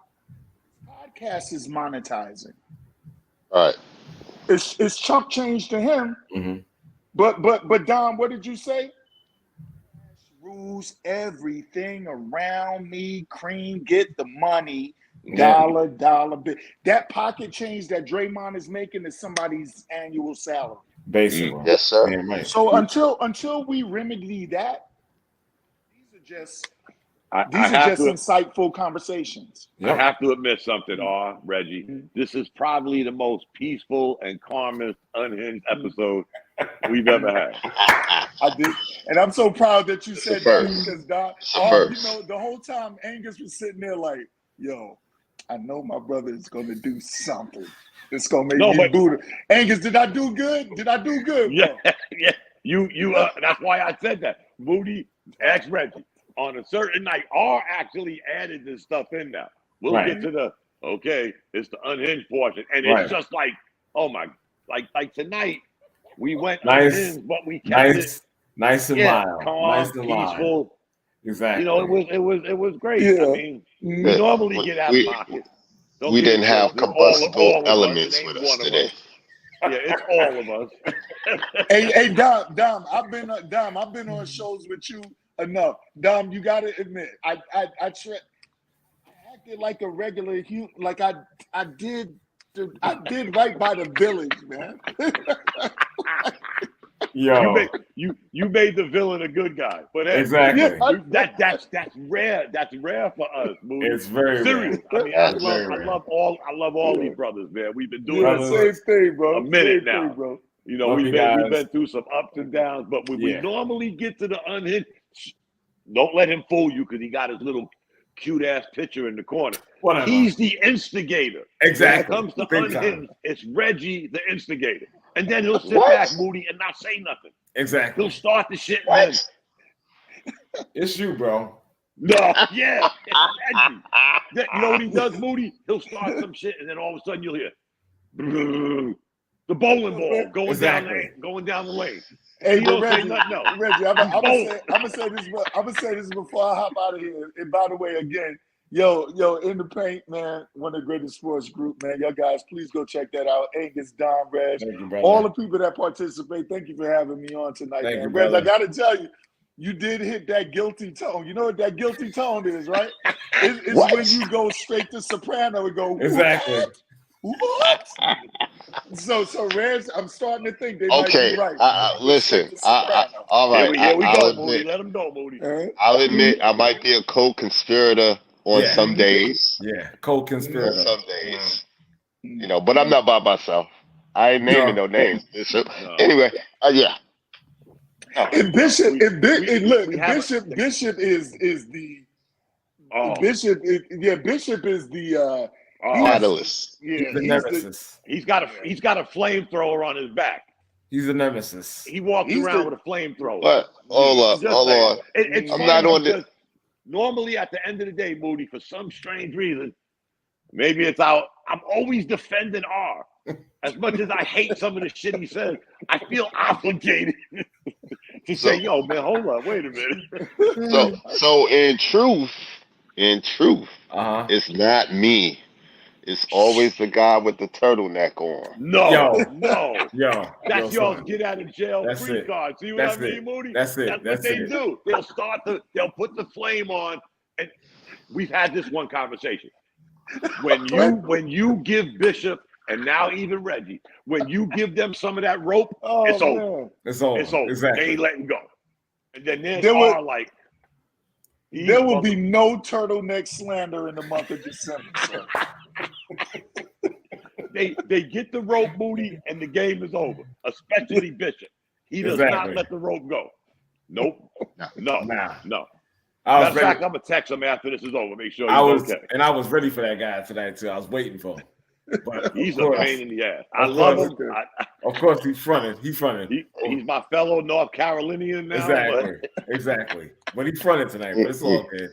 podcast is monetizing. All right. It's chump change to him. Mm-hmm. But Dom, what did you say? Rules everything around me. Cream, get the money. Dollar bill. That pocket change that Draymond is making is somebody's annual salary. Basically. Yes, sir. Yeah, right. So until we remedy that, these are just insightful conversations. I have to admit something, Reggie. This is probably the most peaceful and calmest unhinged episode we've ever had. I did, and I'm so proud that you said that, because the whole time Angus was sitting there like, yo, I know my brother is going to do something. It's going to make me Buddha. Angus, did I do good? Yeah, yeah. You. That's why I said that. Moody, ask Reggie. On a certain night, R actually added this stuff in now. We'll get to it's the unhinged portion. And it's just like, oh my, like tonight, we went unhinged, but we kept it nice and mild. Calm, nice and peaceful. Mild. Exactly. You know, it was great. Yeah. I mean, we normally get out of pocket. We didn't have combustible elements with us today. Yeah, it's all of us. Hey, Dom, I've been on shows with you enough. Dom, you gotta admit, I acted like a regular human, like I did right by the village, man. Yo, you made the villain a good guy, but hey, exactly. That's rare. That's rare for us. Moody. It's very serious. Rare. I mean, I love all these brothers, man. We've been doing the same thing, bro. a minute same now. thing, bro. You know, we've been through some ups and downs, but when we normally get to the unhinged, don't let him fool you, because he got his little cute ass picture in the corner. Whatever. He's the instigator. Exactly. When it comes to Big unhinged, time. it's Reggie the instigator. And then he'll sit back, Moody, and not say nothing. Exactly. He'll start the shit. Then, It's you, bro. no, yeah. You know what he does, Moody? He'll start some shit, and then all of a sudden you'll hear the bowling ball going down the lane. Hey, He don't say Reggie, nothing else. Reggie, I'm gonna say this before I hop out of here. And by the way, again, yo, In the Paint, man, one of the greatest sports group, man. Y'all guys, please go check that out. Angus, Don, Reg, all the people that participate. Thank you for having me on tonight, man. Reg, I gotta tell you, you did hit that guilty tone. You know what that guilty tone is, right? It's when you go straight to soprano and go, exactly. What? So, Reg, I'm starting to think they might be right. Listen, all right. Here we go, admit, Moody. Let him know, Moody. I'll admit I might be a co-conspirator on some days. Yeah, co-conspirator. On some days. You know, but I'm not by myself. I ain't naming no names. Bishop. No. Anyway, And Bishop is the Bishop is the catalyst. Yeah, the nemesis. He's got a flamethrower on his back. He's the nemesis. He walks around with a flamethrower. But hold on. I'm not on this. Normally, at the end of the day, Moody, for some strange reason, maybe it's out. I'm always defending R. As much as I hate some of the shit he says, I feel obligated to say, "Yo, man, hold on, wait a minute." So in truth, it's not me. It's always the guy with the turtleneck on. No. That's y'all's get out of jail free card. See what I mean, Moody? That's it. That's what they do. They'll put the flame on, and we've had this one conversation. When you give Bishop, and now even Reggie, when you give them some of that rope, it's over. It's over. Exactly. They ain't letting go. And then like, there will be no turtleneck slander in the month of December. So. They get the rope, Moody, and the game is over. Especially Bishop. He does not let the rope go. Nope. No. Matter of fact, I'm gonna text him after this is over. Make sure he's okay. And I was ready for that guy tonight too. I was waiting for him. But he's a pain in the ass. I love him. Of course, he's fronted. He's my fellow North Carolinian now. Exactly. But he's fronted tonight. But it's all good.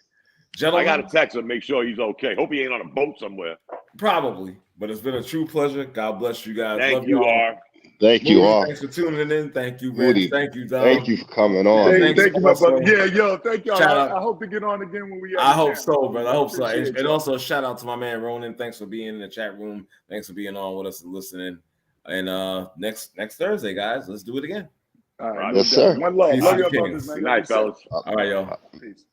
Gentlemen, I got to text him, make sure he's okay. Hope he ain't on a boat somewhere. Probably. But it's been a true pleasure. God bless you guys. Thank Love you, all. Thank you all. Thanks for tuning in. Thank you, Moody. Thank you, Dom. Thank you for coming on. Thank you, my brother. Yeah, yo, thank y'all. I hope to get on again when we. I hope so, brother. I hope so. And also, shout out to my man Ronan. Thanks for being in the chat room. Thanks for being on with us and listening. And next Thursday, guys, let's do it again. All right. Yes, sir. One love. Peace. Love y'all, brothers, man. Good night, fellas. All right, y'all. Peace.